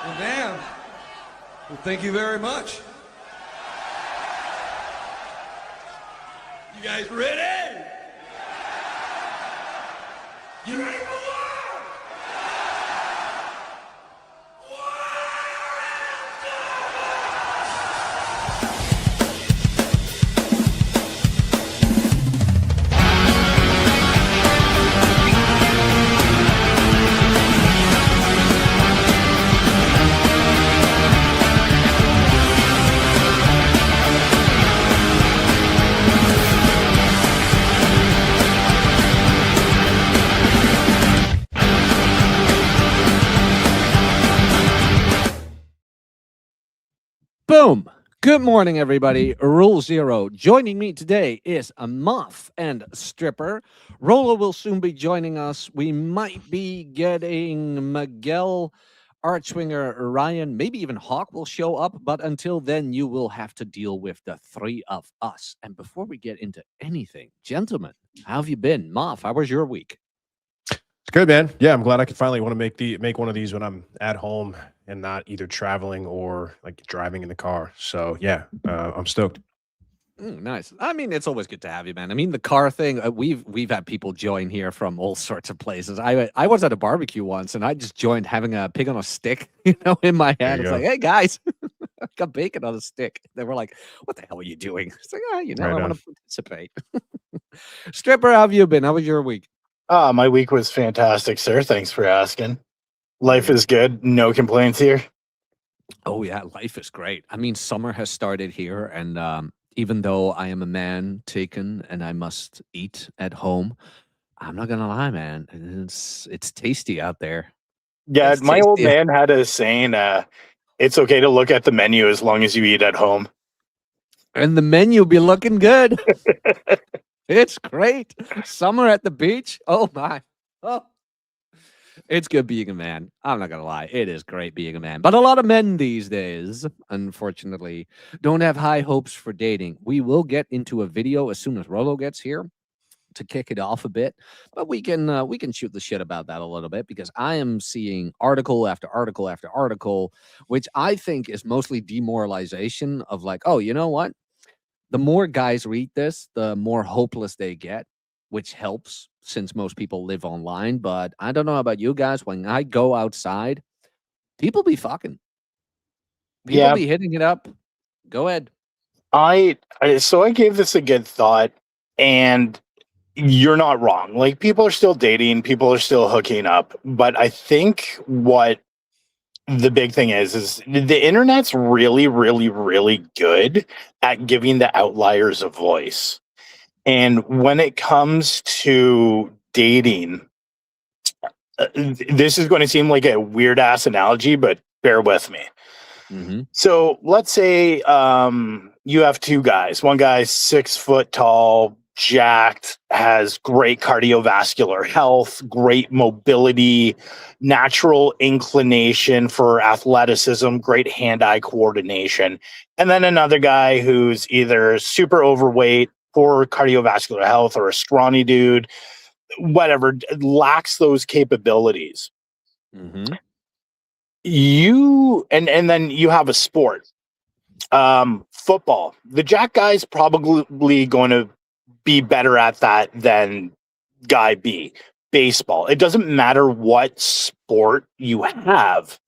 Well, damn. Well, thank you very much. You guys ready? You ready for war? Boom. Good morning, everybody. Rule Zero. Joining me today is a Muff and Stripper. Rolo will soon be joining us. We might be getting Miguel, Archwinger, Ryan, maybe even Hawk will show up. But until then, you will have to deal with the three of us. And before we get into anything, gentlemen, how have you been? Muff, how was your week? It's good, man. Yeah, I'm glad I could finally want to make one of these when I'm at home and not either traveling or like driving in the car. So yeah, I'm stoked. Nice. I mean, it's always good to have you, man. I mean, the car thing. We've had people join here from all sorts of places. I was at a barbecue once, and I just joined having a pig on a stick. In my There head, you it's go. like, hey guys, I got bacon on a stick. They were like, what the hell are you doing? It's like, Right I want on. to participate. Stripper, how have you been? How was your week? My week was fantastic, sir. Thanks for asking. Life Mm. is good. No complaints here. Oh yeah, life is great. I mean, summer has started here, and even though I am a man taken and I must eat at home, I'm not gonna lie, man. It's tasty out there. Yeah, It's my old tasty. man had a saying, it's okay to look at the menu as long as you eat at home. And the menu be looking good. It's great. Summer at the beach. Oh my. Oh. It's good being a man. I'm not gonna lie. It is great being a man. But a lot of men these days, unfortunately, don't have high hopes for dating. We will get into a video as soon as Rolo gets here to kick it off a bit. But we can shoot the shit about that a little bit because I am seeing article after article after article, which I think is mostly demoralization of like, oh, you know what? The more guys read this, the more hopeless they get, which helps since most people live online. But I don't know about you guys. When I go outside, people be fucking. People Yeah, be hitting it up. Go ahead. so I gave this a good thought, and you're not wrong. Like, people are still dating, people are still hooking up, but I think what the big thing is the internet's really, really, really good at giving the outliers a voice. And when it comes to dating, this is going to seem like a weird ass analogy, but bear with me. Mm-hmm. So let's say you have two guys. One guy's 6 foot tall, jacked, has great cardiovascular health, great mobility, natural inclination for athleticism, great hand-eye coordination. And then another guy who's either super overweight, poor cardiovascular health, or a scrawny dude, whatever, lacks those capabilities. Mm-hmm. And then you have a sport, football. The jack guy's probably going to be better at that than guy B. Baseball, it doesn't matter what sport you have,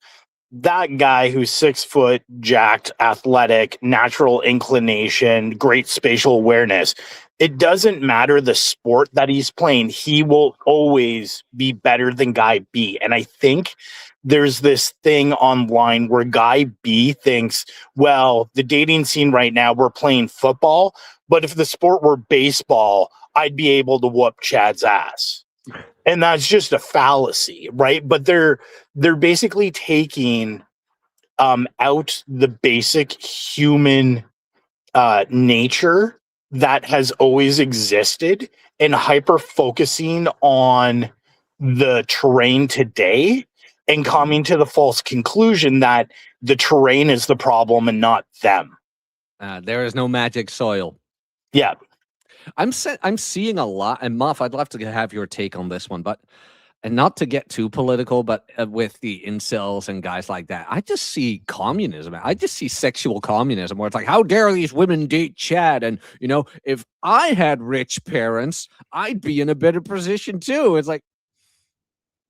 that guy who's 6 foot, jacked, athletic, natural inclination, great spatial awareness, it doesn't matter the sport that he's playing, he will always be better than guy B. And I think there's this thing online where guy B thinks, well, the dating scene right now, we're playing football, but if the sport were baseball, I'd be able to whoop Chad's ass. And that's just a fallacy, right? But they're basically taking out the basic human nature that has always existed and hyper focusing on the terrain today and coming to the false conclusion that the terrain is the problem and not them. There is no magic soil. Yeah. I'm seeing a lot, and Muff, I'd love to have your take on this one, but and not to get too political, but with the incels and guys like that, I just see communism. I just see sexual communism where it's like, how dare these women date Chad? And, if I had rich parents, I'd be in a better position too. It's like,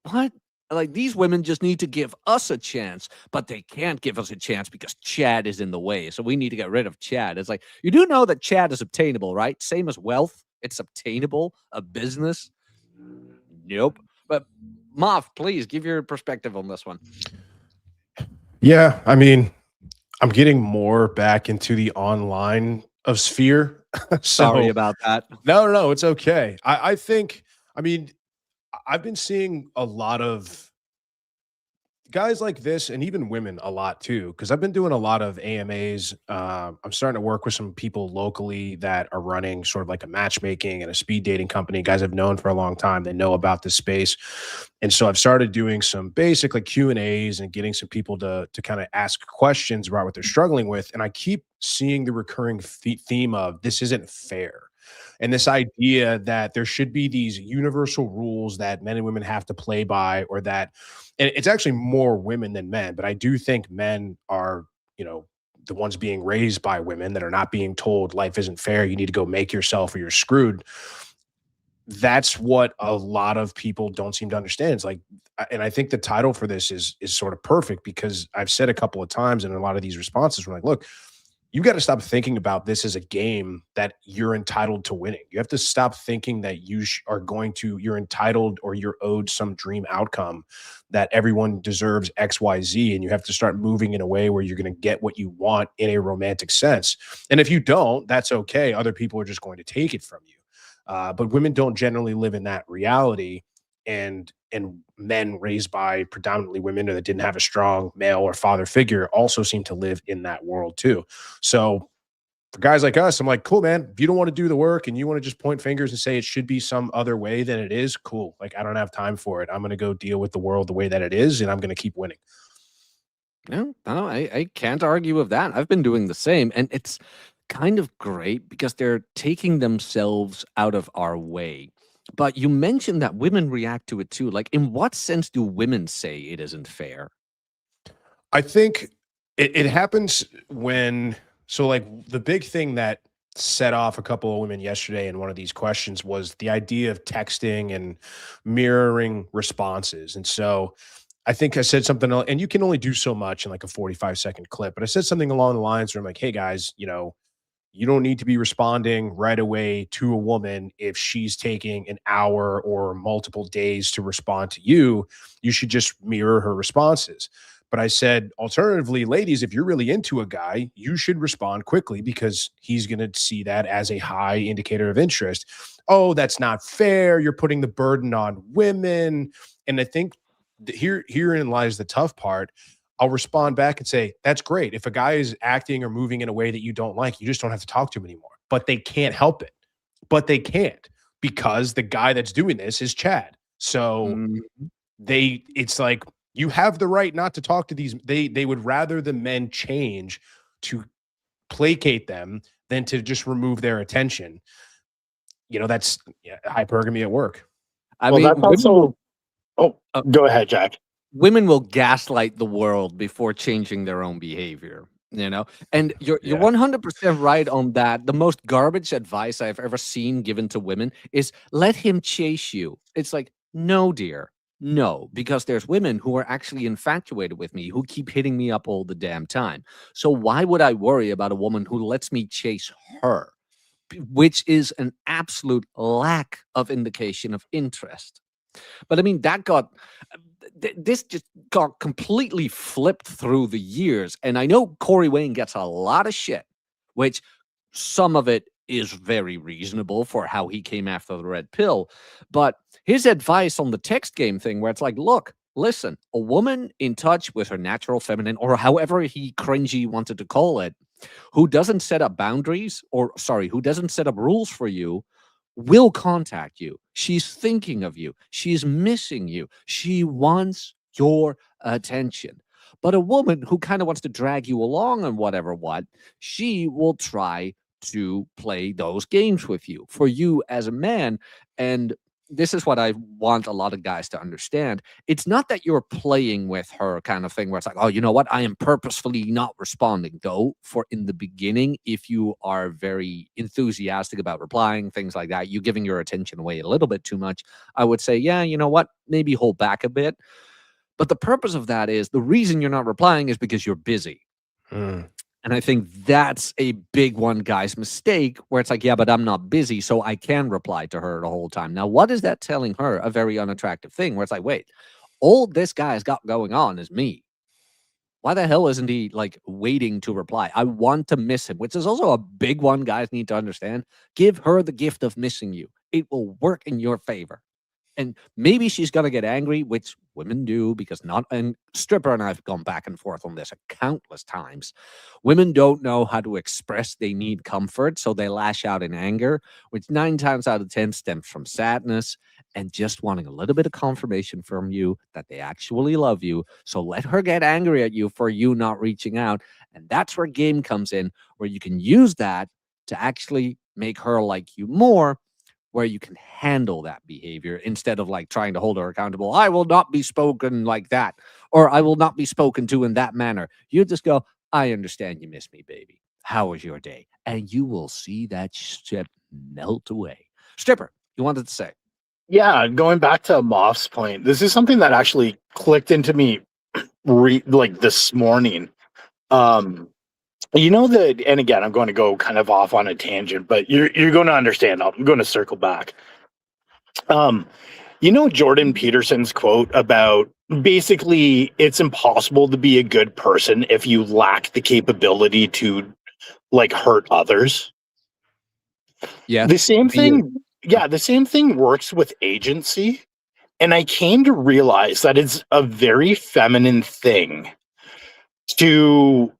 what? Like, these women just need to give us a chance, but they can't give us a chance because Chad is in the way. So we need to get rid of Chad. It's like, you do know that Chad is obtainable, right? Same as wealth. It's obtainable. A business. Nope. But Moff, please give your perspective on this one. Yeah, I mean, I'm getting more back into the online of sphere. Sorry about that. No, it's okay. I think, I mean, I've been seeing a lot of guys like this, and even women a lot too, because I've been doing a lot of AMAs. I'm starting to work with some people locally that are running sort of like a matchmaking and a speed dating company. Guys I've known for a long time. They know about this space. And so I've started doing some basic like Q&As and getting some people to kind of ask questions about what they're struggling with. And I keep seeing the recurring theme of this isn't fair. And this idea that there should be these universal rules that men and women have to play by, or that, and it's actually more women than men, but I do think men are, the ones being raised by women that are not being told life isn't fair. You need to go make yourself or you're screwed. That's what a lot of people don't seem to understand. It's like, and I think the title for this is sort of perfect, because I've said a couple of times in a lot of these responses, we're like, look, you got to stop thinking about this as a game that you're entitled to winning. You have to stop thinking that you're entitled or you're owed some dream outcome, that everyone deserves X, Y, Z. And you have to start moving in a way where you're going to get what you want in a romantic sense. And if you don't, that's okay. Other people are just going to take it from you. But women don't generally live in that reality. And men raised by predominantly women, or that didn't have a strong male or father figure, also seem to live in that world too. So for guys like us, I'm like, cool, man. If you don't want to do the work and you want to just point fingers and say it should be some other way than it is, cool. Like, I don't have time for it. I'm going to go deal with the world the way that it is, and I'm going to keep winning. No, I can't argue with that. I've been doing the same, and it's kind of great because they're taking themselves out of our way. But you mentioned that women react to it too. Like, in what sense do women say it isn't fair? I think it happens when, so like the big thing that set off a couple of women yesterday in one of these questions was the idea of texting and mirroring responses. And so I think I said something, and you can only do so much in like a 45-second clip, but I said something along the lines where I'm like, hey guys, you don't need to be responding right away to a woman if she's taking an hour or multiple days to respond to you. You should just mirror her responses. But I said, alternatively, ladies, if you're really into a guy, you should respond quickly, because he's going to see that as a high indicator of interest. Oh, that's not fair. You're putting the burden on women. And I think herein lies the tough part. I'll respond back and say, that's great. If a guy is acting or moving in a way that you don't like, you just don't have to talk to him anymore. But they can't help it. But they can't, because the guy that's doing this is Chad. So it's like, you have the right not to talk to these. They would rather the men change to placate them than to just remove their attention. That's hypergamy at work. I mean, that's also. Go ahead, Jack. Women will gaslight the world before changing their own behavior, and you're 100% right on that. The most garbage advice I've ever seen given to women is let him chase you. It's like, no, dear, no, because there's women who are actually infatuated with me, who keep hitting me up all the damn time. So why would I worry about a woman who lets me chase her, which is an absolute lack of indication of interest? But I mean, this just got completely flipped through the years. And I know Corey Wayne gets a lot of shit, which some of it is very reasonable for how he came after the red pill. But his advice on the text game thing, where it's like, look, listen, a woman in touch with her natural feminine, or however he cringy wanted to call it, who doesn't set up boundaries, who doesn't set up rules for you, will contact you. She's thinking of you. She's missing you. She wants your attention. But a woman who kind of wants to drag you along and she will try to play those games with you for you as a man. And this is what I want a lot of guys to understand. It's not that you're playing with her kind of thing where it's like, oh, you know what? I am purposefully not responding. Though, for in the beginning, if you are very enthusiastic about replying, things like that, you giving your attention away a little bit too much, I would say, yeah, you know what? Maybe hold back a bit. But the purpose of that is the reason you're not replying is because you're busy. Mm. And I think that's a big one, guy's mistake, where it's like, yeah, but I'm not busy, so I can reply to her the whole time. Now, what is that telling her? A very unattractive thing, where it's like, wait, all this guy's got going on is me. Why the hell isn't he like waiting to reply? I want to miss him, which is also a big one guys need to understand. Give her the gift of missing you. It will work in your favor. And maybe she's going to get angry, which women do, because not, and Stripper and I've gone back and forth on this countless times. Women don't know how to express they need comfort, so they lash out in anger, which 9 times out of 10 stems from sadness and just wanting a little bit of confirmation from you that they actually love you. So let her get angry at you for you not reaching out. And that's where game comes in, where you can use that to actually make her like you more, where you can handle that behavior instead of like trying to hold her accountable. I will not be spoken like that, or I will not be spoken to in that manner. You just go, I understand you miss me, baby. How was your day? And you will see that shit melt away. Stripper, you wanted to say. Yeah, going back to Moff's point, this is something that actually clicked into me like this morning. You know that, and again, I'm going to go kind of off on a tangent, but you're going to understand. I'm going to circle back. You know Jordan Peterson's quote about basically it's impossible to be a good person if you lack the capability to like hurt others. Yeah. The same thing, the same thing works with agency. And I came to realize that it's a very feminine thing to,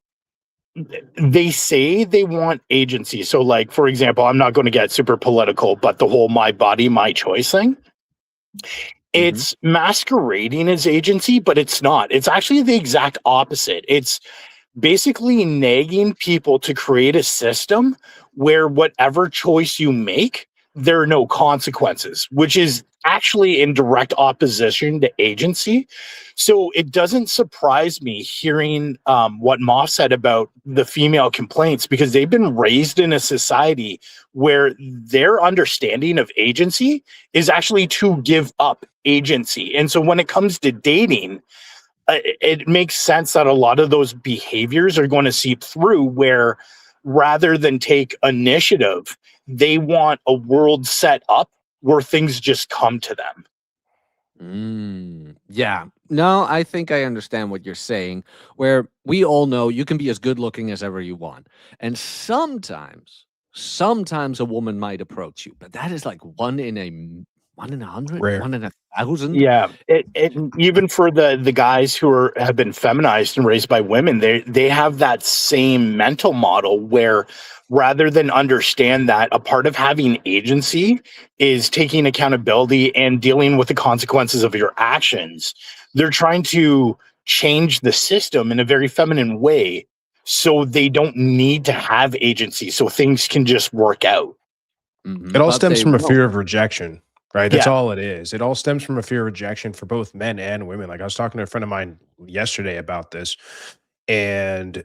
they say they want agency. So like, for example, I'm not going to get super political, but the whole my body, my choice thing, it's masquerading as agency, but it's not. It's actually the exact opposite. It's basically nagging people to create a system where whatever choice you make, there are no consequences, which is actually in direct opposition to agency. So it doesn't surprise me hearing what Moff said about the female complaints, because they've been raised in a society where their understanding of agency is actually to give up agency. And so when it comes to dating, it makes sense that a lot of those behaviors are going to seep through, where rather than take initiative, they want a world set up where things just come to them. Yeah. No, I think I understand what you're saying, where we all know you can be as good looking as ever you want. And sometimes a woman might approach you, but that is like one in 100, Rare. 1 in 1,000. Yeah, it even for the guys who have been feminized and raised by women, they have that same mental model where rather than understand that a part of having agency is taking accountability and dealing with the consequences of your actions, they're trying to change the system in a very feminine way so they don't need to have agency, so things can just work out. It all stems from a fear of rejection. Right. That's Yeah. all it is. It all stems from a fear of rejection for both men and women. Like I was talking to a friend of mine yesterday about this, and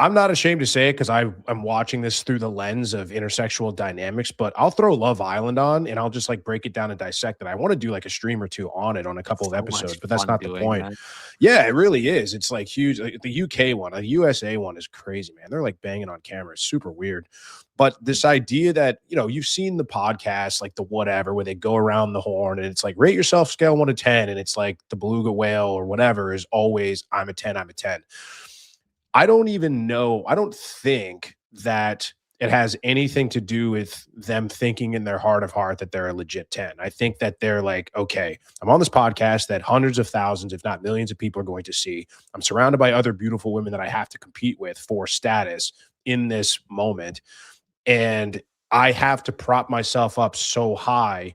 I'm not ashamed to say it because I'm watching this through the lens of intersexual dynamics, but I'll throw Love Island on and I'll just like break it down and dissect it. I want to do like a stream or two on it on a couple of episodes, but that's not the point. That. Yeah, it really is. It's like huge. Like the UK one, the USA one is crazy, man. They're like banging on camera. It's super weird. But this idea that, you know, you've seen the podcast, like the whatever, where they go around the horn and it's like rate yourself scale 1 to 10. And it's like the beluga whale or whatever is always I'm a 10, I'm a 10. I don't even know. I don't think that it has anything to do with them thinking in their heart of heart that they're a legit 10. I think that they're like, okay, I'm on this podcast that hundreds of thousands, if not millions of people are going to see. I'm surrounded by other beautiful women that I have to compete with for status in this moment. And I have to prop myself up so high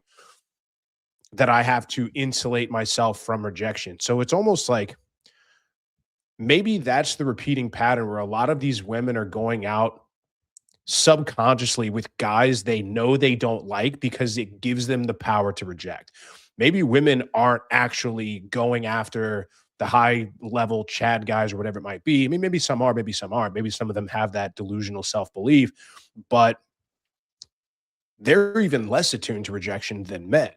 that I have to insulate myself from rejection. So it's almost like maybe that's the repeating pattern where a lot of these women are going out subconsciously with guys they know they don't like because it gives them the power to reject. Maybe women aren't actually going after the high level Chad guys or whatever it might be. I mean, maybe some are, maybe some aren't. Maybe some of them have that delusional self belief, but they're even less attuned to rejection than men.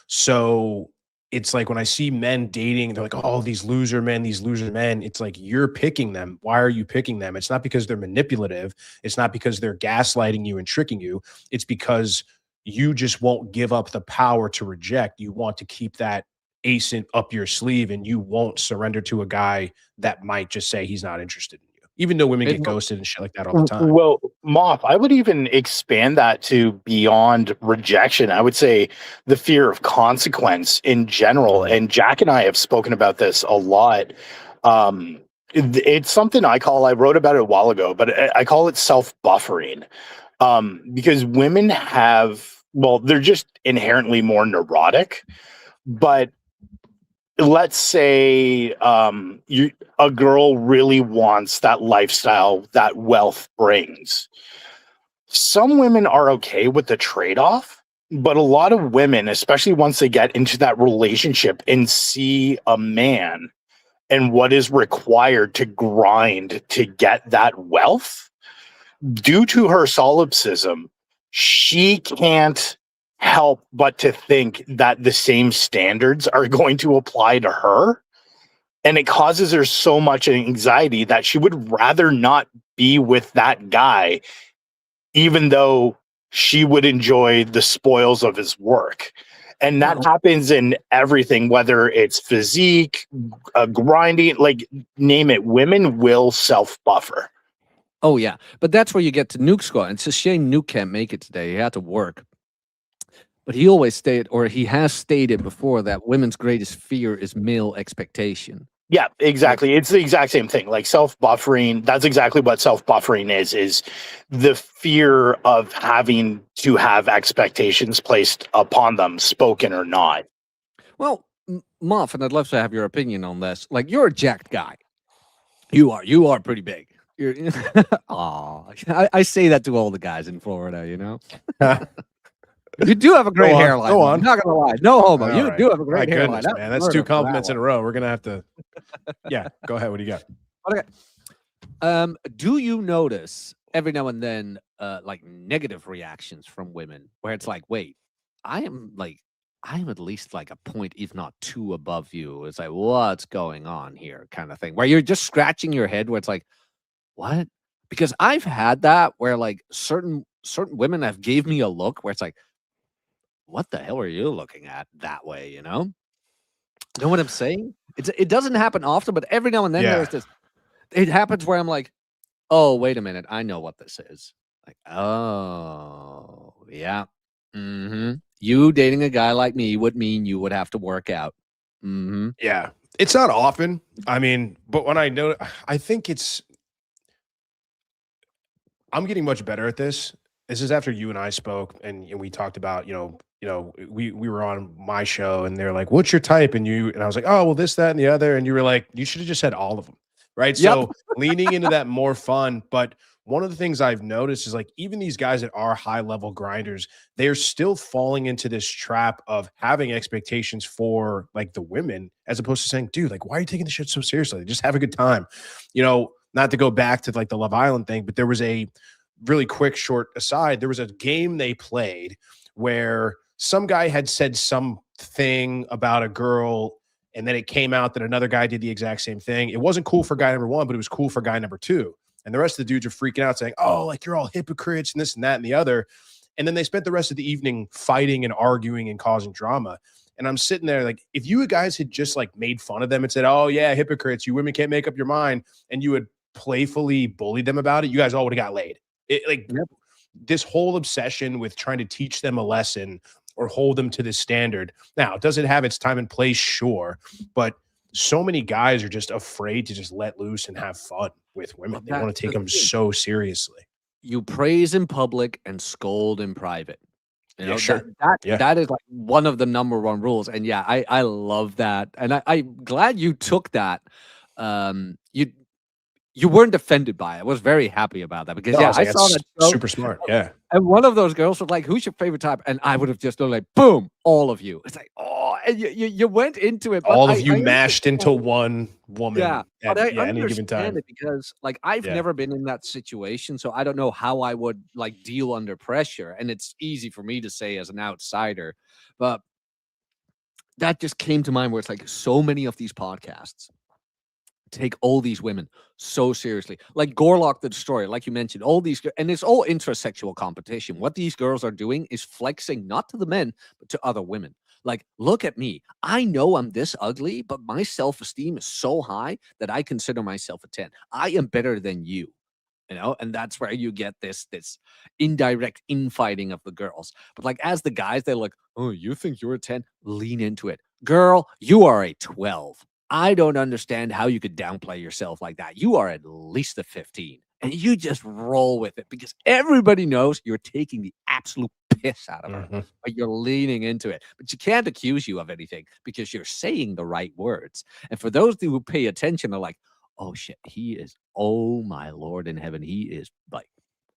So it's like when I see men dating, they're like, oh, these loser men, these loser men. It's like, you're picking them. Why are you picking them? It's not because they're manipulative. It's not because they're gaslighting you and tricking you. It's because you just won't give up the power to reject. You want to keep that ace up your sleeve, and you won't surrender to a guy that might just say he's not interested in you, even though women get ghosted and shit like that all the time. Well, Moth, I would even expand that to beyond rejection. I would say the fear of consequence in general. And Jack and I have spoken about this a lot. It's something I wrote about it a while ago, but I call it self-buffering. Because women they're just inherently more neurotic. But let's say a girl really wants that lifestyle that wealth brings. Some women are okay with the trade-off, but a lot of women, especially once they get into that relationship and see a man and what is required to grind to get that wealth, due to her solipsism, she can't help but to think that the same standards are going to apply to her. And it causes her so much anxiety that she would rather not be with that guy, even though she would enjoy the spoils of his work. And that happens in everything, whether it's physique, grinding, like name it. Women will self-buffer. Oh, yeah. But that's where you get to Nuke's squad. It's a shame Nuke can't make it today. He had to work. But he always stated, or he has stated before, that women's greatest fear is male expectation. Yeah, exactly. It's the exact same thing. Like self-buffering, that's exactly what self-buffering is the fear of having to have expectations placed upon them, spoken or not. Well, Muff, and I'd love to have your opinion on this. Like, you're a jacked guy. You are pretty big. You're, I say that to all the guys in Florida, you know? You do have a great hairline. Go on. I'm not gonna lie. No homo. All You right. do have a great My hairline. goodness, man. That's two compliments in a row. We're gonna have to. Yeah, go ahead. What do you got? Okay. Do you notice every now and then, like negative reactions from women, where it's like, wait, I am at least like a point, if not two, above you. It's like, what's going on here, kind of thing, where you're just scratching your head, where it's like, what? Because I've had that where like certain women have gave me a look where it's like, what the hell are you looking at that way? You know what I'm saying? It doesn't happen often, but every now and then there's this. It happens where I'm like, oh, wait a minute, I know what this is. Like, oh, yeah. You dating a guy like me would mean you would have to work out. Yeah, it's not often. I mean, but when I know, I think I'm getting much better at this. This is after you and I spoke, and we talked about, we were on my show, and they're like, "What's your type?" And I was like, "Oh, well, this, that, and the other." And you were like, "You should have just said all of them." Right. Yep. So leaning into that more fun. But one of the things I've noticed is like, even these guys that are high level grinders, they're still falling into this trap of having expectations for like the women, as opposed to saying, dude, like, why are you taking this shit so seriously? Just have a good time. Not to go back to like the Love Island thing, but there was a really quick, short aside. There was a game they played where some guy had said something about a girl, and then it came out that another guy did the exact same thing. It wasn't cool for guy number one, but it was cool for guy number two. And the rest of the dudes are freaking out saying, oh, like you're all hypocrites and this and that and the other. And then they spent the rest of the evening fighting and arguing and causing drama. And I'm sitting there like, if you guys had just like made fun of them and said, oh yeah, hypocrites, you women can't make up your mind, and you would playfully bully them about it, you guys all would have got laid. This whole obsession with trying to teach them a lesson or hold them to this standard. Now, does it have its time and place? Sure. But so many guys are just afraid to just let loose and have fun with women. They want to take them so seriously. You praise in public and scold in private. Yeah, sure. That is like one of the number one rules. And yeah, I love that. And I'm glad you took that. you weren't offended by it. I was very happy about that because No, I yeah, was I like, saw that's that show, super smart. Yeah. and one of those girls was like, "Who's your favorite type?" And I would have just done like, "Boom, all of you." It's like, oh, and you went into it, but All of you I mashed into understand. one woman Yeah, at but I any given understand time. it because, like, I've Yeah. never been in that situation, so I don't know how I would, like, deal under pressure, and it's easy for me to say as an outsider, but that just came to mind where it's like so many of these podcasts take all these women so seriously. Like Gorlock the Destroyer, like you mentioned, all these, and it's all intrasexual competition. What these girls are doing is flexing not to the men, but to other women. Like, look at me. I know I'm this ugly, but my self esteem is so high that I consider myself a 10. I am better than you. And that's where you get this indirect infighting of the girls. But like as the guys, they're like, oh, you think you're a 10? Lean into it. Girl, you are a 12. I don't understand how you could downplay yourself like that. You are at least a 15. And you just roll with it because everybody knows you're taking the absolute piss out of her, Mhm. but you're leaning into it. But you can't accuse you of anything because you're saying the right words. And for those who pay attention, are like, oh shit, he is, oh my Lord in heaven, he is like,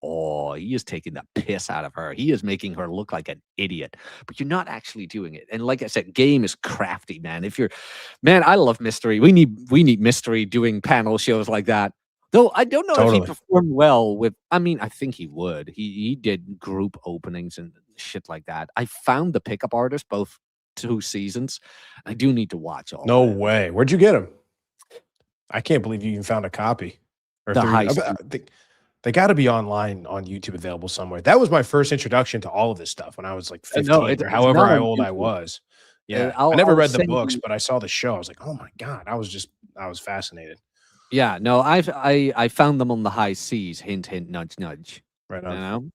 oh, he is taking the piss out of her. He is making her look like an idiot, but you're not actually doing it. And like I said, Game is crafty, man. If you're, man, I love Mystery. We need Mystery doing panel shows like that. Though I don't know if he Totally. performed well with, I mean, I think he would. He did group openings and shit like that. I found the pickup artist both 2 seasons. I do need to watch all No that. way. Where'd you get him? I can't believe you even found a copy. Or if The they're- high they got to be online on YouTube available somewhere. That was my first introduction to all of this stuff when I was like 15 No, or it's however not on old I YouTube. was. Yeah. I'll I never I'll read the send books, you. but I saw the show. I was like, oh my God. I was fascinated. Yeah, no, I found them on the high seas. Hint, hint, nudge, nudge. Right You on.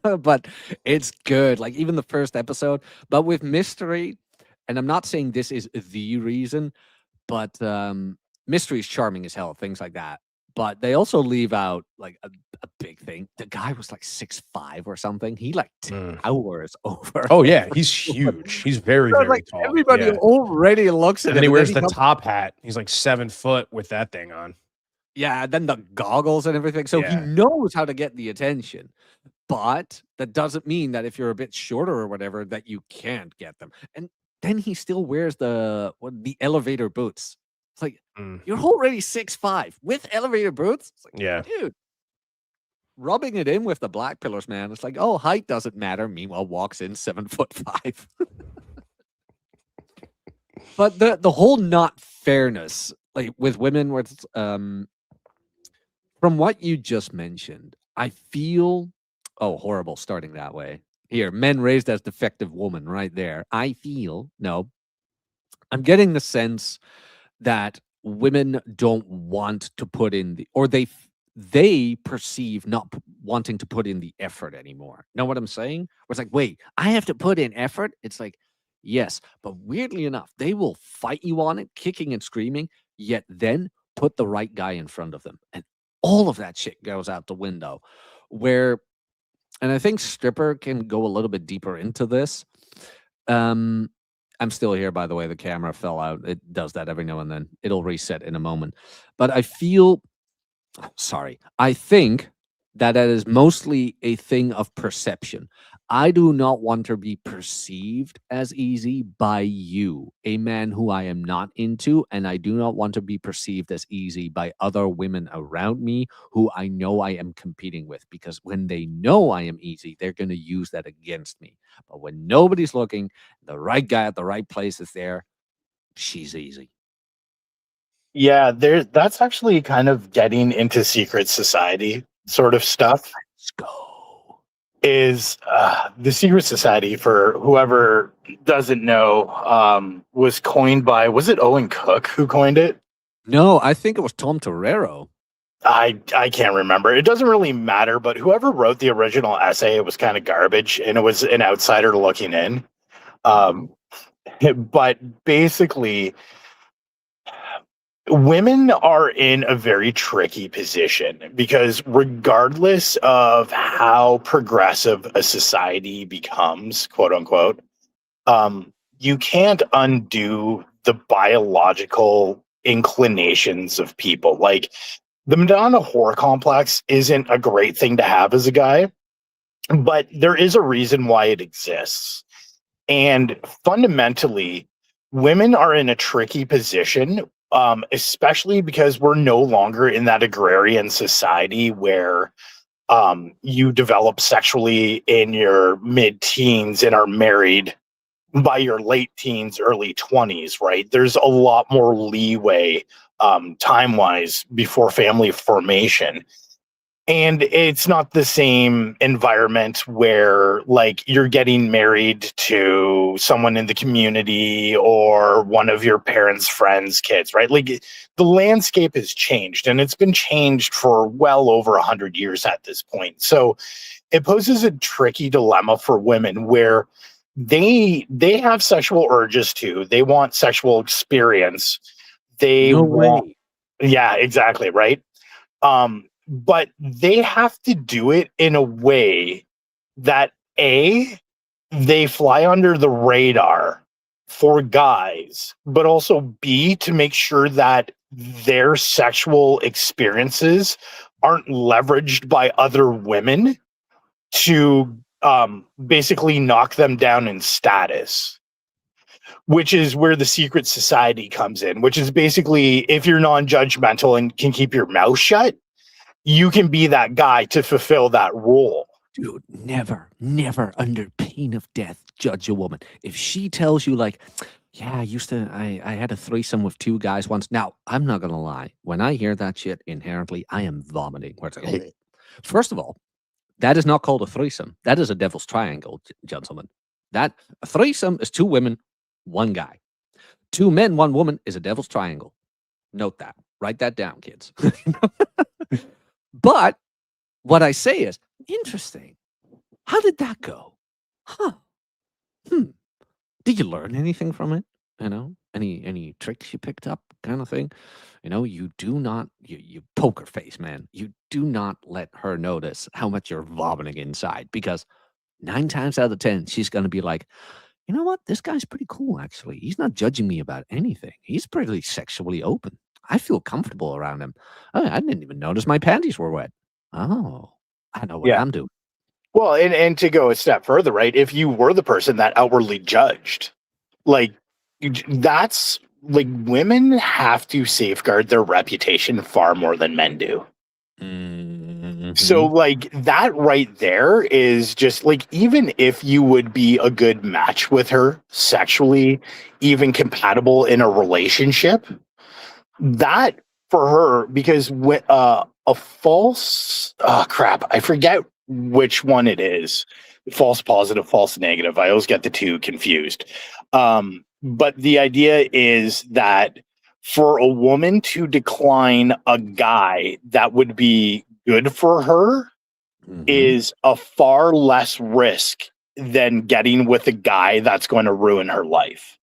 know, but it's good. Like even the first episode, but with Mystery, and I'm not saying this is the reason, but Mystery is charming as hell, things like that. But they also leave out like a big thing. The guy was like 6'5" or something. He like Mm. towers over. Oh yeah, he's huge. He's very, So, very like tall. everybody Yeah. already looks at And then him. he wears the comes- top hat. He's like 7 foot with that thing on. Yeah, then the goggles and everything. So he Yeah. knows how to get the attention. But that doesn't mean that if you're a bit shorter or whatever, that you can't get them. And then he still wears the elevator boots. It's like Mm. you're already 6'5" with elevator boots. It's like, Yeah. dude, rubbing it in with the black pillars, man. It's like, oh, height doesn't matter. Meanwhile, walks in 7'5". But the whole not fairness, like with women, where it's, from what you just mentioned, I feel, oh, horrible starting that way. Here, men raised as defective woman, right there. I feel, no, I'm getting the sense that women don't want to put in the, or they perceive not wanting to put in the effort anymore. Know what I'm saying? Where it's like, wait, I have to put in effort. It's like, yes, but weirdly enough, they will fight you on it, kicking and screaming, yet then put the right guy in front of them. And all of that shit goes out the window. Where, and I think Stripper can go a little bit deeper into this. I'm still here, by the way. The camera fell out. It does that every now and then. It'll reset in a moment. But I feel, sorry, I think that is mostly a thing of perception. I do not want to be perceived as easy by you, a man who I am not into, and I do not want to be perceived as easy by other women around me who I know I am competing with, because when they know I am easy, they're going to use that against me. But when nobody's looking, the right guy at the right place is there, she's easy. Yeah, that's actually kind of getting into secret society sort of stuff. Let's go. Is the secret society, for whoever doesn't know, was coined by, was it Owen Cook who coined it? No, I think it was Tom Torero. I can't remember. It doesn't really matter, but whoever wrote the original essay, it was kind of garbage, and it was an outsider looking in. But basically, women are in a very tricky position because regardless of how progressive a society becomes, quote unquote, you can't undo the biological inclinations of people. Like, the Madonna horror complex isn't a great thing to have as a guy, but there is a reason why it exists. And fundamentally, women are in a tricky position, especially because we're no longer in that agrarian society where you develop sexually in your mid-teens and are married by your late teens, early 20s, right? There's a lot more leeway time-wise before family formation. And it's not the same environment where like you're getting married to someone in the community or one of your parents' friends' kids, right? Like the landscape has changed, and it's been changed for well over 100 years at this point. So it poses a tricky dilemma for women where they have sexual urges too. They want sexual experience. They No want, way. yeah, exactly, right? But they have to do it in a way that A, they fly under the radar for guys, but also B, to make sure that their sexual experiences aren't leveraged by other women to basically knock them down in status, which is where the secret society comes in, which is basically if you're non-judgmental and can keep your mouth shut, you can be that guy to fulfill that role. Dude, never, never under pain of death judge a woman. If she tells you like, yeah, I had a threesome with 2 guys once. Now, I'm not going to lie. When I hear that shit, inherently, I am vomiting. Where it's like, first of all, that is not called a threesome. That is a devil's triangle, gentlemen. That a threesome is 2 women, 1 guy. 2 men, 1 woman is a devil's triangle. Note that. Write that down, kids. But what I say is, interesting. How did that go? Huh. Did you learn anything from it? You know, any tricks you picked up kind of thing? You know, you do not, you poker face, man. You do not let her notice how much you're vomiting inside, because 9 times out of 10, she's going to be like, you know what? This guy's pretty cool, actually. He's not judging me about anything. He's pretty sexually open. I feel comfortable around him. Oh, I didn't even notice my panties were wet. Oh, I know what Yeah. I'm doing. Well, and to go a step further, right? If you were the person that outwardly judged, like that's like women have to safeguard their reputation far more than men do. So like that right there is just like, even if you would be a good match with her sexually, even compatible in a relationship, that for her, because a false crap, I forget which one it is, false positive, false negative, I always get the 2 confused. But the idea is that for a woman to decline a guy that would be good for her is a far less risk than getting with a guy that's going to ruin her life.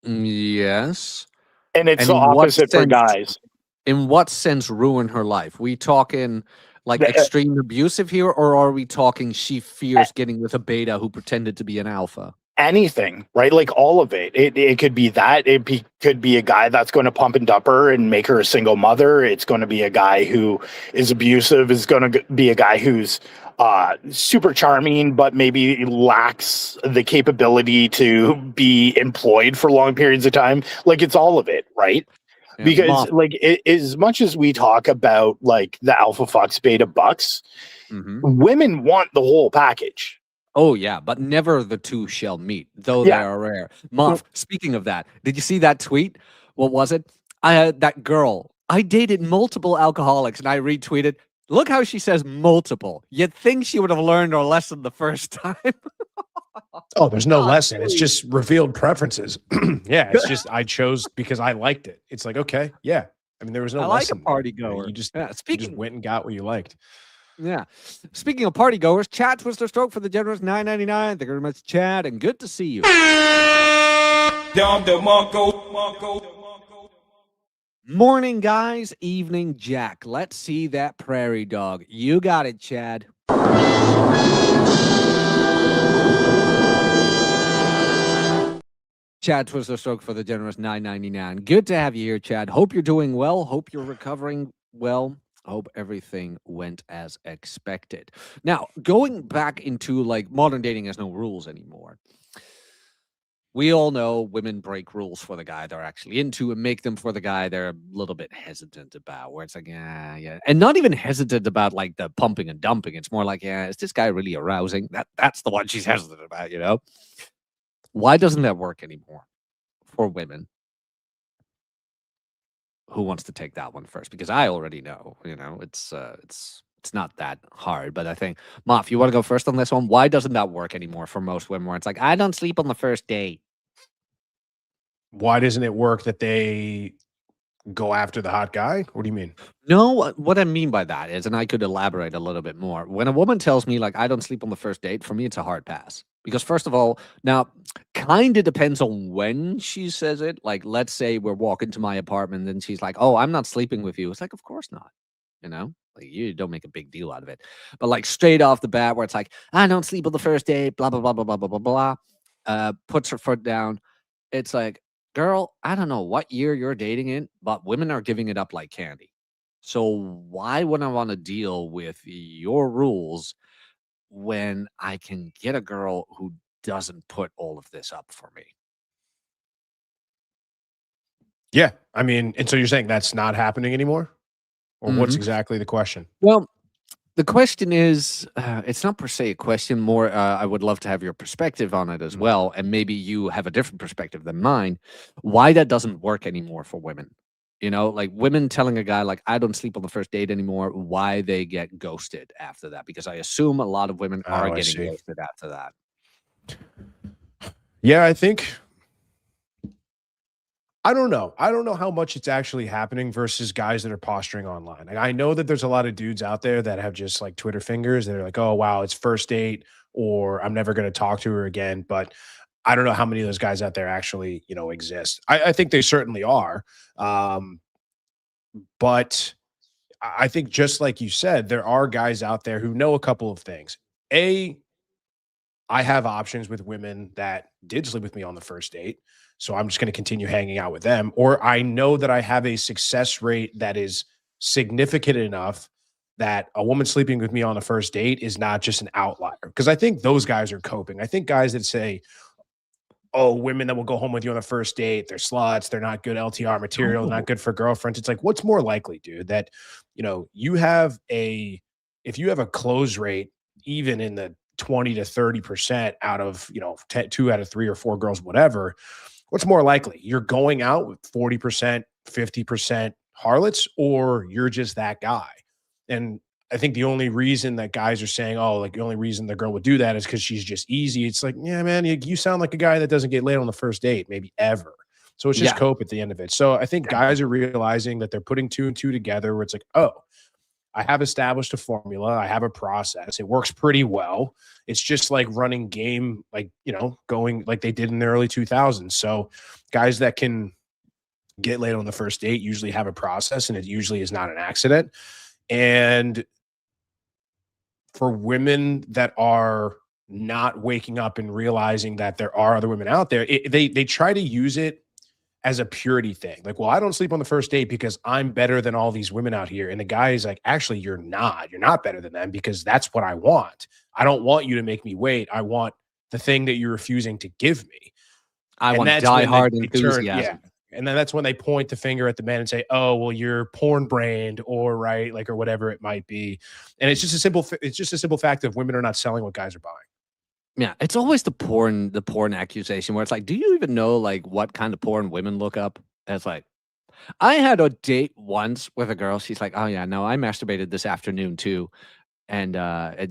Yes. And it's And the in what opposite for sense? guys. In what sense ruin her life? We talking like extreme abusive here, or are we talking she fears getting with a beta who pretended to be an alpha? Anything, right? Like all of it. It could be that. Could be a guy that's going to pump and dump her and make her a single mother. It's going to be a guy who is abusive. Is going to be a guy who's super charming, but maybe lacks the capability to be employed for long periods of time. Like it's all of it, right? Yeah, Because like as much as we talk about like the alpha fucks beta bucks, women want the whole package. Oh yeah, but never the 2 shall meet, though they are rare. Muff, speaking of that, did you see that tweet? What was it? I had that girl. I dated multiple alcoholics, and I retweeted. Look how she says multiple. You'd think she would have learned her lesson the first time. Oh, there's no lesson. It's just revealed preferences. Yeah, it's just I chose because I liked it. It's like, okay, yeah. I mean, there was no I like lesson a party there. goer. You just, Yeah, you speaking just went and got what you liked. Yeah. Speaking of party goers, Chad Twister Stroke for the generous $9.99. Thank you very much, Chad, and good to see you. Morning, guys. Evening, Jack. Let's see that prairie dog. You got it, Chad. Chad Twister Stroke for the generous $9.99. Good to have you here, Chad. Hope you're doing well. Hope you're recovering well. Hope everything went as expected. Now, going back into like modern dating has no rules anymore. We all know women break rules for the guy they're actually into and make them for the guy they're a little bit hesitant about, where it's like, yeah. And not even hesitant about like the pumping and dumping. It's more like, yeah, is this guy really arousing? That's the one she's hesitant about, you know? Why doesn't that work anymore for women? Who wants to take that one first? Because I already know, you know, it's not that hard. But I think, Moff, you want to go first on this one? Why doesn't that work anymore for most women? Where it's like, I don't sleep on the first date. Why doesn't it work that they go after the hot guy? What do you mean? No, what I mean by that is, and I could elaborate a little bit more. When a woman tells me like I don't sleep on the first date, for me it's a hard pass. Because first of all, now kind of depends on when she says it. Like, let's say we're walking to my apartment and she's like, "Oh, I'm not sleeping with you." It's like, of course not. You know, like you don't make a big deal out of it. But like straight off the bat, where it's like, "I don't sleep on the first date," blah blah blah blah blah blah blah blah, puts her foot down. It's like, girl, I don't know what year you're dating in, but women are giving it up like candy. So why would I want to deal with your rules when I can get a girl who doesn't put all of this up for me? Yeah. I mean, and so you're saying that's not happening anymore? Or what's Mhm. exactly the question? Well, the question is, it's not per se a question. More, I would love to have your perspective on it as Mhm. well, and maybe you have a different perspective than mine. Why that doesn't work anymore for women? You know, like women telling a guy like, "I don't sleep on the first date anymore." Why they get ghosted after that? Because I assume a lot of women are Oh, I getting see. ghosted after that. Yeah, I don't know. I don't know how much it's actually happening versus guys that are posturing online. Like, I know that there's a lot of dudes out there that have just like Twitter fingers that are like, oh, wow, it's first date or I'm never going to talk to her again. But I don't know how many of those guys out there actually, exist. I think they certainly are. Um, but I think just like you said, there are guys out there who know a couple of things. I have options with women that did sleep with me on the first date. So I'm just going to continue hanging out with them. Or I know that I have a success rate that is significant enough that a woman sleeping with me on the first date is not just an outlier. Because I think those guys are coping. I think guys that say, oh, women that will go home with you on the first date, they're sluts, they're not good LTR material, Oh, not good for girlfriends. It's like, what's more likely, dude? That, you have if you have a close rate, even in the 20 to 30% out of, 2 out of 3 or 4 girls, whatever, what's more likely? You're going out with 40%, 50% harlots, or you're just that guy. And I think the only reason that guys are saying, oh, like the only reason the girl would do that is because she's just easy. It's like, yeah, man, you sound like a guy that doesn't get laid on the first date, maybe ever. So it's just yeah. cope at the end of it. So I think guys are realizing that they're putting 2 and 2 together where it's like, oh, I have established a formula. I have a process. It works pretty well. It's just like running game, like, going like they did in the early 2000s. So guys that can get laid on the first date usually have a process, and it usually is not an accident. And for women that are not waking up and realizing that there are other women out there, they try to use it as a purity thing. Like, well, I don't sleep on the first date because I'm better than all these women out here. And the guy is like, actually, you're not. You're not better than them because that's what I want. I don't want you to make me wait. I want the thing that you're refusing to give me. I And want that's when diehard they turn, enthusiasm. And then that's when they point the finger at the men and say, "Oh, well, you're porn brand, or right, like, or whatever it might be." And it's just a simple fact of women are not selling what guys are buying. Yeah, it's always the porn accusation where it's like, do you even know like what kind of porn women look up? And it's like, I had a date once with a girl. She's like, "Oh yeah, no, I masturbated this afternoon too." And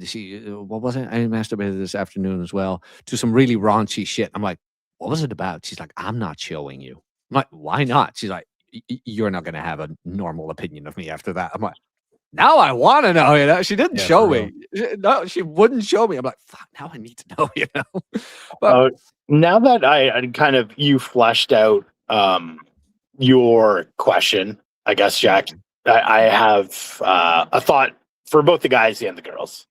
she, what was it? I masturbated this afternoon as well to some really raunchy shit. I'm like, what was it about? She's like, I'm not showing you. I'm like, why not? She's like, You're not gonna have a normal opinion of me after that." I'm like, now I want to know. She didn't Yeah, show for real. me. No, she wouldn't show me. I'm like, fuck. Now I need to know. But Uh, Now that I kind of you fleshed out your question, I guess, Jack, I have a thought for both the guys and the girls.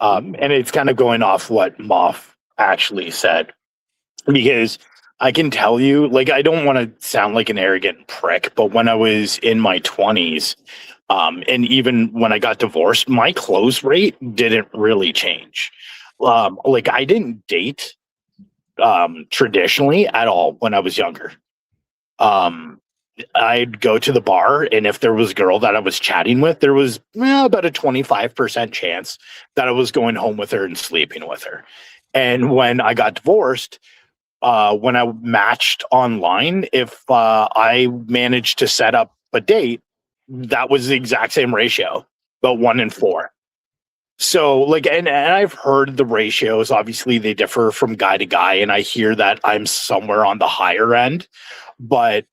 And it's kind of going off what Moff actually said, because I can tell you, like, I don't want to sound like an arrogant prick, but when I was in my 20s, and even when I got divorced, my close rate didn't really change. Like, I didn't date traditionally at all when I was younger. Um, I'd go to the bar, and if there was a girl that I was chatting with, there was about a 25% chance that I was going home with her and sleeping with her. And when I got divorced, when I matched online, if I managed to set up a date, that was the exact same ratio, about 1 in 4. So, like, and I've heard the ratios. Obviously, they differ from guy to guy, and I hear that I'm somewhere on the higher end. But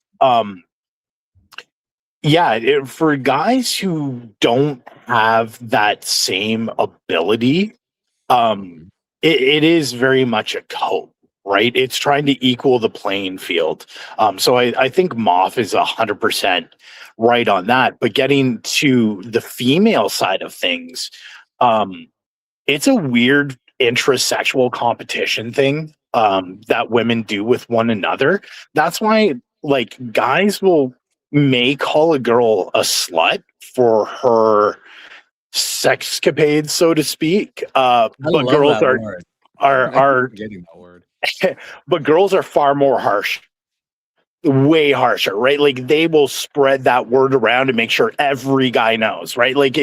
yeah, for guys who don't have that same ability, it is very much a cope, right? It's trying to equal the playing field. So I think Moff is 100% right on that. But getting to the female side of things, it's a weird intrasexual competition thing that women do with one another. That's why, like, guys may call a girl a slut for her sexcapades, so to speak. But girls are Getting that word. but girls are far more harsh, way harsher, right? Like, they will spread that word around and make sure every guy knows, right? Like,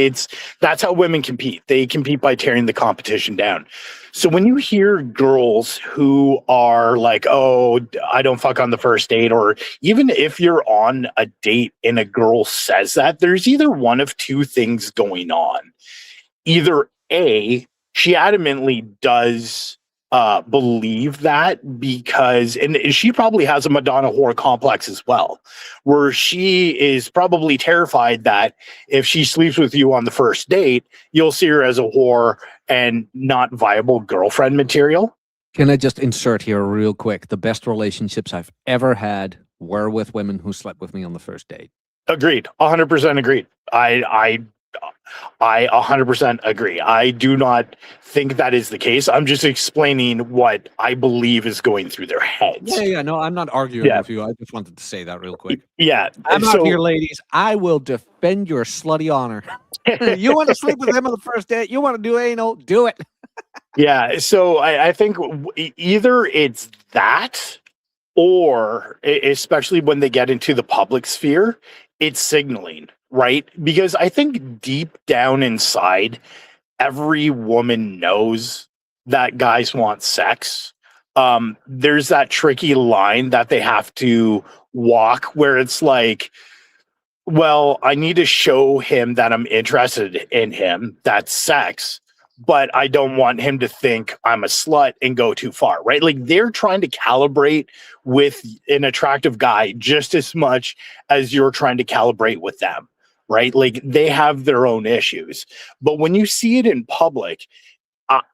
that's how women compete. They compete by tearing the competition down. So when you hear girls who are like, oh, I don't fuck on the first date, or even if you're on a date and a girl says that, there's either one of two things going on. Either A, she adamantly does believe that, because, and she probably has a Madonna whore complex as well, where she is probably terrified that if she sleeps with you on the first date, you'll see her as a whore and not viable girlfriend material. Can I just insert here real quick? The best relationships I've ever had were with women who slept with me on the first date. Agreed. 100% agreed. I 100% agree. I do not think that is the case. I'm just explaining what I believe is going through their heads. Yeah. No, I'm not arguing with you. I just wanted to say that real quick. Yeah. I'm out here, ladies. I will defend your slutty honor. You want to sleep with him on the first date? You want to do anal? Do it. Yeah. So I think either it's that, or especially when they get into the public sphere, it's signaling, right? Because I think deep down inside, every woman knows that guys want sex. There's that tricky line that they have to walk where it's like, well, I need to show him that I'm interested in him. That's sex. But I don't want him to think I'm a slut and go too far, right? Like, they're trying to calibrate with an attractive guy just as much as you're trying to calibrate with them, right? Like, they have their own issues. But when you see it in public,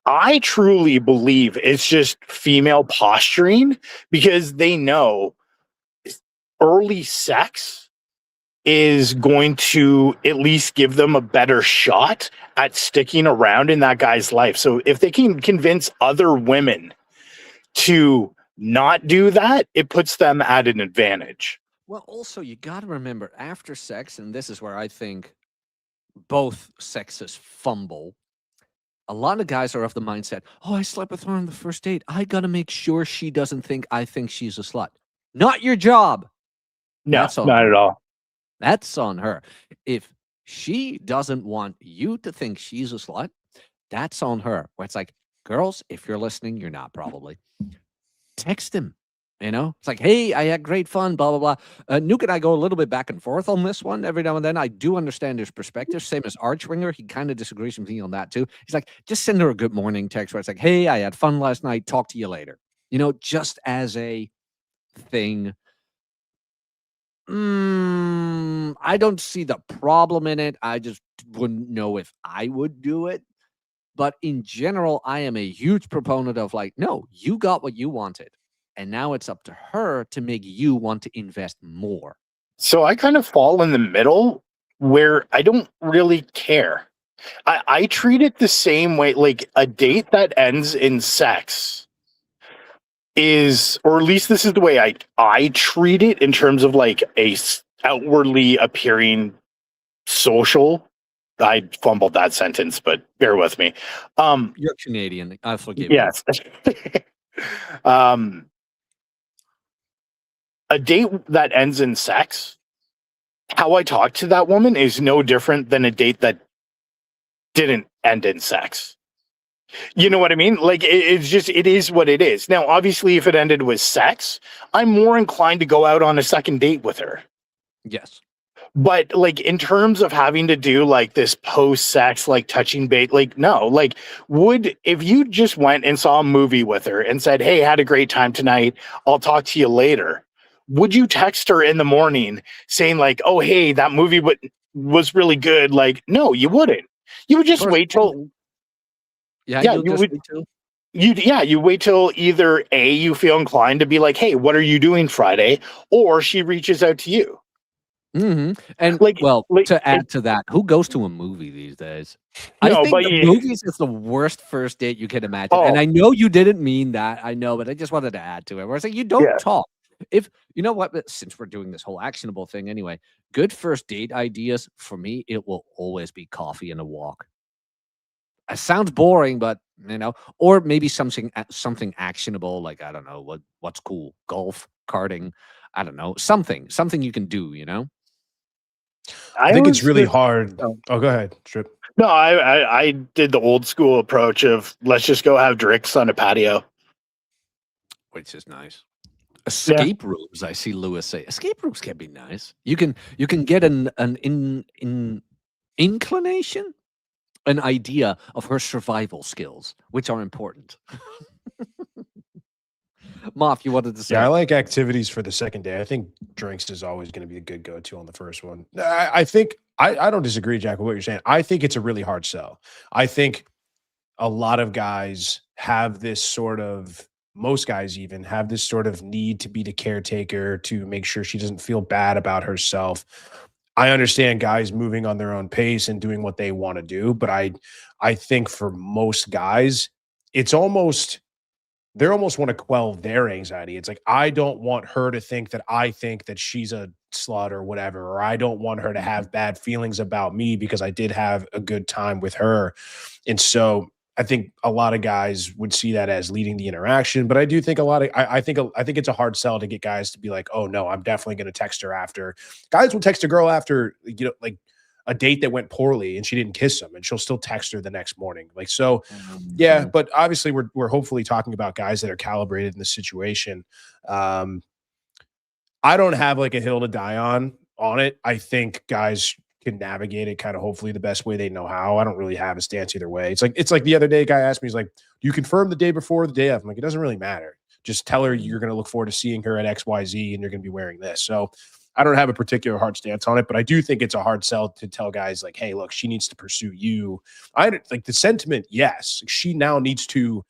I truly believe it's just female posturing, because they know early sex is going to at least give them a better shot at sticking around in that guy's life. So if they can convince other women to not do that, it puts them at an advantage. Well, also, you got to remember, after sex, and this is where I think both sexes fumble, a lot of guys are of the mindset, oh, I slept with her on the first date. I got to make sure she doesn't think I think she's a slut. Not your job. No, That's not at all. That's on her. If she doesn't want you to think she's a slut, that's on her. Where it's like, girls, if you're listening, you're not probably. Text him. You know, it's like, hey, I had great fun, blah, blah, blah. Nuke and I go a little bit back and forth on this one every now and then. I do understand his perspective. Same as Archwinger. He kind of disagrees with me on that too. He's like, just send her a good morning text where it's like, hey, I had fun last night. Talk to you later. You know, just as a thing. I don't see the problem in it. I just wouldn't know if I would do it. But in general, I am a huge proponent of like, no, you got what you wanted. And now it's up to her to make you want to invest more. So I kind of fall in the middle where I don't really care. I treat it the same way. Like, a date that ends in sex is, or at least this is the way I treat it in terms of like outwardly appearing social. I fumbled that sentence, but bear with me. You're Canadian. I forgive you. Yes. A date that ends in sex, how I talk to that woman is no different than a date that didn't end in sex. You know what I mean? Like it is what it is. Now, obviously, if it ended with sex, I'm more inclined to go out on a second date with her. Yes. But like in terms of having to do like this post-sex like touching bait, like no, like if you just went and saw a movie with her and said, "Hey, had a great time tonight. I'll talk to you later." Would you text her in the morning saying like, "Oh, hey, that movie was really good"? Like, no, you wouldn't. You would just wait till you would. Wait till. You wait till either A, you feel inclined to be like, "Hey, what are you doing Friday?" or she reaches out to you. Mm-hmm. And to add to that, who goes to a movie these days? I think movies is the worst first date you can imagine. And I know you didn't mean that. I know, but I just wanted to add to it. Where it's like you don't talk. If you know what, since we're doing this whole actionable thing anyway, good first date ideas for me, it will always be coffee and a walk. It sounds boring, but or maybe something actionable, like I don't know what's cool, golf, karting, I don't know, something you can do. I think it's really hard. Oh, go ahead, Strip. No, I did the old school approach of let's just go have drinks on a patio, which is nice. Escape rooms, I see Lewis say. Escape rooms can be nice. You can get an inclination, an idea of her survival skills, which are important. Moff, you wanted to say? Yeah, I like activities for the second day. I think drinks is always going to be a good go-to on the first one. I think I don't disagree, Jack, with what you're saying. I think it's a really hard sell. I think a lot of guys have this sort of, most guys even have this sort of need to be the caretaker to make sure she doesn't feel bad about herself. I understand guys moving on their own pace and doing what they want to do, but I think for most guys, it's almost, they almost want to quell their anxiety. It's like, I don't want her to think that I think that she's a slut or whatever, or I don't want her to have bad feelings about me because I did have a good time with her. And so I think a lot of guys would see that as leading the interaction, but I do think I think it's a hard sell to get guys to be like, "Oh no, I'm definitely going to text her after." Guys will text a girl after, like a date that went poorly and she didn't kiss him, and she'll still text her the next morning. Like, so yeah, but obviously we're hopefully talking about guys that are calibrated in the situation. I don't have like a hill to die on it. I think guys can navigate it kind of hopefully the best way they know how. I don't really have a stance either way. It's like the other day a guy asked me, he's like, "Do you confirm the day before or the day of?" I'm like, it doesn't really matter. Just tell her you're going to look forward to seeing her at XYZ and you're going to be wearing this. So I don't have a particular hard stance on it, but I do think it's a hard sell to tell guys like, "Hey, look, she needs to pursue you." I like the sentiment. Yes. She now needs to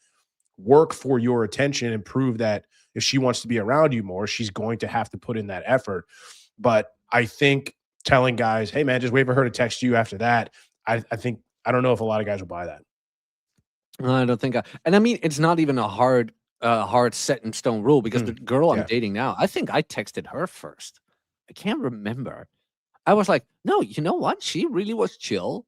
work for your attention and prove that if she wants to be around you more, she's going to have to put in that effort. But I think telling guys, "Hey man, just wait for her to text you after that," I don't know if a lot of guys will buy that. I don't think and I mean, it's not even a hard set in stone rule because the girl I'm dating now, I think I texted her first. I can't remember. I was like, "No, you know what? She really was chill.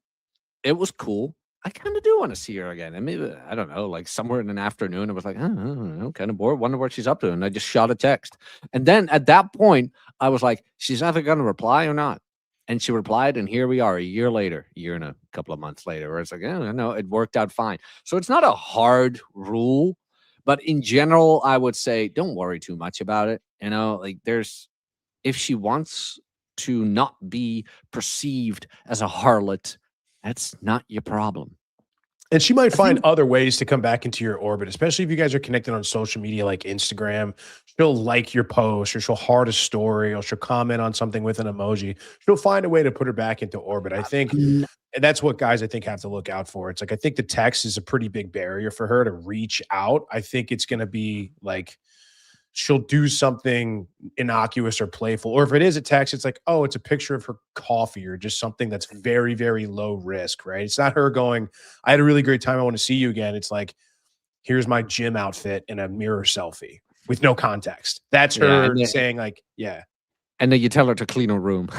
It was cool. I kind of do want to see her again." And maybe, I don't know, like somewhere in an afternoon, I was like, "Oh, kind of bored. Wonder what she's up to." And I just shot a text. And then at that point, I was like, she's either going to reply or not. And she replied, and here we are a year and a couple of months later, where it's like, "Oh, no, it worked out fine." So it's not a hard rule, but in general, I would say don't worry too much about it. Like if she wants to not be perceived as a harlot, that's not your problem. And she might find other ways to come back into your orbit, especially if you guys are connected on social media like Instagram. She'll like your post, or she'll heart a story, or she'll comment on something with an emoji. She'll find a way to put her back into orbit. I think that's what guys have to look out for. It's like, I think the text is a pretty big barrier for her to reach out. I think it's going to be like, she'll do something innocuous or playful. Or if it is a text, it's like, oh, it's a picture of her coffee or just something that's very, very low risk, right? It's not her going, "I had a really great time. I want to see you again." It's like, "Here's my gym outfit and a mirror selfie." with no context. That's Yeah, her and then- saying like, yeah, And then you tell her to clean her room.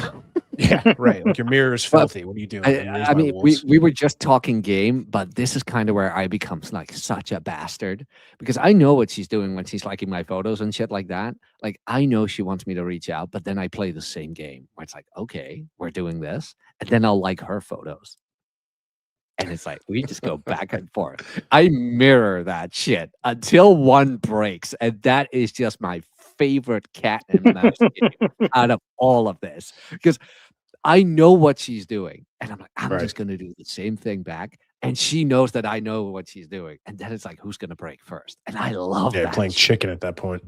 yeah, right. Like your mirror is But filthy. What are you doing? Your mirror's I by mean, wolves. we were just talking game, but this is kind of where I become like such a bastard because I know what she's doing when she's liking my photos and shit like that. Like I know she wants me to reach out, but then I play the same game where it's like, okay, we're doing this, and then I'll like her photos. And it's like we just go back and forth. I mirror that shit until one breaks, and that is just my favorite cat and mouse game out of all of this because I know what she's doing, and I'm like, I'm Right. just gonna do the same thing back, and she knows that I know what she's doing, and then it's like, who's gonna break first? And I love Yeah, that. playing shit. chicken at that point.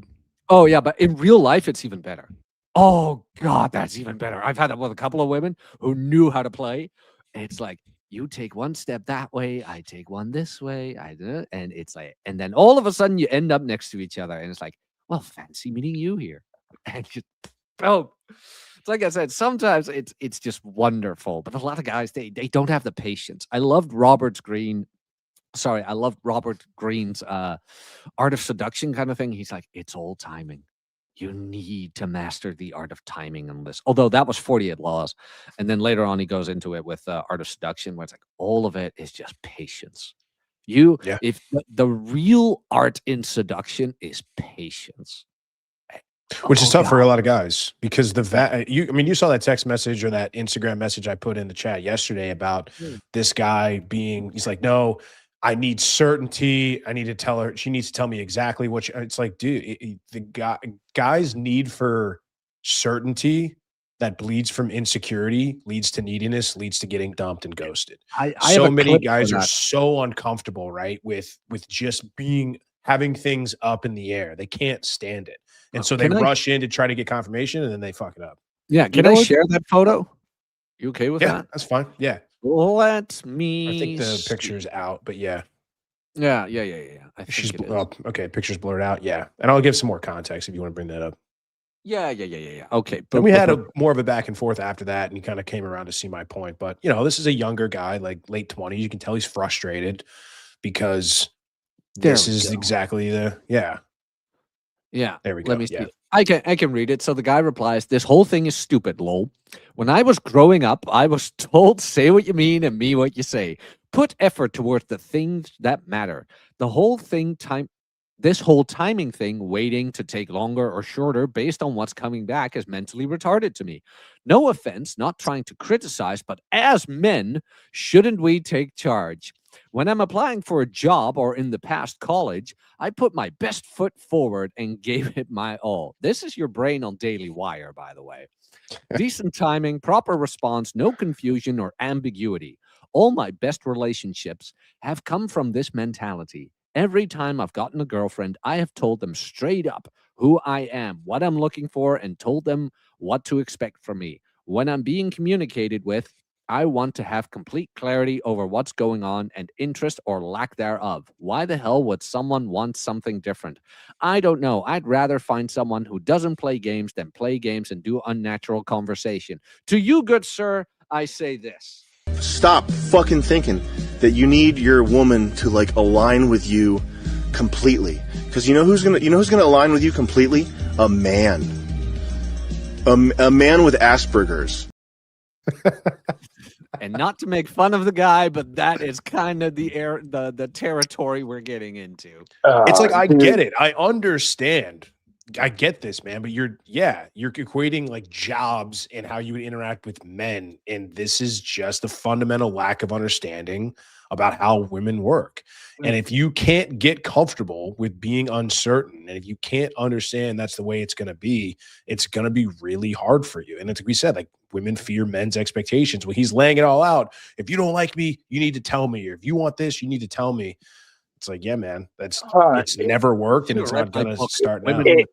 Oh yeah, but in real life, it's even better. Oh god, that's even better. I've had it with a couple of women who knew how to play. And it's like you take one step that way, I take one this way, and it's like, and then all of a sudden you end up next to each other, and it's like, well, fancy meeting you here, and just oh. It's like I said, sometimes it's just wonderful, but a lot of guys they don't have the patience. I loved Robert Green's art of seduction kind of thing. He's like, it's all timing. You need to master the art of timing on this. Although that was 48 Laws. And then later on, he goes into it with art of seduction, where it's like all of it is just patience. Yeah. If the real art in seduction is patience. Which is Oh, tough for God. a lot of guys because you saw that text message or that Instagram message I put in the chat yesterday about Mm. this guy he's like, no, I need certainty. I need to tell her, she needs to tell me exactly what it's like, dude, the guy's need for certainty that bleeds from insecurity leads to neediness, leads to getting dumped and ghosted. I have So a many clip for guys are that. so uncomfortable, right? With just having things up in the air. They can't stand it. And so they Can I- rush in to try to get confirmation and then they fuck it up. Yeah, can know I what? share that photo? You okay with Yeah, that? that's fine. Yeah. Let me. I think the see. picture's out, but yeah. Yeah. I She's think it is. well, okay, picture's blurred out. Yeah. And I'll give some more context if you want to bring that up. Yeah. Okay, But we had more of a back and forth after that, and he kind of came around to see my point. But this is a younger guy, like late 20s. You can tell he's frustrated because There this we is go. exactly Yeah. There we go. Let me Yeah. see. I can read it. So the guy replies, "This whole thing is stupid, lol. When I was growing up, I was told say what you mean and mean what you say. Put effort towards the things that matter. This whole timing thing, waiting to take longer or shorter based on what's coming back, is mentally retarded to me. No offense, not trying to criticize, but as men, shouldn't we take charge? When I'm applying for a job or in the past college, I put my best foot forward and gave it my all." This is your brain on Daily Wire, by the way. "Decent timing, proper response, no confusion or ambiguity. All my best relationships have come from this mentality. Every time I've gotten a girlfriend, I have told them straight up who I am, what I'm looking for, and told them what to expect from me. When I'm being communicated with, I want to have complete clarity over what's going on and interest or lack thereof. Why the hell would someone want something different? I don't know. I'd rather find someone who doesn't play games than play games and do unnatural conversation. To you, good sir, I say this." Stop fucking thinking that you need your woman to like align with you completely. Because you know who's gonna align with you completely? A man. A man with Asperger's. And not to make fun of the guy, but that is kind of the territory we're getting into. It's like I dude, get it. I understand. I get this, man. But you're equating like jobs and how you would interact with men, and this is just a fundamental lack of understanding about how women work. And if you can't get comfortable with being uncertain, and if you can't understand that's the way it's going to be really hard for you. And it's like we said, like women fear men's expectations. Well, he's laying it all out. If you don't like me, you need to tell me. Or if you want this, you need to tell me. It's like, yeah, man, it's never worked, and You it's read not my going to book, start now. Women-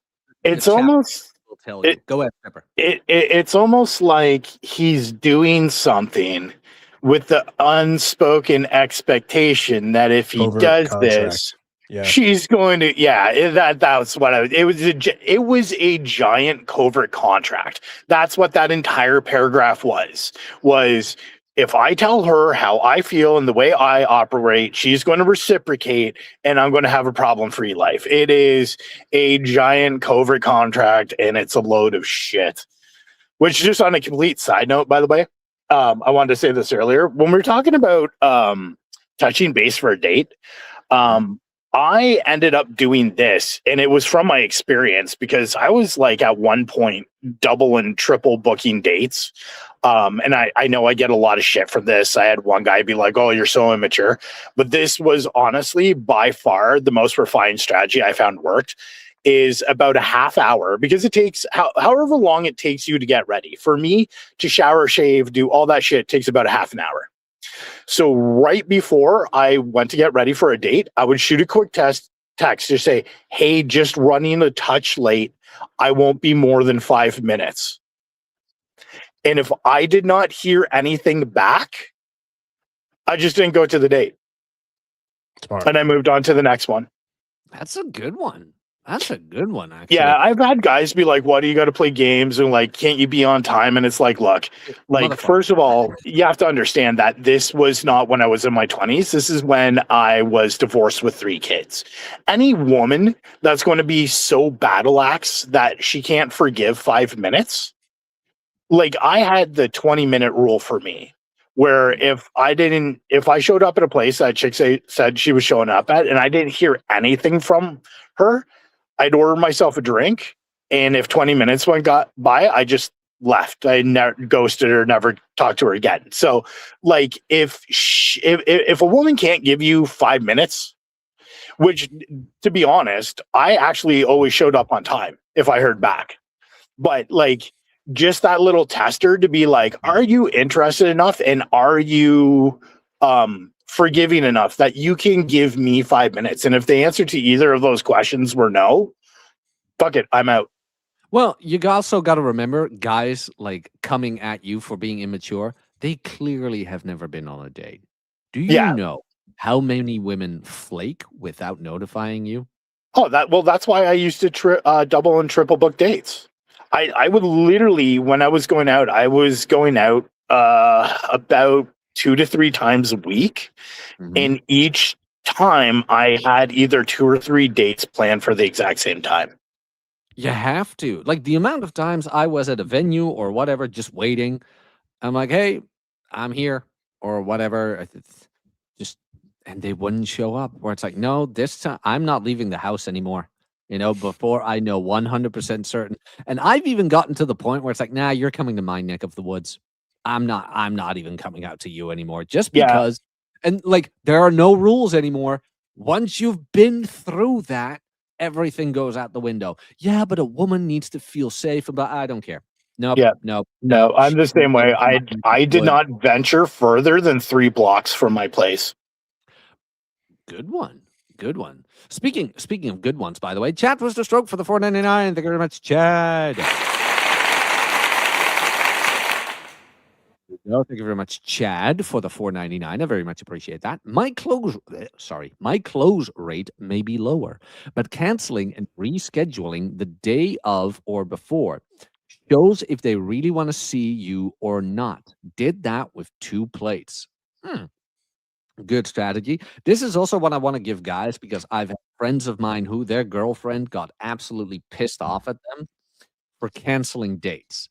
it's the chat almost will tell you. Go ahead, Pepper. it's almost like he's doing something with the unspoken expectation that if he Covert does contract. this, Yeah. she's going to that was what it was a giant covert contract. That's what that entire paragraph was if I tell her how I feel and the way I operate, she's going to reciprocate and I'm going to have a problem-free life. It is a giant covert contract and it's a load of shit. Which, just on a complete side note, by the way, I wanted to say this earlier. When we were talking about touching base for a date, I ended up doing this, and it was from my experience because I was like at one point double and triple booking dates. And I know I get a lot of shit from this. I had one guy be like, "Oh, you're so immature." But this was honestly by far the most refined strategy I found worked. Is about a half hour, because it takes however long it takes you to get ready. For me to shower, shave, do all that shit takes about a half an hour. So right before I went to get ready for a date, I would shoot a quick text to say, "Hey, just running a touch late. I won't be more than 5 minutes." And if I did not hear anything back, I just didn't go to the date. Smart. And I moved on to the next one. That's a good one. That's a good one, actually. Yeah, I've had guys be like, "What do you got to play games?" And like, "Can't you be on time?" And it's like, look, like, Motherfucker. first of all, you have to understand that this was not when I was in my 20s. This is when I was divorced with 3 kids. Any woman that's going to be so battle axe that she can't forgive 5 minutes, like, I had the 20-minute rule for me, where if I showed up at a place that chick said she was showing up at, and I didn't hear anything from her, I'd order myself a drink, and if 20 minutes went by, I just left. I never ghosted her, never talked to her again. So, like, if a woman can't give you 5 minutes, which, to be honest, I actually always showed up on time if I heard back. But like, just that little tester to be like, are you interested enough, and are you forgiving enough that you can give me 5 minutes? And if the answer to either of those questions were no, fuck it, I'm out. Well, you also got to remember, guys like coming at you for being immature, they clearly have never been on a date. Do you Yeah. know how many women flake without notifying you? Oh, that's why I used to double and triple book dates. I would literally, when I was going out about 2 to 3 times a week. Mhm. And each time I had either 2 or 3 dates planned for the exact same time. You have to. Like, the amount of times I was at a venue or whatever, just waiting. I'm like, "Hey, I'm here," or whatever. Just, and they wouldn't show up. Where it's like, "No, this time I'm not leaving the house anymore." Before I know 100% certain. And I've even gotten to the point where it's like, "Nah, you're coming to my neck of the woods. I'm not even coming out to you anymore." Just Yeah. because, and like, there are no rules anymore. Once you've been through that, everything goes out the window. Yeah, but a woman needs to feel safe about, I don't care. Nope. Yeah. Nope. No, I'm She the same can way. come to my neck of I the did woods. not venture further than 3 blocks from my place. Good one. Good one. Speaking of good ones, by the way, Chad was the stroke for the $4.99. Thank you very much, Chad. No, thank you very much, Chad, for the $4.99. I very much appreciate that. My close rate may be lower, but canceling and rescheduling the day of or before shows if they really want to see you or not. Did that with 2 plates. Good strategy. This is also what I want to give guys, because I've had friends of mine who their girlfriend got absolutely pissed off at them for canceling dates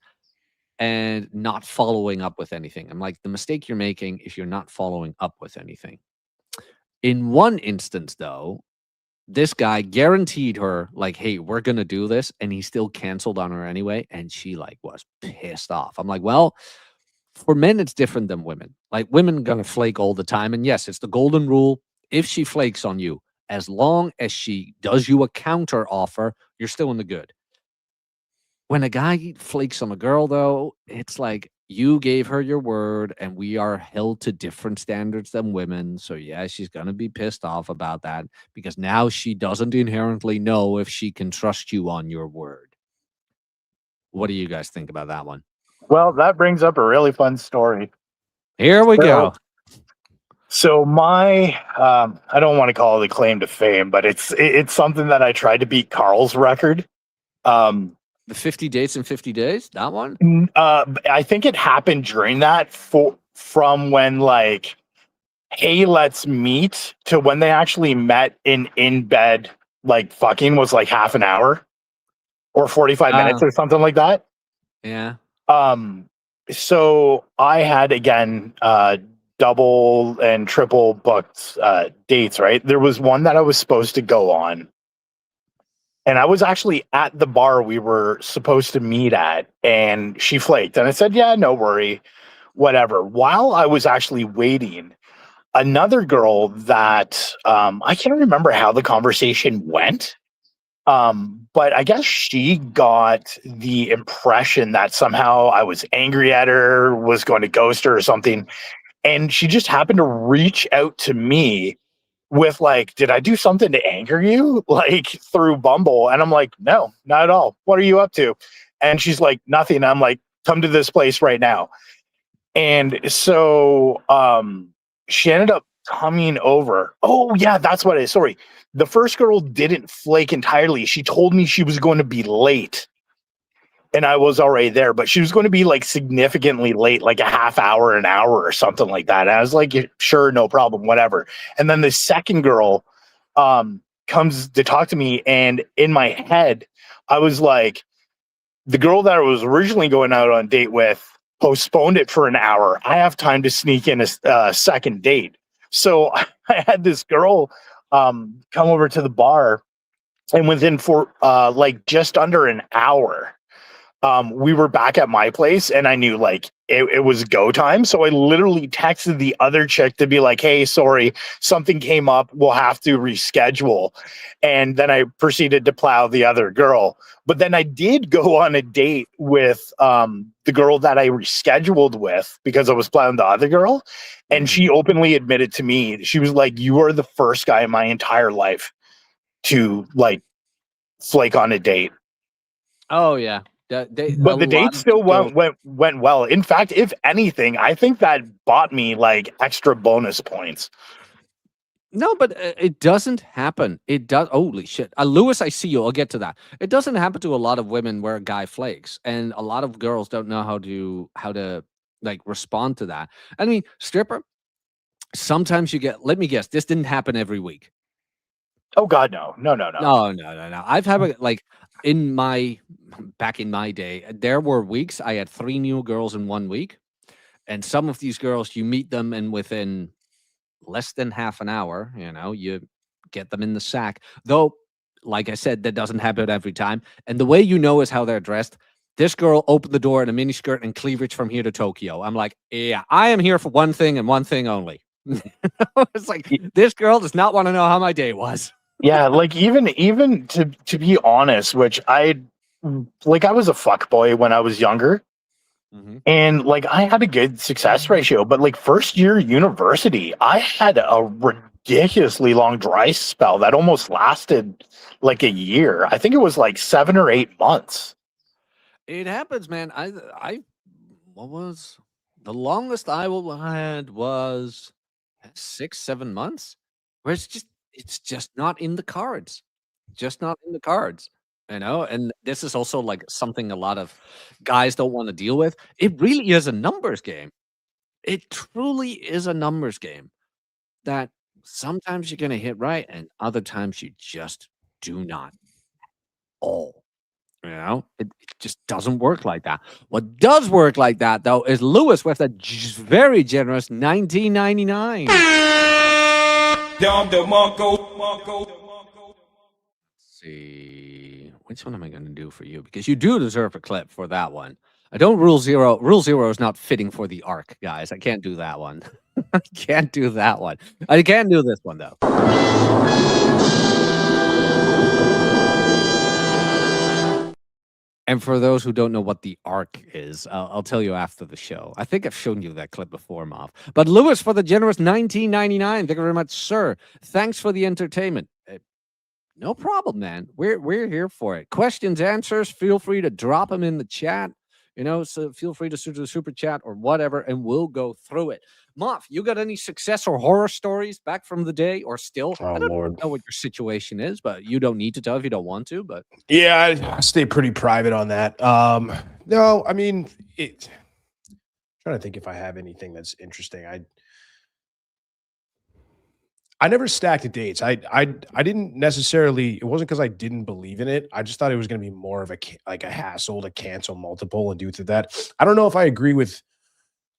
and not following up with anything. I'm like, the mistake you're making if you're not following up with anything. In one instance, though, this guy guaranteed her, like, "Hey, we're going to do this." And he still canceled on her anyway. And she like was pissed off. I'm like, well, for men, it's different than women. Like, women gonna flake all the time. And yes, it's the golden rule. If she flakes on you, as long as she does you a counter offer, you're still in the good. When a guy flakes on a girl, though, it's like, you gave her your word, and we are held to different standards than women. So yeah, she's gonna be pissed off about that, because now she doesn't inherently know if she can trust you on your word. What do you guys think about that one? Well, that brings up a really fun story. Here we go. So my, I don't want to call it a claim to fame, but it's something that I tried to beat Carl's record. The 50 dates in 50 days, that one? I think it happened during that from when like, hey, let's meet to when they actually met in bed, like fucking was like half an hour or 45 minutes or something like that. Yeah. So I had again double and triple booked dates, right? There was one that I was supposed to go on. And I was actually at the bar we were supposed to meet at, and she flaked. And I said, yeah, no worry, whatever. While I was actually waiting, another girl that I can't remember how the conversation went. But I guess she got the impression that somehow I was angry at her, was going to ghost her or something. And she just happened to reach out to me with like, did I do something to anger you? Like through Bumble. And I'm like, no, not at all. What are you up to? And she's like, nothing. I'm like, come to this place right now. And so she ended up coming over. Oh yeah, that's what it is. Sorry. The first girl didn't flake entirely. She told me she was going to be late. And I was already there, but she was going to be like significantly late, like a half hour, an hour or something like that. And I was like, sure, no problem, whatever. And then the second girl comes to talk to me. And in my head, I was like, the girl that I was originally going out on a date with postponed it for an hour. I have time to sneak in a second date. So I had this girl come over to the bar, and within like just under an hour, we were back at my place, and I knew like it was go time. So I literally texted the other chick to be like, hey, sorry, something came up. We'll have to reschedule. And then I proceeded to plow the other girl. But then I did go on a date with the girl that I rescheduled with because I was plowing the other girl. And she openly admitted to me, she was like, you are the first guy in my entire life to like flake on a date. Oh yeah. But the date still went well. In fact, if anything, I think that bought me like extra bonus points. No, but it doesn't happen. It does. Holy shit, Lewis, I see you. I'll get to that. It doesn't happen to a lot of women where a guy flakes, and a lot of girls don't know how to like respond to that. I mean, stripper. Sometimes you get. Let me guess. This didn't happen every week. Oh God, no. No. I've had like back in my day, there were weeks I had 3 new girls in 1 week, and some of these girls you meet them and within less than half an hour, you get them in the sack. Though, like I said, that doesn't happen every time. And the way you know is how they're dressed. This girl opened the door in a miniskirt and cleavage from here to Tokyo. I'm like, yeah, I am here for one thing and one thing only. It's like this girl does not want to know how my day was. Yeah, like even to be honest, which I was a fuck boy when I was younger. Mm-hmm. And like I had a good success ratio, but like first year university, I had a ridiculously long dry spell that almost lasted like a year. I think it was like 7 or 8 months. It happens, man. What was the longest I had was 6-7 months, where it's just not in the cards. Just not in the cards. And this is also like something a lot of guys don't want to deal with. It really is a numbers game. It truly is a numbers game that sometimes you're going to hit right and other times you just do not. It just doesn't work like that. What does work like that, though, is Lewis with a very generous $19.99. See, which one am I going to do for you? Because you do deserve a clip for that one. I don't rule zero. Rule 0 is not fitting for the arc, guys. I can't do that one. I can't do that one. I can do this one, though. And for those who don't know what the arc is, I'll tell you after the show. I think I've shown you that clip before, Mov. But Lewis for the generous $19.99. Thank you very much, sir. Thanks for the entertainment. No problem, man. We're here for it. Questions, answers, feel free to drop them in the chat. So feel free to do the super chat or whatever, and we'll go through it. Moff, you got any success or horror stories back from the day or still? Oh, I don't Lord. know what your situation is, but you don't need to tell if you don't want to. But yeah, I stay pretty private on that. No, I mean, Trying to think if I have anything that's interesting. I never stacked dates. I didn't necessarily. It wasn't because I didn't believe in it. I just thought it was going to be more of like a hassle to cancel multiple and do through that. I don't know if I agree with.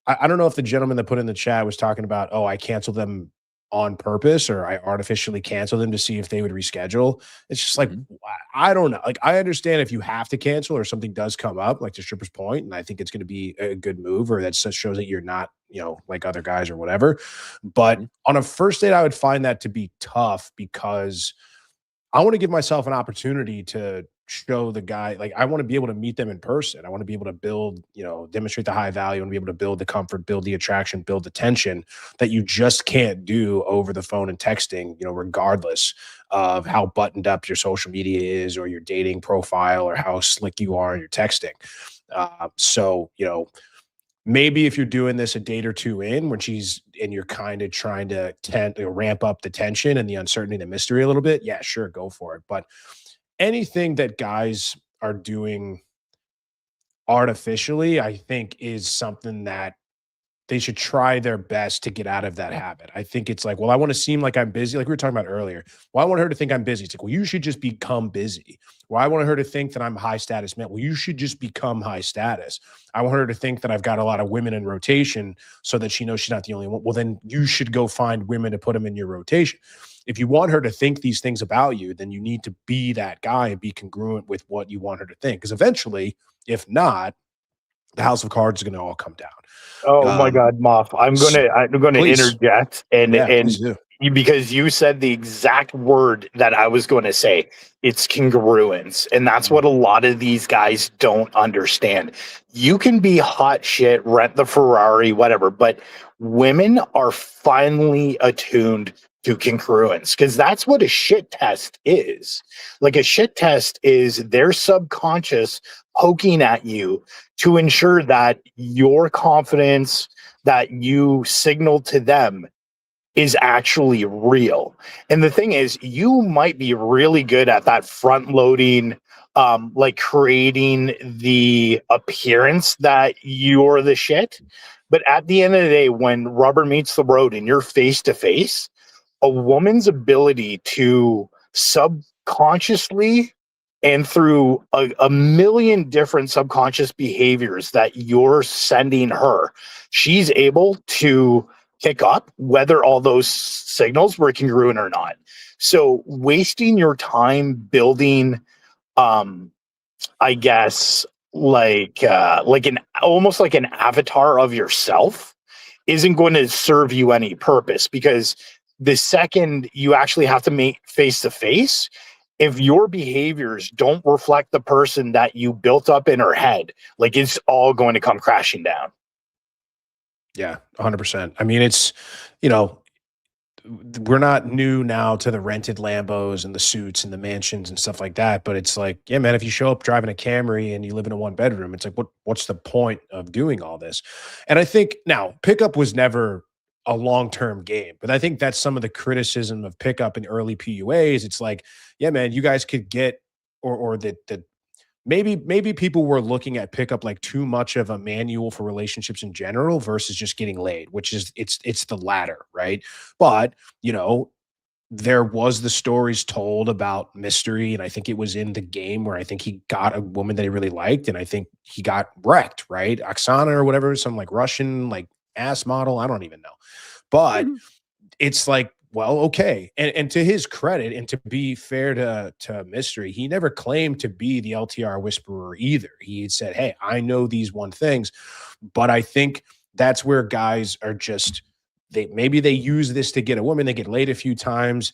I don't know if the gentleman that put in the chat was talking about, oh, I canceled them on purpose or I artificially canceled them to see if they would reschedule. It's just like, Mhm. I don't know. Like, I understand if you have to cancel or something does come up, like the stripper's point, and I think it's going to be a good move, or that just shows that you're not, like other guys or whatever. But Mhm. on a first date, I would find that to be tough because I want to give myself an opportunity to show the guy, like, I want to be able to meet them in person. I want to be able to build, demonstrate the high value and be able to build the comfort, build the attraction, build the tension that you just can't do over the phone and texting, regardless of how buttoned up your social media is or your dating profile or how slick you are in your texting. So, maybe if you're doing this a date or two in when she's and you're kind of trying to ramp up the tension and the uncertainty and the mystery a little bit, yeah, sure, go for it. But anything that guys are doing artificially, I think is something that they should try their best to get out of that habit. I think it's like, well, I want to seem like I'm busy, like we were talking about earlier. Well, I want her to think I'm busy. It's like, well, you should just become busy. Well, I want her to think that I'm high status man. Well, you should just become high status. I want her to think that I've got a lot of women in rotation so that she knows she's not the only one. Well, then you should go find women to put them in your rotation. If you want her to think these things about you, then you need to be that guy and be congruent with what you want her to think. Because eventually, if not, the house of cards is going to all come down. Oh my Um, God, Moff! I'm gonna please. interject and Yeah, please do. because you said the exact word that I was going to say. It's congruence, and that's what a lot of these guys don't understand. You can be hot shit, rent the Ferrari, whatever, but women are finally attuned to congruence because that's what a shit test is. Like a shit test is their subconscious poking at you to ensure that your confidence that you signal to them is actually real. And the thing is, you might be really good at that front loading, like creating the appearance that you're the shit. But at the end of the day, when rubber meets the road and you're face to face, a woman's ability to subconsciously and through a million different subconscious behaviors that you're sending her, she's able to pick up whether all those signals were congruent or not. So wasting your time building, I guess, like an almost like an avatar of yourself isn't going to serve you any purpose, because the second you actually have to meet face to face, if your behaviors don't reflect the person that you built up in her head, like it's all going to come crashing down. Yeah, 100%. I mean, it's, you know, we're not new now to the rented Lambos and the suits and the mansions and stuff like that. But it's like, yeah, man, if you show up driving a Camry and you live in a one bedroom, it's like, what's the point of doing all this? And I think now pickup was never a long-term game, but I think that's some of the criticism of pickup in early PUAs. It's like, yeah, man, you guys could get, or that maybe people were looking at pickup like too much of a manual for relationships in general versus just getting laid, which is it's the latter, right? But there was the stories told about Mystery, and I think it was in the game where I think he got a woman that he really liked, and I think he got wrecked, right? Oksana or whatever, some like Russian like ass model, I don't even know. But it's like, well, okay. And to his credit, and to be fair to Mystery, he never claimed to be the LTR whisperer either. He had said, hey, I know these one things. But I think that's where guys are just, maybe they use this to get a woman, they get laid a few times,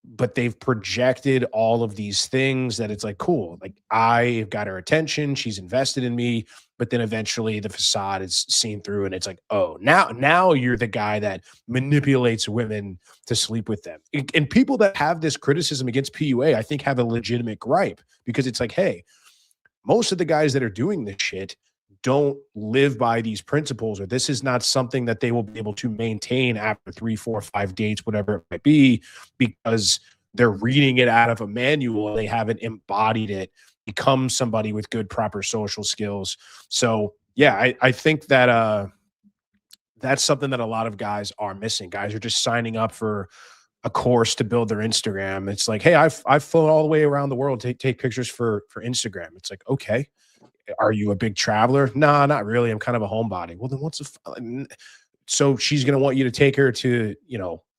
but they've projected all of these things that it's like, cool, like I've got her attention, she's invested in me, but then eventually the facade is seen through and it's like, oh, now you're the guy that manipulates women to sleep with them. And people that have this criticism against PUA, I think, have a legitimate gripe, because it's like, hey, most of the guys that are doing this shit don't live by these principles, or this is not something that they will be able to maintain after 3, 4, 5 dates, whatever it might be, because they're reading it out of a manual and they haven't embodied it, become somebody with good, proper social skills. So yeah, I think that that's something that a lot of guys are missing. Guys are just signing up for a course to build their Instagram. It's like, hey, I've flown all the way around the world to take pictures for Instagram. It's like, okay, are you a big traveler? Nah, not really. I'm kind of a homebody. Well, then so she's going to want you to take her to,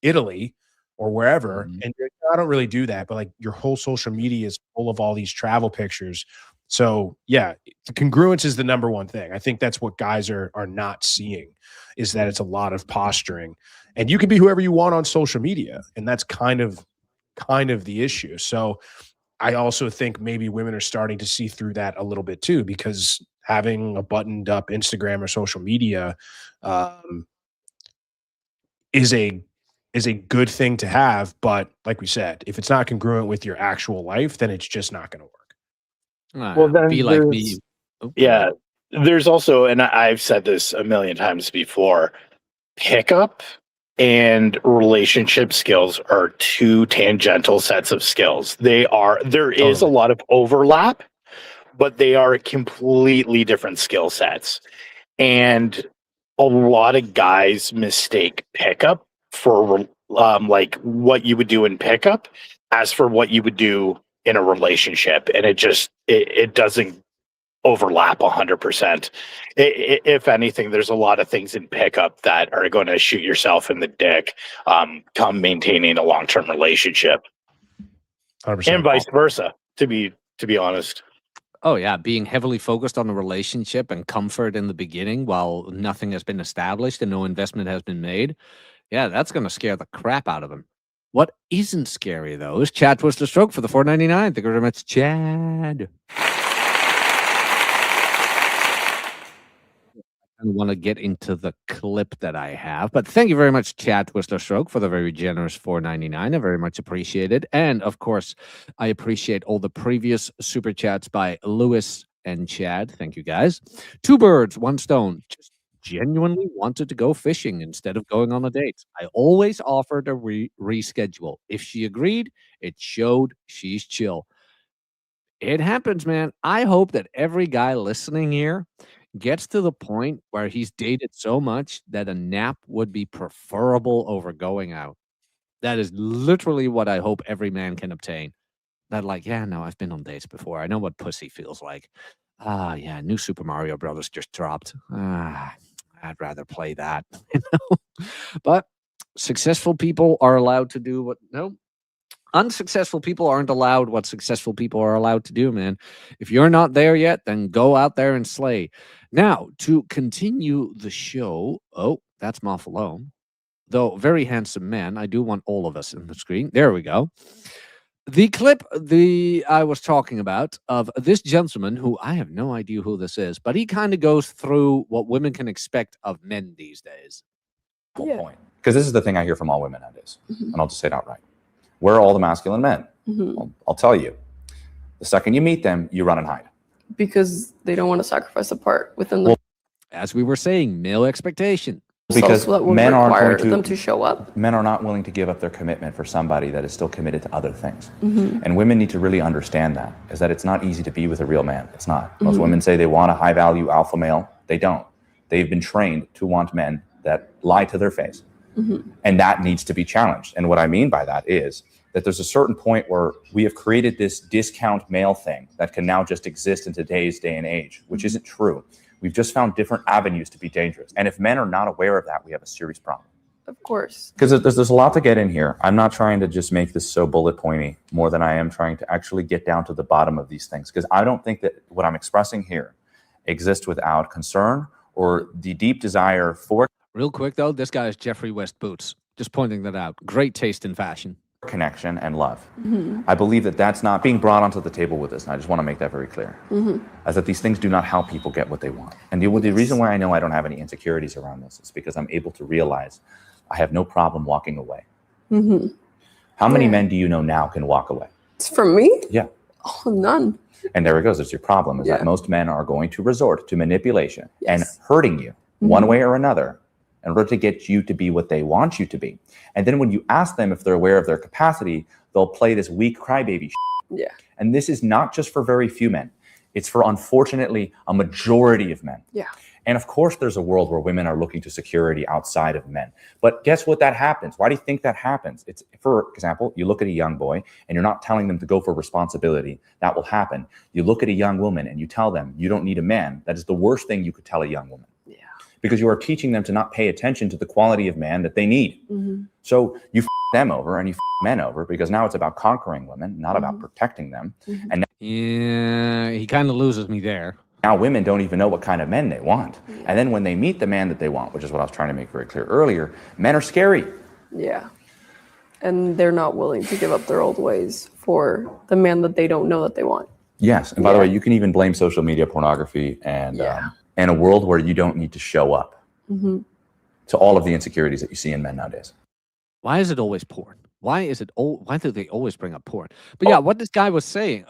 Italy or wherever. Mhm. And I don't really do that, but like your whole social media is full of all these travel pictures. So yeah, the congruence is the number one thing. I think that's what guys are not seeing, is that it's a lot of posturing, and you can be whoever you want on social media. And that's kind of the issue. So I also think maybe women are starting to see through that a little bit too, because having a buttoned up Instagram or social media is a good thing to have. But like we said, if it's not congruent with your actual life, then it's just not going to work. Well, then be like there's- me. Oh, go Yeah. ahead. There's also, and I've said this a million times before, pickup and relationship skills are two tangential sets of skills. There is a lot of overlap, but they are completely different skill sets. And a lot of guys mistake pickup for like what you would do in pickup as for what you would do in a relationship. And it doesn't overlap 100%. If anything, there's a lot of things in pickup that are going to shoot yourself in the dick come maintaining a long-term relationship, 100%. and vice versa, to be honest. Oh yeah, being heavily focused on a relationship and comfort in the beginning while nothing has been established and no investment has been made. Yeah, that's going to scare the crap out of him. What isn't scary though is Chad Twister Stroke for the $4.99. Thank you very much, Chad. I want to get into the clip that I have, but thank you very much, Chad Twister Stroke, for the very generous $4.99. I very much appreciate it. And of course, I appreciate all the previous super chats by Lewis and Chad. Thank you guys. Two birds, one stone. Just genuinely wanted to go fishing instead of going on a date. I always offered a reschedule. If she agreed, it showed she's chill. It happens, man. I hope that every guy listening here gets to the point where he's dated so much that a nap would be preferable over going out. That is literally what I hope every man can obtain. That like, yeah, no, I've been on dates before. I know what pussy feels like. Yeah, new Super Mario Brothers just dropped. I'd rather play that. But successful people are allowed to do what unsuccessful people aren't allowed what successful people are allowed to do, man. If you're not there yet, then go out there and slay. Now, to continue the show, that's Malone. Though very handsome man, I do want all of us in the screen. There we go. The clip I was talking about of this gentleman, who I have no idea who this is, but he kind of goes through what women can expect of men these days. Point. Because this is the thing I hear from all women nowadays, and I'll just say it outright. Where are all the masculine men? Well, I'll tell you. The second you meet them, you run and hide. Because they don't want to sacrifice a part within the As we were saying, male expectation. Because that would men aren't require going them to show up. Men are not willing to give up their commitment for somebody that is still committed to other things. And women need to really understand that, is that it's not easy to be with a real man. It's not. Most women say they want a high-value alpha male. They don't. They've been trained to want men that lie to their face. And that needs to be challenged. And what I mean by that is that there's a certain point where we have created this discount male thing that can now just exist in today's day and age, which isn't true. We've just found different avenues to be dangerous. And if men are not aware of that, we have a serious problem. Of course. Because there's a lot to get in here. I'm not trying to just make this so bullet pointy more than I am trying to actually get down to the bottom of these things. Because I don't think that what I'm expressing here exists without concern or the deep desire for Real quick, though, this guy is Jeffrey West Boots. Just pointing that out. Great taste in fashion. connection and love. I believe that that's not being brought onto the table with this, and I just want to make that very clear. As that these things do not help people get what they want. And the reason why I know I don't have any insecurities around this is because I'm able to realize I have no problem walking away. How many men do you know now can walk away? It's for me? Yeah. Oh, none. And there it goes. It's your problem is Yeah. that most men are going to resort to manipulation and Yes. hurting you one way or another in order to get you to be what they want you to be. And then when you ask them if they're aware of their capacity, they'll play this weak crybaby shit. Yeah. And this is not just for very few men. It's for, unfortunately, a majority of men. Yeah. And of course, there's a world where women are looking to security outside of men. But guess what that happens? Why do you think that happens? It's, for example, you look at a young boy and you're not telling them to go for responsibility. That will happen. You look at a young woman and you tell them you don't need a man. That is the worst thing you could tell a young woman. Yeah. Because you are teaching them to not pay attention to the quality of man that they need. So you them over and you men over, because now it's about conquering women, not about protecting them. And Yeah, he kind of loses me there. now women don't even know what kind of men they want. And then when they meet the man that they want, which is what I was trying to make very clear earlier, men are scary. Yeah. And they're not willing to give up their old ways for the man that they don't know that they want. Yes. And by the way, you can even blame social media, pornography, and a world where you don't need to show up to all of the insecurities that you see in men nowadays. Why is it always porn? Why do they always bring up porn? But yeah, what this guy was saying.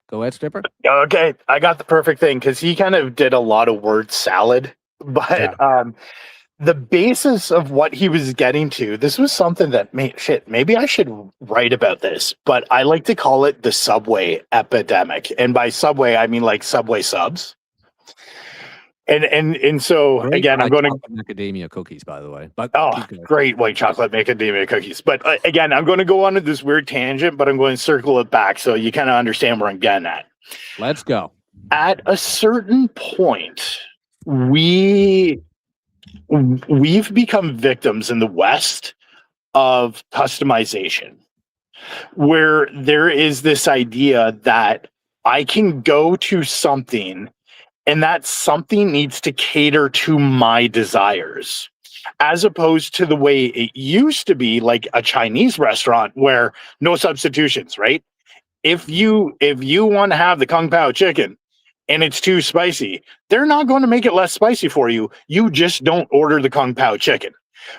Go ahead, Stripper. Okay, I got the perfect thing because he kind of did a lot of word salad. But the basis of what he was getting to, this was something that, maybe I should write about this, but I like to call it the Subway epidemic. And by Subway, I mean like Subway subs. And so, Great again, I'm white going to... chocolate macadamia cookies, by the way. But great white chocolate macadamia cookies. But again, I'm going to go on to this weird tangent, but I'm going to circle it back so you kind of understand where I'm getting at. Let's go. At a certain point, we've become victims in the West of customization, where there is this idea that I can go to something and that something needs to cater to my desires, as opposed to the way it used to be, like a Chinese restaurant where no substitutions, right? If you want to have the Kung Pao chicken and it's too spicy, they're not going to make it less spicy for you. You just don't order the Kung Pao chicken,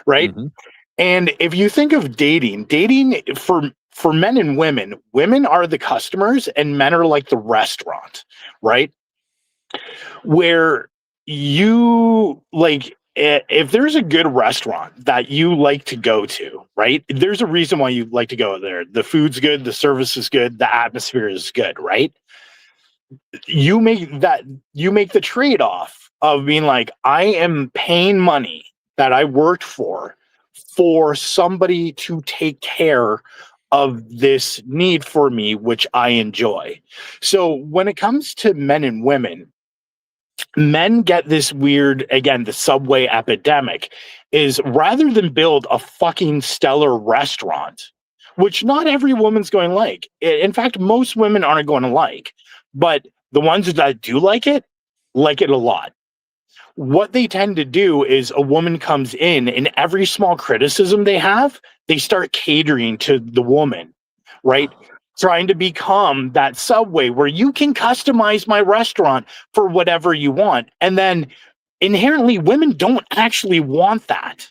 right? And if you think of dating for men and women are the customers and men are like the restaurant, right? Where you like, if there's a good restaurant that you like to go to, right? There's a reason why you like to go there. The food's good, the service is good, the atmosphere is good, right? You make the trade-off of being like, I am paying money that I worked for somebody to take care of this need for me, which I enjoy. So when it comes to men and women, men get this weird, again, the Subway epidemic is, rather than build a fucking stellar restaurant, which not every woman's going to like. In fact, most women aren't going to like, but the ones that do like it a lot. What they tend to do is a woman comes in and every small criticism they have, they start catering to the woman, right? Trying to become that Subway where you can customize my restaurant for whatever you want. And then inherently women don't actually want that.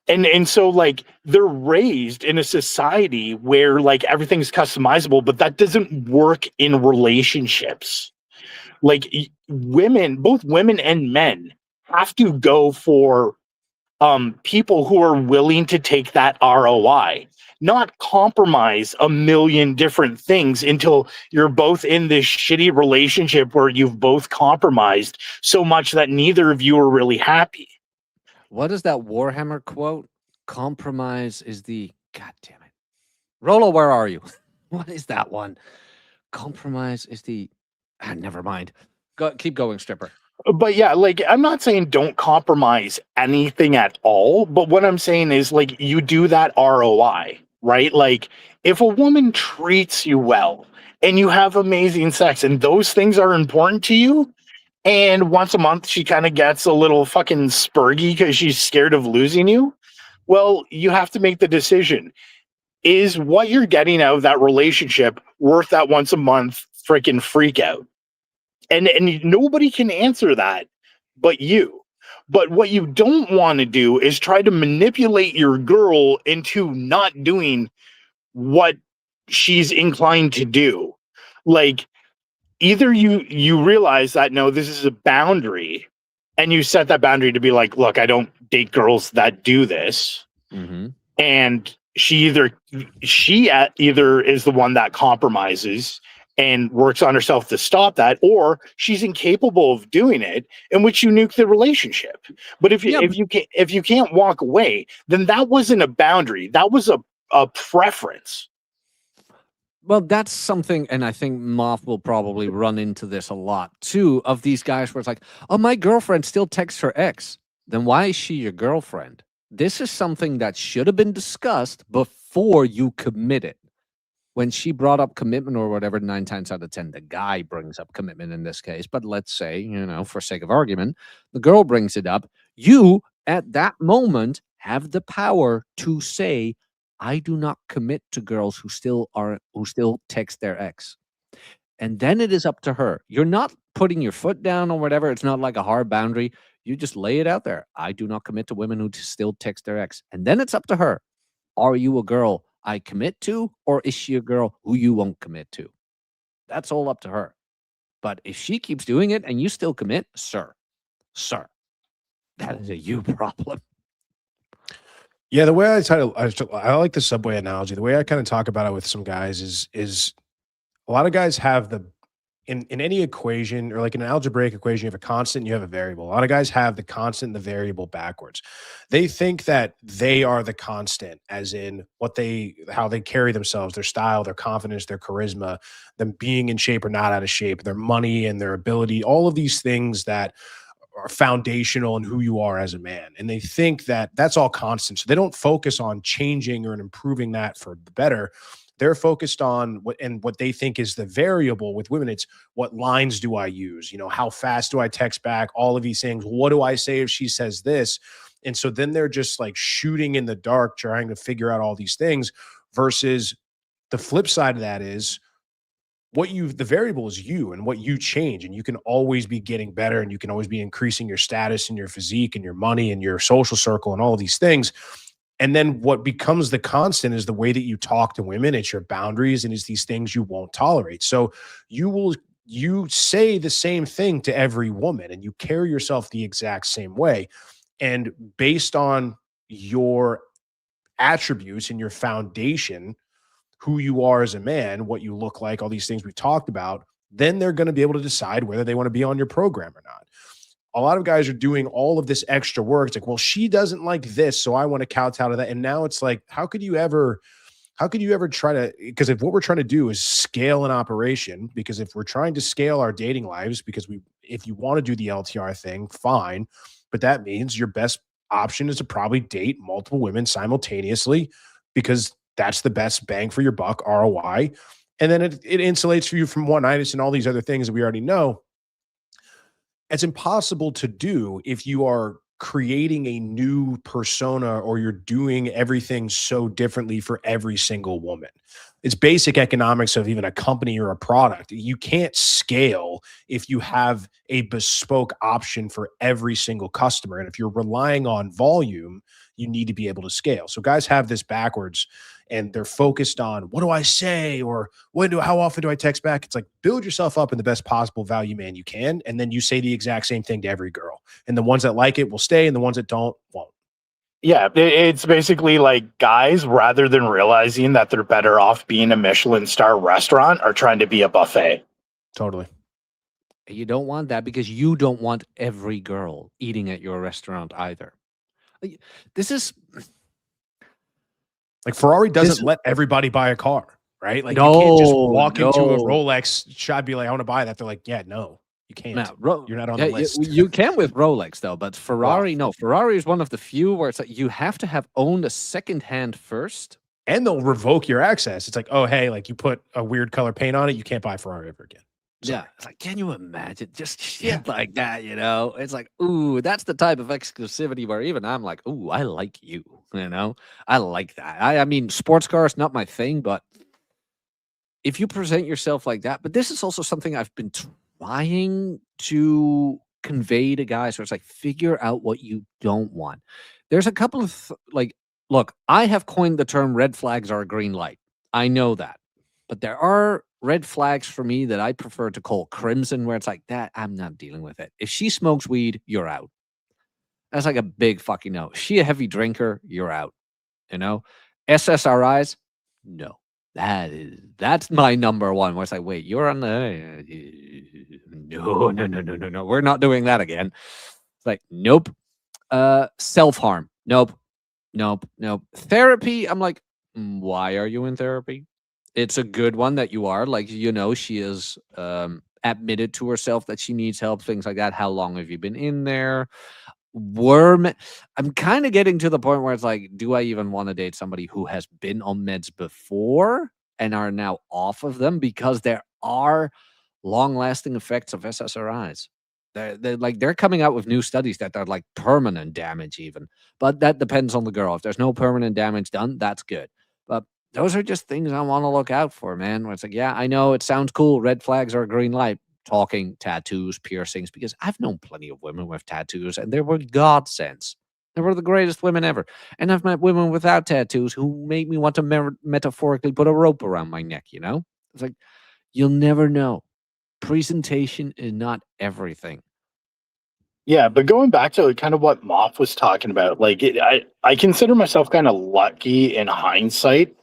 And so like they're raised in a society where like everything's customizable, but that doesn't work in relationships. Like women, both women and men have to go for people who are willing to take that ROI, not compromise a million different things until you're both in this shitty relationship where you've both compromised so much that neither of you are really happy. What is that Warhammer quote? Compromise is the... God damn it. Rolo, where are you? What is that one? Compromise is the... never mind. Keep going, Stripper. But yeah, like I'm not saying don't compromise anything at all, but what I'm saying is like you do that ROI, right? Like if a woman treats you well and you have amazing sex and those things are important to you, and once a month she kind of gets a little fucking spurgy because she's scared of losing you, well, you have to make the decision. Is what you're getting out of that relationship worth that once a month freaking freak out? And nobody can answer that but you. But what you don't want to do is try to manipulate your girl into not doing what she's inclined to do. Like either you realize that, no, this is a boundary, and you set that boundary to be like, look, I don't date girls that do this. And she either is the one that compromises and works on herself to stop that, or she's incapable of doing it, in which you nuke the relationship. But if you if you can't walk away, then that wasn't a boundary. That was a preference. Well, that's something, and I think Moth will probably run into this a lot too, of these guys where it's like, oh, my girlfriend still texts her ex. Then why is she your girlfriend? This is something that should have been discussed before you committed. When she brought up commitment or whatever, 9 times out of 10, the guy brings up commitment in this case. But let's say, you know, for sake of argument, the girl brings it up. You, at that moment, have the power to say, I do not commit to girls who still text their ex. And then it is up to her. You're not putting your foot down or whatever. It's not like a hard boundary. You just lay it out there. I do not commit to women who still text their ex. And then it's up to her. Are you a girl I commit to, or is she a girl who you won't commit to? That's all up to her. But if she keeps doing it and you still commit, sir, that is a you problem. Yeah, the way I like the Subway analogy. The way I kind of talk about it with some guys is a lot of guys have in any equation, or like in an algebraic equation, you have a constant, you have a variable. A lot of guys have the constant and the variable backwards. They think that they are the constant, as in how they carry themselves, their style, their confidence, their charisma, them being in shape or not out of shape, their money and their ability, all of these things that are foundational in who you are as a man. And they think that that's all constant. So they don't focus on changing or improving that for the better. They're focused on what they think is the variable with women. It's what lines do I use? You know, how fast do I text back? All of these things. What do I say if she says this? And so then they're just like shooting in the dark, trying to figure out all these things, versus the flip side of that is the variable is you and what you change, and you can always be getting better, and you can always be increasing your status and your physique and your money and your social circle and all of these things. And then what becomes the constant is the way that you talk to women. It's your boundaries, and it's these things you won't tolerate. So you say the same thing to every woman, and you carry yourself the exact same way. And based on your attributes and your foundation, who you are as a man, what you look like, all these things we talked about, then they're going to be able to decide whether they want to be on your program or not. A lot of guys are doing all of this extra work. It's like, well, she doesn't like this, so I want to kowtow to that. And now it's like, how could you ever try to, because if what we're trying to do is scale an operation, because if we're trying to scale our dating lives, if you want to do the LTR thing, fine. But that means your best option is to probably date multiple women simultaneously, because that's the best bang for your buck, ROI. And then it insulates you from one-itis and all these other things that we already know. It's impossible to do if you are creating a new persona, or you're doing everything so differently for every single woman. It's basic economics of even a company or a product. You can't scale if you have a bespoke option for every single customer. And if you're relying on volume, you need to be able to scale. So guys have this backwards, and they're focused on, what do I say? Or how often do I text back? It's like, build yourself up in the best possible value man you can. And then you say the exact same thing to every girl. And the ones that like it will stay, and the ones that don't won't. Yeah, it's basically like guys, rather than realizing that they're better off being a Michelin star restaurant, are trying to be a buffet. Totally. You don't want that, because you don't want every girl eating at your restaurant either. This is like Ferrari doesn't let everybody buy a car, right? Like, you can't just walk into a Rolex shop, be like, I want to buy that. They're like, yeah, no, you can't. You're not on the list. You can with Rolex though, but Ferrari, no. Ferrari is one of the few where it's like you have to have owned a second hand first. And they'll revoke your access. It's like, oh, hey, like you put a weird color paint on it, you can't buy Ferrari ever again. Sorry. Yeah, it's like, can you imagine just shit like that? You know, it's like, ooh, that's the type of exclusivity where even I'm like, ooh, I like you. You know, I like that. I mean, sports cars not my thing, but if you present yourself like that, but this is also something I've been trying to convey to guys, where it's like, figure out what you don't want. There's a couple of look, I have coined the term red flags are a green light. I know that, but there are red flags for me that I prefer to call crimson, where it's like, that I'm not dealing with it. If she smokes weed, you're out. That's like a big fucking no. Is she a heavy drinker? You're out. You know, SSRIs? No. That's my number one. Where it's like, wait, you're on the no. We're not doing that again. It's like, nope. Self-harm. Nope. Nope. Therapy. I'm like, why are you in therapy? It's a good one that you are. Like, she is admitted to herself that she needs help, things like that. How long have you been in there? I'm kind of getting to the point where it's like, do I even want to date somebody who has been on meds before and are now off of them? Because there are long-lasting effects of SSRIs. They're coming out with new studies that are like permanent damage even. But that depends on the girl. If there's no permanent damage done, that's good. But those are just things I want to look out for, man. Where it's like, yeah, I know it sounds cool. Red flags are a green light. Talking tattoos, piercings, because I've known plenty of women with tattoos and they were godsends. They were the greatest women ever. And I've met women without tattoos who made me want to metaphorically put a rope around my neck, It's like, you'll never know. Presentation is not everything. Yeah, but going back to kind of what Moff was talking about, I consider myself kind of lucky in hindsight.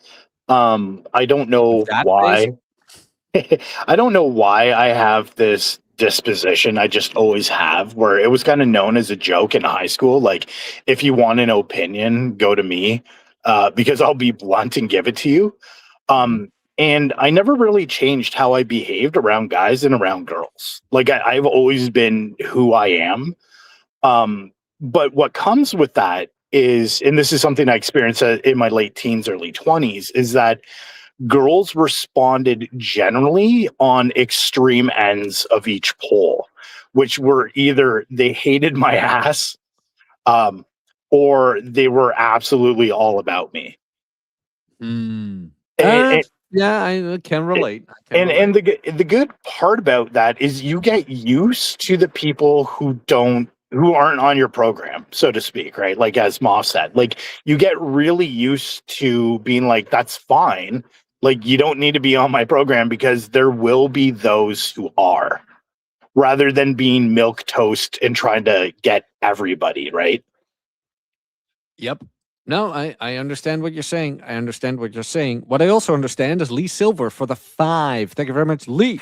I don't know That why. face? I don't know why I have this disposition. I just always have, where it was kind of known as a joke in high school. Like, if you want an opinion, go to me, because I'll be blunt and give it to you. And I never really changed how I behaved around guys and around girls. Like, I've always been who I am. But what comes with that is, and this is something I experienced in my late teens, early 20s, is that girls responded generally on extreme ends of each pole, which were either they hated my ass, or they were absolutely all about me. And, And, yeah, I can relate. and the good part about that is you get used to the people who aren't on your program, so to speak, right? Like, as Moff said, like, you get really used to being like, that's fine. Like, you don't need to be on my program, because there will be those who are, rather than being milk toast and trying to get everybody, right? Yep. No, I understand what you're saying. What I also understand is Lee Silver for the 5. Thank you very much, Lee.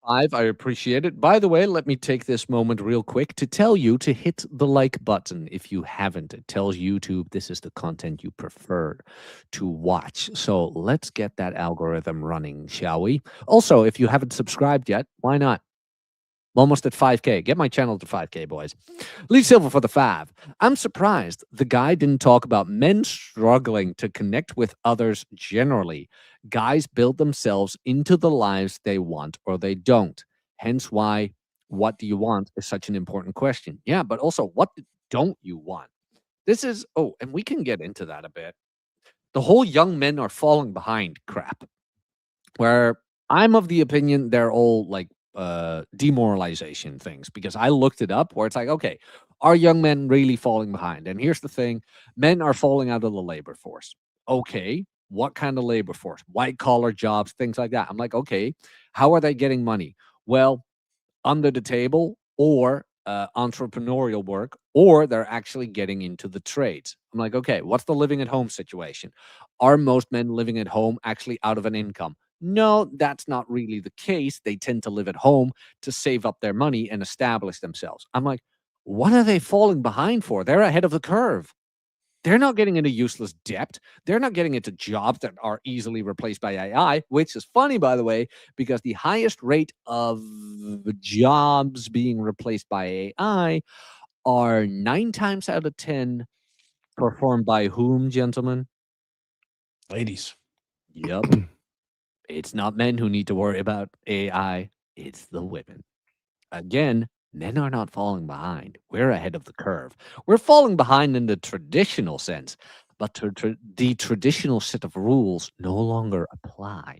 5, I appreciate it. By the way, let me take this moment real quick to tell you to hit the like button if you haven't. It tells YouTube this is the content you prefer to watch. So let's get that algorithm running, shall we? Also, if you haven't subscribed yet, why not? I'm almost at 5K. Get my channel to 5K, boys. Lee Silver for the 5. I'm surprised the guy didn't talk about men struggling to connect with others generally. Guys build themselves into the lives they want or they don't. Hence why what do you want is such an important question. Yeah, but also what don't you want? This is, and we can get into that a bit. The whole young men are falling behind crap, where I'm of the opinion they're all like demoralization things, because I looked it up where it's like, okay, are young men really falling behind? And here's the thing, men are falling out of the labor force. Okay, what kind of labor force? White collar jobs, things like that. I'm like, okay, how are they getting money? Well, under the table, or entrepreneurial work, or they're actually getting into the trades. I'm like, okay, what's the living at home situation? Are most men living at home actually out of an income? No, that's not really the case. They tend to live at home to save up their money and establish themselves. I'm like, what are they falling behind for? They're ahead of the curve. They're not getting into useless debt. They're not getting into jobs that are easily replaced by AI, which is funny, by the way, because the highest rate of jobs being replaced by AI are 9 times out of 10 performed by whom, gentlemen? Ladies. Yep. It's not men who need to worry about AI. It's the women. Again, men are not falling behind. We're ahead of the curve. We're falling behind in the traditional sense, but the traditional set of rules no longer apply.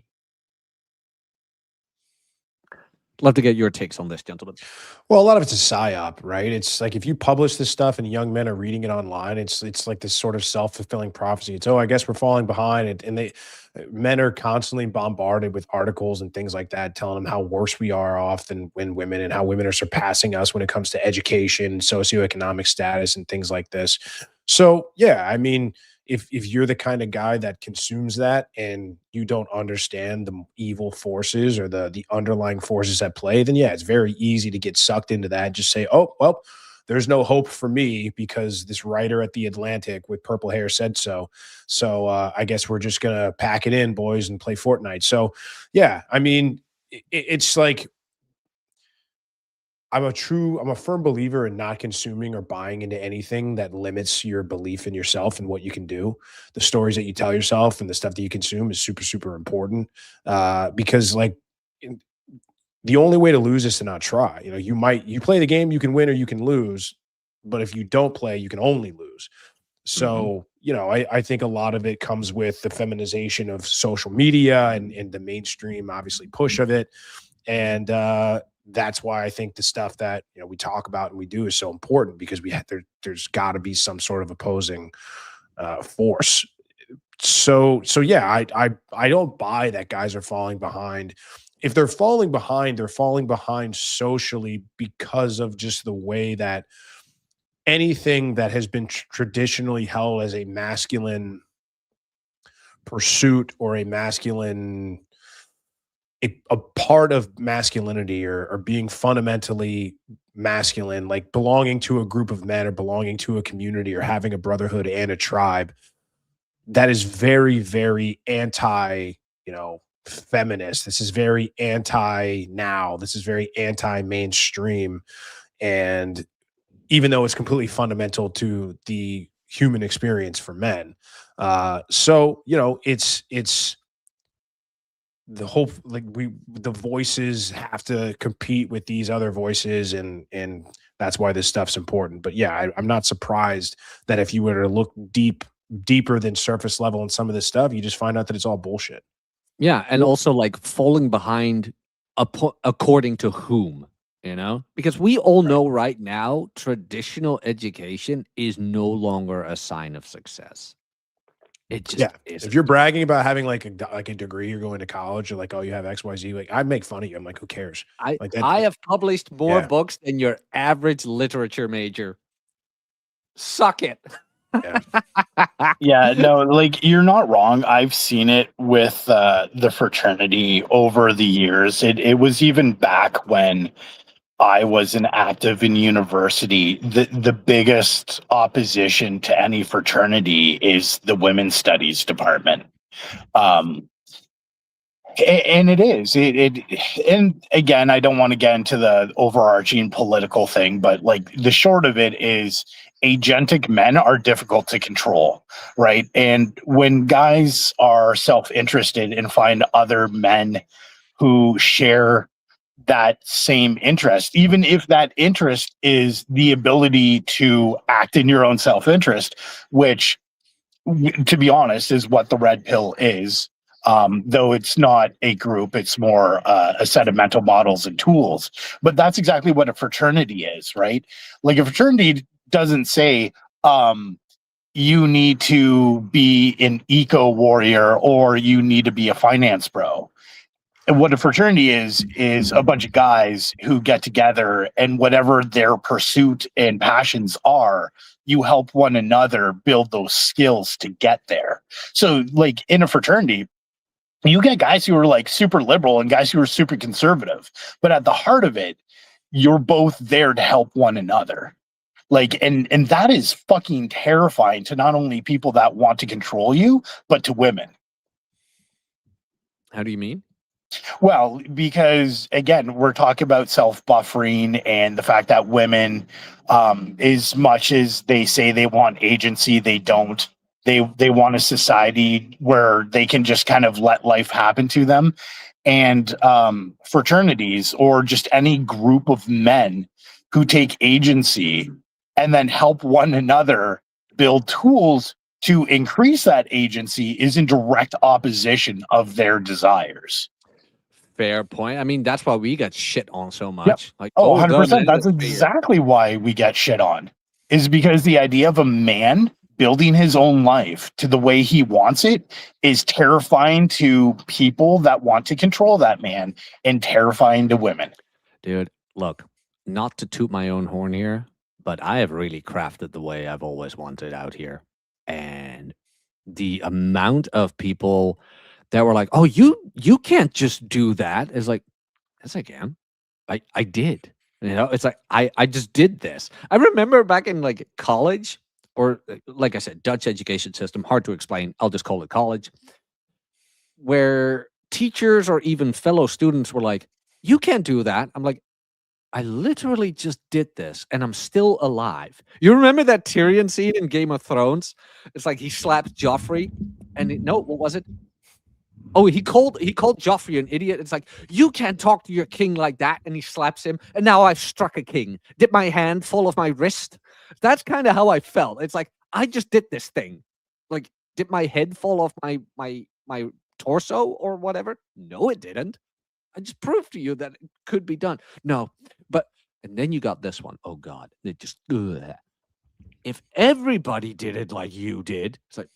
Love to get your takes on this, gentlemen. Well, a lot of it's a psyop, right? It's like if you publish this stuff and young men are reading it online, it's like this sort of self-fulfilling prophecy. It's, I guess we're falling behind, and men are constantly bombarded with articles and things like that, telling them how worse we are off than women, and how women are surpassing us when it comes to education, socioeconomic status, and things like this. So, yeah, I mean, if you're the kind of guy that consumes that and you don't understand the evil forces or the underlying forces at play, then yeah, it's very easy to get sucked into that and just say, oh, well, there's no hope for me because this writer at the Atlantic with purple hair said so. So I guess we're just gonna pack it in, boys, and play Fortnite. So yeah, I mean, it's like I'm a firm believer in not consuming or buying into anything that limits your belief in yourself and what you can do. The stories that you tell yourself and the stuff that you consume is super, super important. Because like the only way to lose is to not try. You know, you play the game, you can win or you can lose, but if you don't play, you can only lose. So, you know, I think a lot of it comes with the feminization of social media and the mainstream, obviously, push of it. And that's why I think the stuff that, you know, we talk about and we do is so important because there's got to be some sort of opposing force. So yeah, I don't buy that guys are falling behind. If they're falling behind socially because of just the way that anything that has been traditionally held as a masculine pursuit or a masculine a part of masculinity or being fundamentally masculine, like belonging to a group of men or belonging to a community or having a brotherhood and a tribe, that is very, very anti, you know, feminist. This is very anti now. This is very anti mainstream. And even though it's completely fundamental to the human experience for men. So, you know, it's the whole, like the voices have to compete with these other voices and that's why this stuff's important. But yeah, I'm not surprised that if you were to look deeper than surface level in some of this stuff, you just find out that it's all bullshit. Yeah, and also like falling behind according to whom, you know? Because we all know right now traditional education is no longer a sign of success. It just isn't. If you're bragging about having like a degree, you're going to college, or like, oh, you have XYZ, like I'd make fun of you. I'm like, who cares? Like I have published more books than your average literature major. Suck it. Yeah. Yeah, no, like you're not wrong. I've seen it with the fraternity over the years. It was even back when I was an active in university. The biggest opposition to any fraternity is the women's studies department. And it is and again, I don't want to get into the overarching political thing, but like the short of it is agentic men are difficult to control, right? And when guys are self-interested and find other men who share that same interest, even if that interest is the ability to act in your own self-interest, which, to be honest, is what the red pill is. Though it's not a group, it's more a set of mental models and tools. But that's exactly what a fraternity is, right? Like a fraternity doesn't say you need to be an eco warrior or you need to be a finance bro. And what a fraternity is a bunch of guys who get together and whatever their pursuit and passions are, you help one another build those skills to get there. So like in a fraternity, you get guys who are like super liberal and guys who are super conservative, but at the heart of it, you're both there to help one another. Like, and that is fucking terrifying to not only people that want to control you, but to women. How do you mean? Well, because again, we're talking about self-buffering and the fact that women, as much as they say they want agency, they don't. They want a society where they can just kind of let life happen to them. And fraternities or just any group of men who take agency and then help one another build tools to increase that agency is in direct opposition of their desires. Fair point. I mean, that's why we got shit on so much. Yep. Like, 100%. That's exactly why we get shit on, is because the idea of a man building his own life to the way he wants it is terrifying to people that want to control that man and terrifying to women. Dude, look, not to toot my own horn here, but I have really crafted the way I've always wanted out here. And the amount of people that were like, "Oh, you can't just do that." It's like, yes, I can. I did. You know, it's like I just did this. I remember back in like college, or like I said, Dutch education system, hard to explain. I'll just call it college, where teachers or even fellow students were like, "You can't do that." I'm like, I literally just did this and I'm still alive. You remember that Tyrion scene in Game of Thrones? It's like he slaps Joffrey and no, what was it? Oh, he called Joffrey an idiot. It's like, you can't talk to your king like that, and he slaps him. And now I've struck a king. Did my hand fall off my wrist? That's kind of how I felt. It's like I just did this thing. Like, did my head fall off my torso or whatever? No, it didn't. I just proved to you that it could be done. No, but and then you got this one. Oh God, it just ugh. If everybody did it like you did, it's like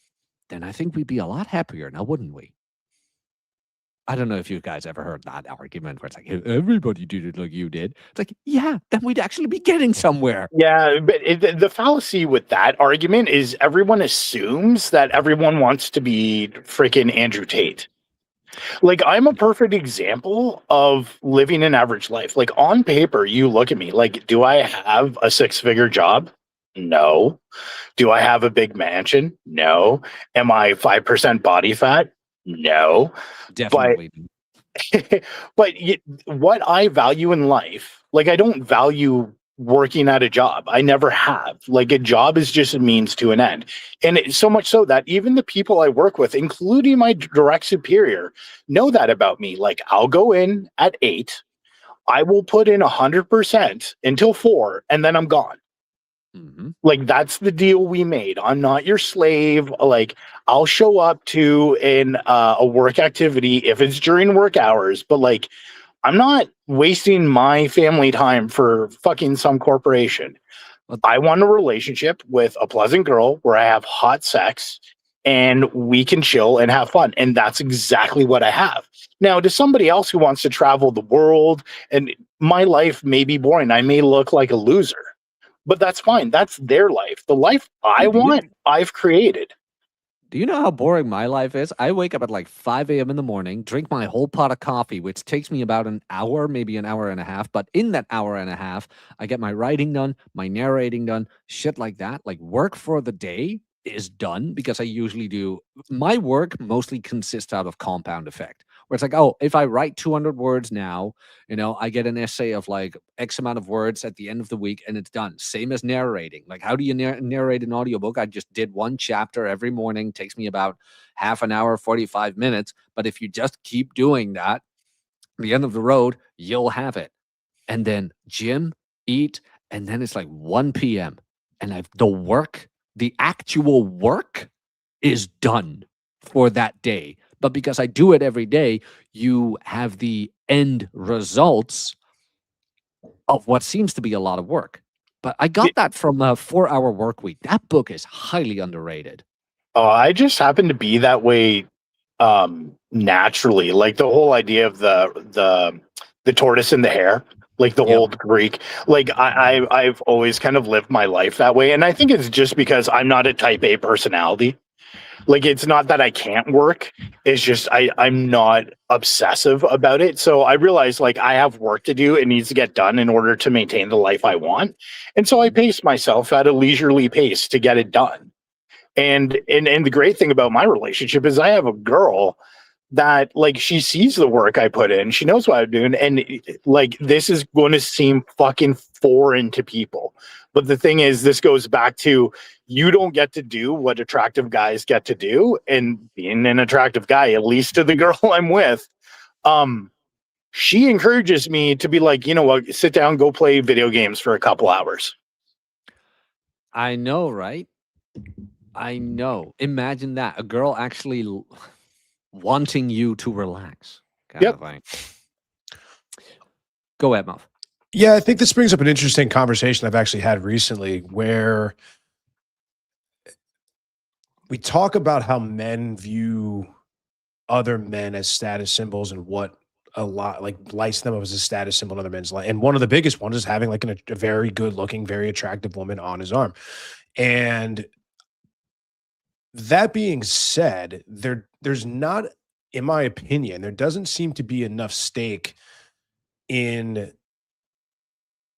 then I think we'd be a lot happier now, wouldn't we? I don't know if you guys ever heard that argument where it's like, if everybody did it like you did. It's like, yeah, then we'd actually be getting somewhere. Yeah, but the fallacy with that argument is everyone assumes that everyone wants to be freaking Andrew Tate. Like, I'm a perfect example of living an average life. Like, on paper, you look at me like, do I have a 6-figure job? No. Do I have a big mansion? No. Am I 5% body fat? No. Definitely. But what I value in life, like, I don't value working at a job. I never have. Like, a job is just a means to an end. And so much so that even the people I work with, including my direct superior, know that about me. Like, I'll go in at 8, I will put in 100% until 4, and then I'm gone. Mm-hmm. Like, that's the deal we made. I'm not your slave. Like, I'll show up to a work activity if it's during work hours, but like, I'm not wasting my family time for fucking some corporation. I want a relationship with a pleasant girl where I have hot sex and we can chill and have fun. And that's exactly what I have. Now, to somebody else who wants to travel the world, and my life may be boring, I may look like a loser. But that's fine. That's their life. The life I want, I've created. Do you know how boring my life is? I wake up at like 5 a.m. in the morning, drink my whole pot of coffee, which takes me about an hour, maybe an hour and a half. But in that hour and a half, I get my writing done, my narrating done, shit like that. Like, work for the day is done because I usually do. My work mostly consists out of compound effect, where it's like, oh, if I write 200 words now, you know, I get an essay of like X amount of words at the end of the week and it's done. Same as narrating. Like, how do you narrate an audiobook? I just did one chapter every morning. Takes me about half an hour, 45 minutes. But if you just keep doing that, the end of the road, you'll have it. And then gym, eat, and then it's like 1 p.m. And the actual work is done for that day. But because I do it every day, you have the end results of what seems to be a lot of work. But I got that from a 4-hour work week. That book is highly underrated. Oh, I just happen to be that way naturally. Like, the whole idea of the tortoise and the hare, like the old Greek. Like, I've always kind of lived my life that way. And I think it's just because I'm not a type A personality. Like, it's not that I can't work. It's just I'm not obsessive about it. So I realize, like, I have work to do. It needs to get done in order to maintain the life I want. And so I pace myself at a leisurely pace to get it done. And the great thing about my relationship is I have a girl that, like, she sees the work I put in. She knows what I'm doing. And like, this is going to seem fucking foreign to people. But the thing is, this goes back to, you don't get to do what attractive guys get to do. And being an attractive guy, at least to the girl I'm with, she encourages me to be like, you know what, sit down, go play video games for a couple hours. I know, right? I know. Imagine that. A girl actually wanting you to relax. Kind of thing. Go ahead, Muff. Yeah, I think this brings up an interesting conversation I've actually had recently, where we talk about how men view other men as status symbols and what a lot like lights them up as a status symbol in other men's life. And one of the biggest ones is having like a very good looking, very attractive woman on his arm. And That being said, there's not, in my opinion, there doesn't seem to be enough stake in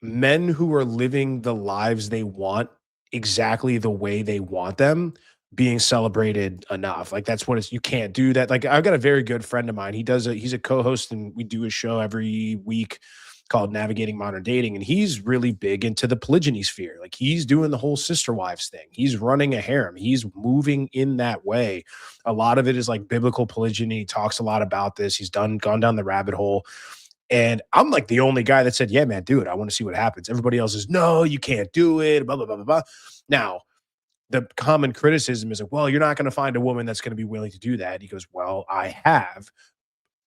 men who are living the lives they want exactly the way they want them being celebrated enough. Like that's what it's, you can't do that. Like I've got a very good friend of mine. He's a co-host and we do a show every week called Navigating Modern Dating. And he's really big into the polygyny sphere. Like he's doing the whole sister wives thing. He's running a harem. He's moving in that way. A lot of it is like biblical polygyny. He talks a lot about this. He's gone down the rabbit hole. And I'm like the only guy that said, yeah, man, do it. I want to see what happens. Everybody else is, no, you can't do it. Blah, blah, blah, blah, blah. Now, the common criticism is like, well, you're not going to find a woman that's going to be willing to do that. He goes, well, I have.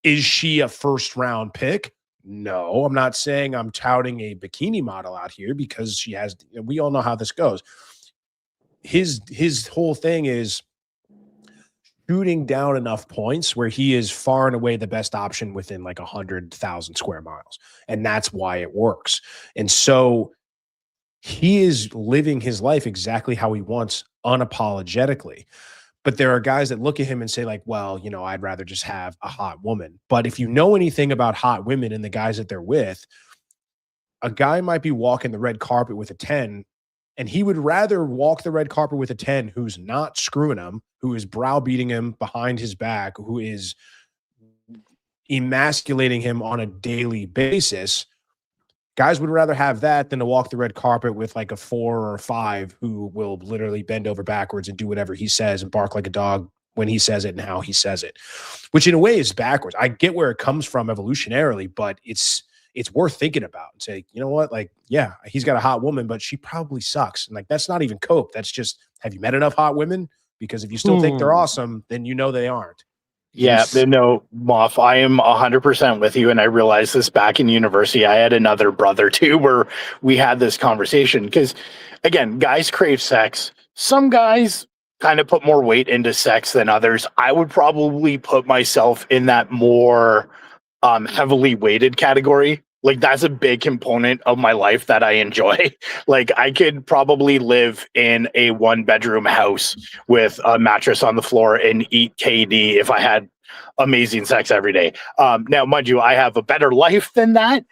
Is she a first round pick? No, I'm not saying I'm touting a bikini model out here because she has, we all know how this goes. His whole thing is shooting down enough points where he is far and away the best option within like 100,000 square miles. And that's why it works. And so he is living his life exactly how he wants unapologetically. But there are guys that look at him and say like, well, you know, I'd rather just have a hot woman. But if you know anything about hot women and the guys that they're with, a guy might be walking the red carpet with a 10 and he would rather walk the red carpet with a 10 who's not screwing him, who is browbeating him behind his back, who is emasculating him on a daily basis. Guys would rather have that than to walk the red carpet with like a 4 or a 5 who will literally bend over backwards and do whatever he says and bark like a dog when he says it and how he says it, which in a way is backwards. I get where it comes from evolutionarily, but it's worth thinking about and say, you know what? Like, yeah, he's got a hot woman, but she probably sucks. And like, that's not even cope. That's just, have you met enough hot women? Because if you still think they're awesome, then you know they aren't. Yeah, no, Moff, I am 100% with you. And I realized this back in university. I had another brother too, where we had this conversation because, again, guys crave sex. Some guys kind of put more weight into sex than others. I would probably put myself in that more heavily weighted category. Like that's a big component of my life that I enjoy. Like I could probably live in a 1-bedroom house with a mattress on the floor and eat KD if I had amazing sex every day. Now, mind you, I have a better life than that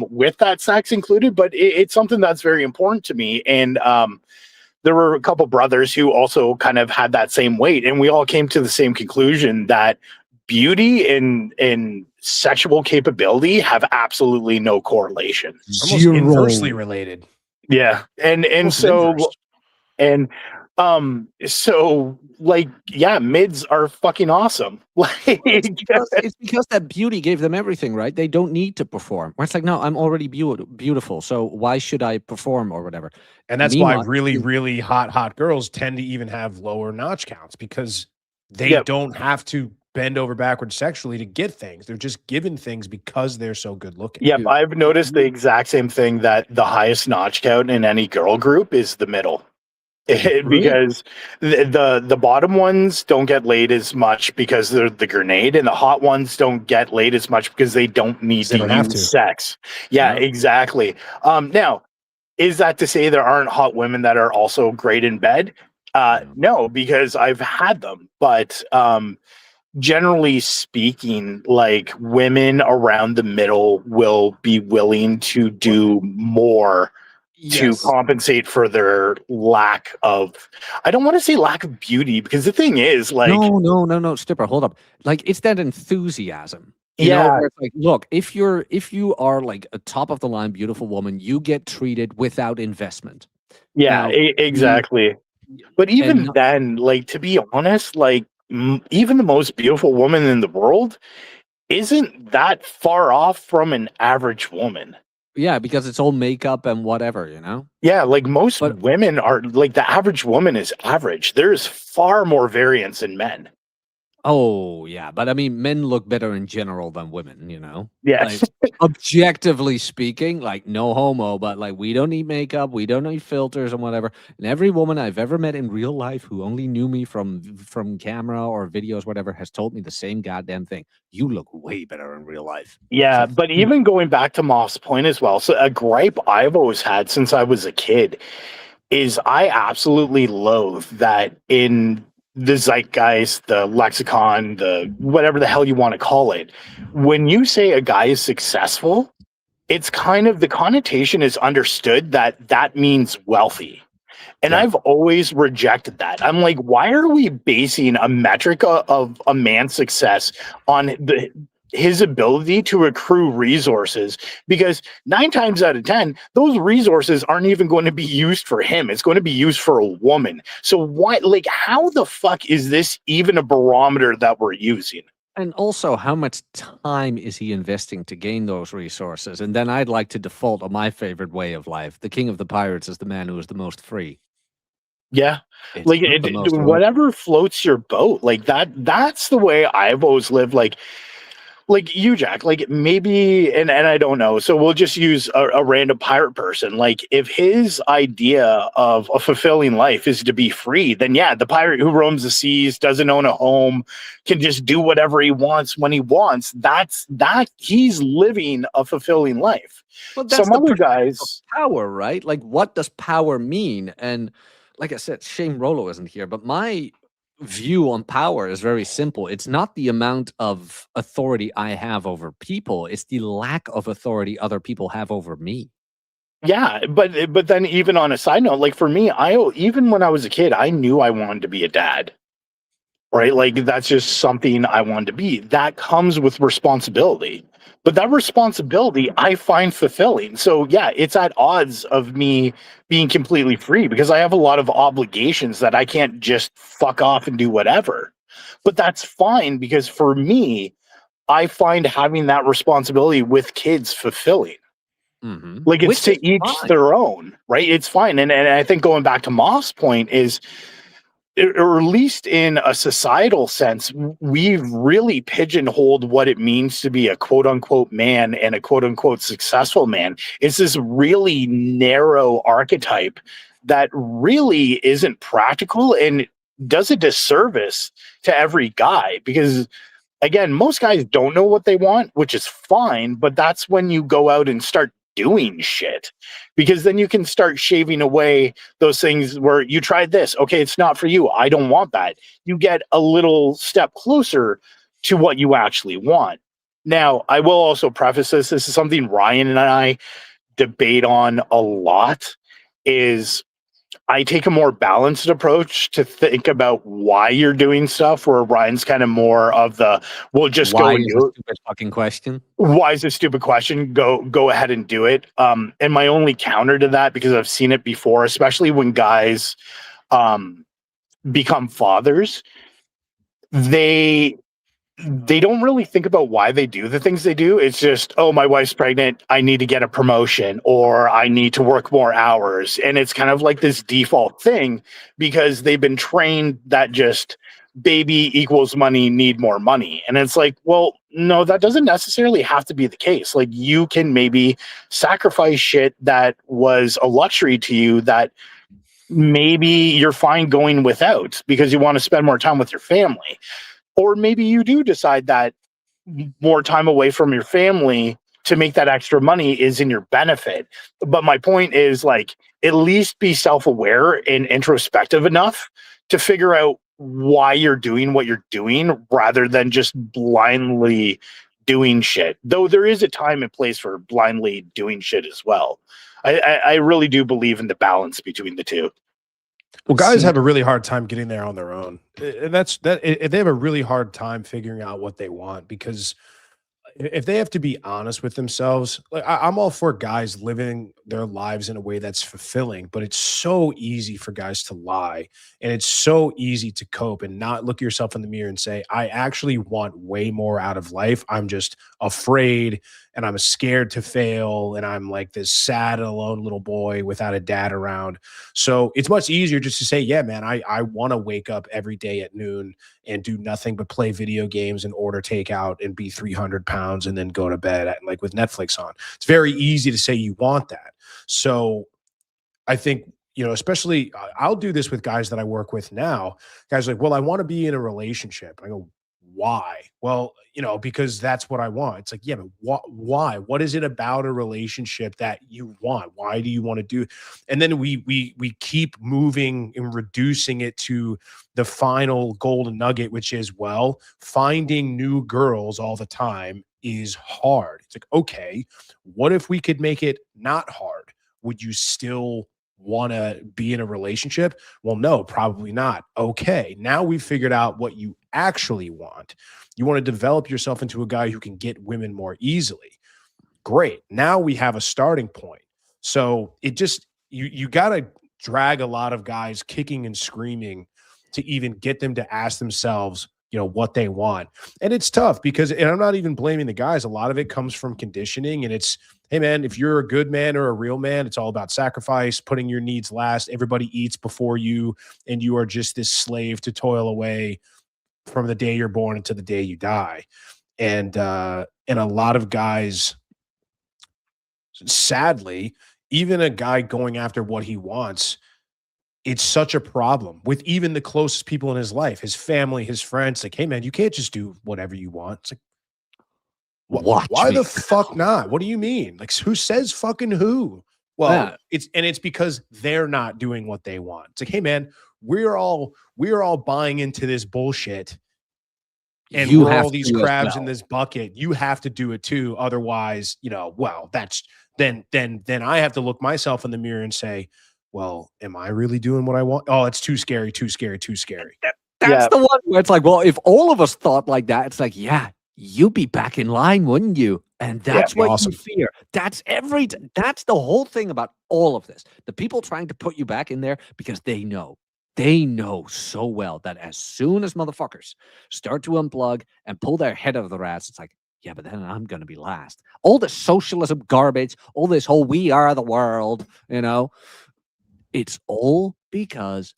with that sex included, but it's something that's very important to me. And there were a couple brothers who also kind of had that same weight, and we all came to the same conclusion that beauty and sexual capability have absolutely no correlation. Almost inversely related. Yeah. And Almost so inverse. and so like, yeah, mids are fucking awesome. Like It's because that beauty gave them everything, right? They don't need to perform. It's like, no, I'm already beautiful, so why should I perform or whatever? And that's Meanwhile, why really, really hot girls tend to even have lower notch counts because they don't have to bend over backwards sexually to get things. They're just given things because they're so good looking. Yep, I've noticed the exact same thing, that the highest notch count in any girl group is the middle. Because the bottom ones don't get laid as much because they're the grenade, and the hot ones don't get laid as much because they don't need to use sex. Yeah, exactly. Now, is that to say there aren't hot women that are also great in bed? No, because I've had them. But generally speaking, like women around the middle will be willing to do more to compensate for their lack of, I don't want to say lack of beauty, because the thing is, like, no, Stipper, hold up. Like, it's that enthusiasm. You know, where it's like, look, if you are like a top of the line beautiful woman, you get treated without investment. Yeah, exactly. But even then, like, to be honest, like, even the most beautiful woman in the world isn't that far off from an average woman. Yeah, because it's all makeup and whatever, you know? Yeah, like most women are, like, the average woman is average. There's far more variance in men. Oh, yeah. But I mean, men look better in general than women, you know? Yes. Like, objectively speaking, like, no homo, but like, we don't need makeup, we don't need filters and whatever. And every woman I've ever met in real life who only knew me from camera or videos, whatever, has told me the same goddamn thing. You look way better in real life. Yeah, but even going back to Moff's point as well, so a gripe I've always had since I was a kid is I absolutely loathe that in the zeitgeist, the lexicon, the whatever the hell you want to call it. When you say a guy is successful, it's kind of the connotation is understood that that means wealthy. And Yeah. I've always rejected that. I'm like, why are we basing a metric of a man's success on his ability to accrue resources? Because 9 times out of 10, those resources aren't even going to be used for him. It's going to be used for a woman. So why, like, how the fuck is this even a barometer that we're using? And also, how much time is he investing to gain those resources? And then I'd like to default on my favorite way of life. The king of the pirates is the man who is the most free. Yeah. It's Like not the most rewarding. whatever floats your boat. Like that's the way I've always lived. Like you, Jack, like maybe, and I don't know. So we'll just use a random pirate person. Like if his idea of a fulfilling life is to be free, then yeah, the pirate who roams the seas, doesn't own a home, can just do whatever he wants when he wants. That he's living a fulfilling life. Well, that's Some the other pursuit of guys, power, right? Like, what does power mean? And like I said, shame Rolo isn't here, but my view on power is very simple. It's not the amount of authority I have over people, it's the lack of authority other people have over me. yeah, but then even on a side note, like for me, even when I was a kid, I knew I wanted to be a dad. Right? Like that's just something I wanted to be. That comes with responsibility. But that responsibility I find fulfilling. So yeah, it's at odds of me being completely free because I have a lot of obligations that I can't just fuck off and do whatever. But that's fine because for me, I find having that responsibility with kids fulfilling. Like it's Which to is each fine. their own, right? It's fine. And I think going back to Moff's point is, or at least in a societal sense, we've really pigeonholed what it means to be a quote unquote man and a quote unquote successful man. It's this really narrow archetype that really isn't practical and does a disservice to every guy because again, most guys don't know what they want, which is fine, but that's when you go out and start doing shit because then you can start shaving away those things where you tried this. Okay, it's not for you. I don't want that. You get a little step closer to what you actually want. Now, I will also preface this. This is something Ryan and I debate on a lot is I take a more balanced approach to think about why you're doing stuff, where Ryan's kind of more of the, we'll just go Why and is do a it. stupid fucking question? Why is a stupid question? Go ahead and do it. And my only counter to that, because I've seen it before, especially when guys become fathers, they don't really think about why they do the things they do. It's just, oh, my wife's pregnant, I need to get a promotion, or I need to work more hours. And it's kind of like this default thing because they've been trained that just baby equals money, need more money. And it's like, well, no, that doesn't necessarily have to be the case. Like you can maybe sacrifice shit that was a luxury to you that maybe you're fine going without because you want to spend more time with your family. Or maybe you do decide that more time away from your family to make that extra money is in your benefit. But my point is, like, at least be self-aware and introspective enough to figure out why you're doing what you're doing rather than just blindly doing shit. Though there is a time and place for blindly doing shit as well. I really do believe in the balance between the two. Well, guys have a really hard time getting there on their own. And they have a really hard time figuring out what they want because if they have to be honest with themselves, like I'm all for guys living their lives in a way that's fulfilling, but it's so easy for guys to lie and it's so easy to cope and not look yourself in the mirror and say, I actually want way more out of life. I'm just afraid and I'm scared to fail. And I'm like this sad, alone little boy without a dad around. So it's much easier just to say, yeah, man, I want to wake up every day at noon and do nothing but play video games and order takeout and be 300 pounds and then go to bed at, like with Netflix on. It's very easy to say you want that. So I think, especially I'll do this with guys that I work with now. Guys are like, well, I want to be in a relationship. I go, why? Well, because that's what I want. It's like, yeah, but why? What is it about a relationship that you want? Why do you want to do? And then we keep moving and reducing it to the final golden nugget, which is, well, finding new girls all the time is hard. It's like, okay, what if we could make it not hard? Would you still want to be in a relationship? Well, no, probably not. Okay, now we've figured out what you actually want. You want to develop yourself into a guy who can get women more easily. Great. Now we have a starting point. So it just, you got to drag a lot of guys kicking and screaming to even get them to ask themselves, what they want. And it's tough because, and I'm not even blaming the guys. A lot of it comes from conditioning, and it's, hey man, if you're a good man or a real man, it's all about sacrifice, putting your needs last. Everybody eats before you, and you are just this slave to toil away from the day you're born until the day you die. And a lot of guys, sadly, even a guy going after what he wants, it's such a problem with even the closest people in his life, his family, his friends. Like, hey man, you can't just do whatever you want. It's like, why the fuck not? What do you mean? Like, who says fucking who? Well, Yeah. it's because they're not doing what they want. It's like, hey man, we're all buying into this bullshit, and You we're have all these to as crabs well. in this bucket. You have to do it too. Otherwise, well, that's then I have to look myself in the mirror and say, well, am I really doing what I want? Oh, it's too scary, too scary, too scary. That's Yeah. the one where it's like, well, if all of us thought like that, it's like, yeah, you'd be back in line, wouldn't you? And that's what awesome. you fear. That's that's the whole thing about all of this. The people trying to put you back in there because they know so well that as soon as motherfuckers start to unplug and pull their head out of their ass, it's like, yeah, but then I'm going to be last. All this socialism garbage, all this whole we are the world, it's all because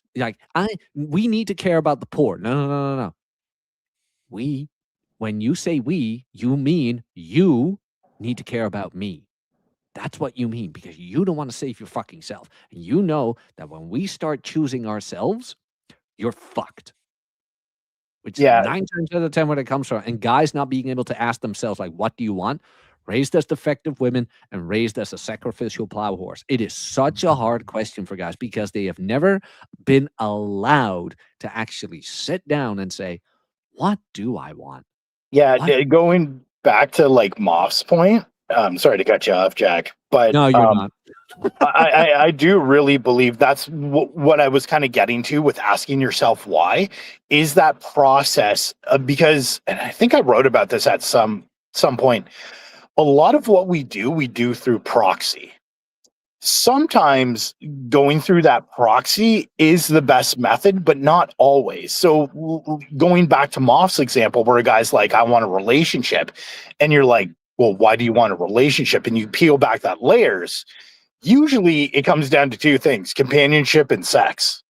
we need to care about the poor. No. When you say we, you mean you need to care about me. That's what you mean, because you don't want to save your fucking self. And you know that when we start choosing ourselves, you're fucked. Which Yeah. is 9 times out of 10 where it comes from. And guys not being able to ask themselves, like, what do you want? Raised as defective women and raised as a sacrificial plow horse. It is such a hard question for guys because they have never been allowed to actually sit down and say, what do I want? Yeah, What? going back to like Moff's point. Sorry to cut you off, Jack, but No, you're not. I do really believe that's what I was kind of getting to with asking yourself why is that process because, and I think I wrote about this at some point. A lot of what we do through proxy. Sometimes going through that proxy is the best method, but not always. So going back to Moff's example, where a guy's like, I want a relationship. And you're like, well, why do you want a relationship? And you peel back that layers. Usually it comes down to two things, companionship and sex.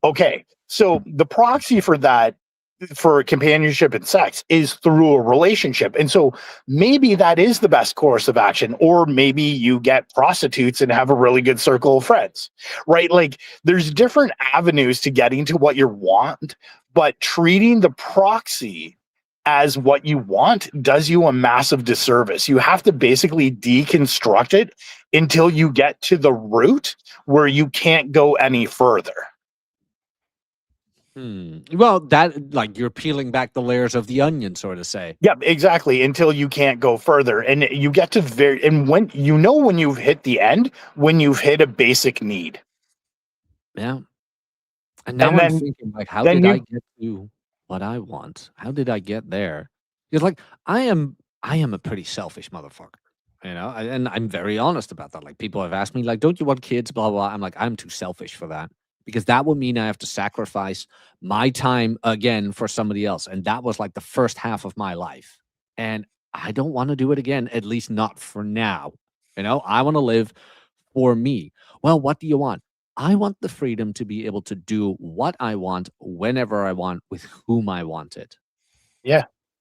Okay. So the proxy for that, for companionship and sex, is through a relationship. And so maybe that is the best course of action, or maybe you get prostitutes and have a really good circle of friends, right? Like there's different avenues to getting to what you want, but treating the proxy as what you want does you a massive disservice. You have to basically deconstruct it until you get to the root where you can't go any further. Well, that like you're peeling back the layers of the onion, sort of say. Yeah, exactly. Until you can't go further. And you get to and when you've hit the end, when you've hit a basic need. Yeah. And now And I'm then- thinking, like, how then did I you- get to what I want? How did I get there? Because like I am a pretty selfish motherfucker. And I'm very honest about that. Like people have asked me, like, don't you want kids? Blah, blah, blah. I'm like, I'm too selfish for that. Because that would mean I have to sacrifice my time again for somebody else. And that was like the first half of my life. And I don't want to do it again, at least not for now. I want to live for me. Well, what do you want? I want the freedom to be able to do what I want, whenever I want, with whom I want it.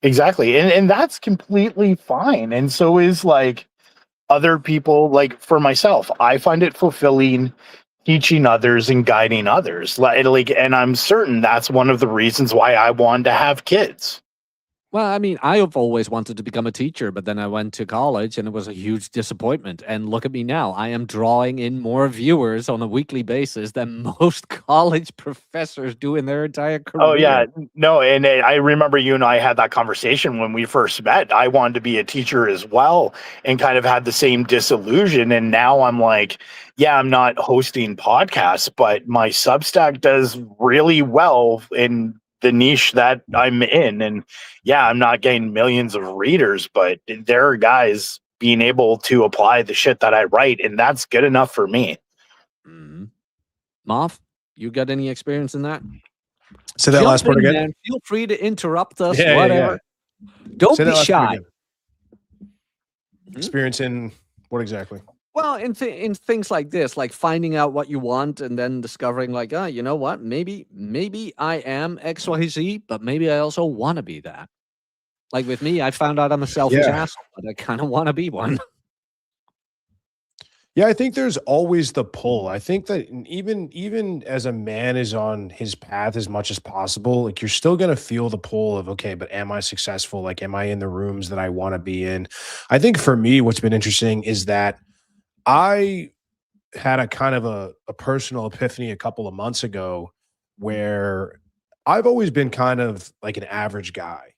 Exactly. And that's completely fine. And so is like other people. Like for myself, I find it fulfilling teaching others and guiding others. Like, and I'm certain that's one of the reasons why I wanted to have kids. Well, I mean, I have always wanted to become a teacher, but then I went to college and it was a huge disappointment. And look at me now. I am drawing in more viewers on a weekly basis than most college professors do in their entire career. Oh yeah, no, and I remember you and I had that conversation when we first met. I wanted to be a teacher as well, and kind of had the same disillusion. And now I'm like, yeah, I'm not hosting podcasts, but my Substack does really well in the niche that I'm in. And yeah, I'm not getting millions of readers, but there are guys being able to apply the shit that I write, and that's good enough for me. Mhm. Moff, you got any experience in that? Say that Jump last part in, again. man. Feel free to interrupt us, Yeah, yeah, whatever. Don't Say that be last part shy. again. Experience in what exactly? Well, in things like this, like finding out what you want and then discovering, like, you know what? Maybe I am XYZ, but maybe I also want to be that. Like with me, I found out I'm a selfish Yeah. asshole, but I kind of want to be one. Yeah, I think there's always the pull. I think that even as a man is on his path as much as possible, like you're still gonna feel the pull of, okay, but am I successful? Like, am I in the rooms that I want to be in? I think for me, what's been interesting is that I had a kind of a personal epiphany a couple of months ago where I've always been kind of like an average guy.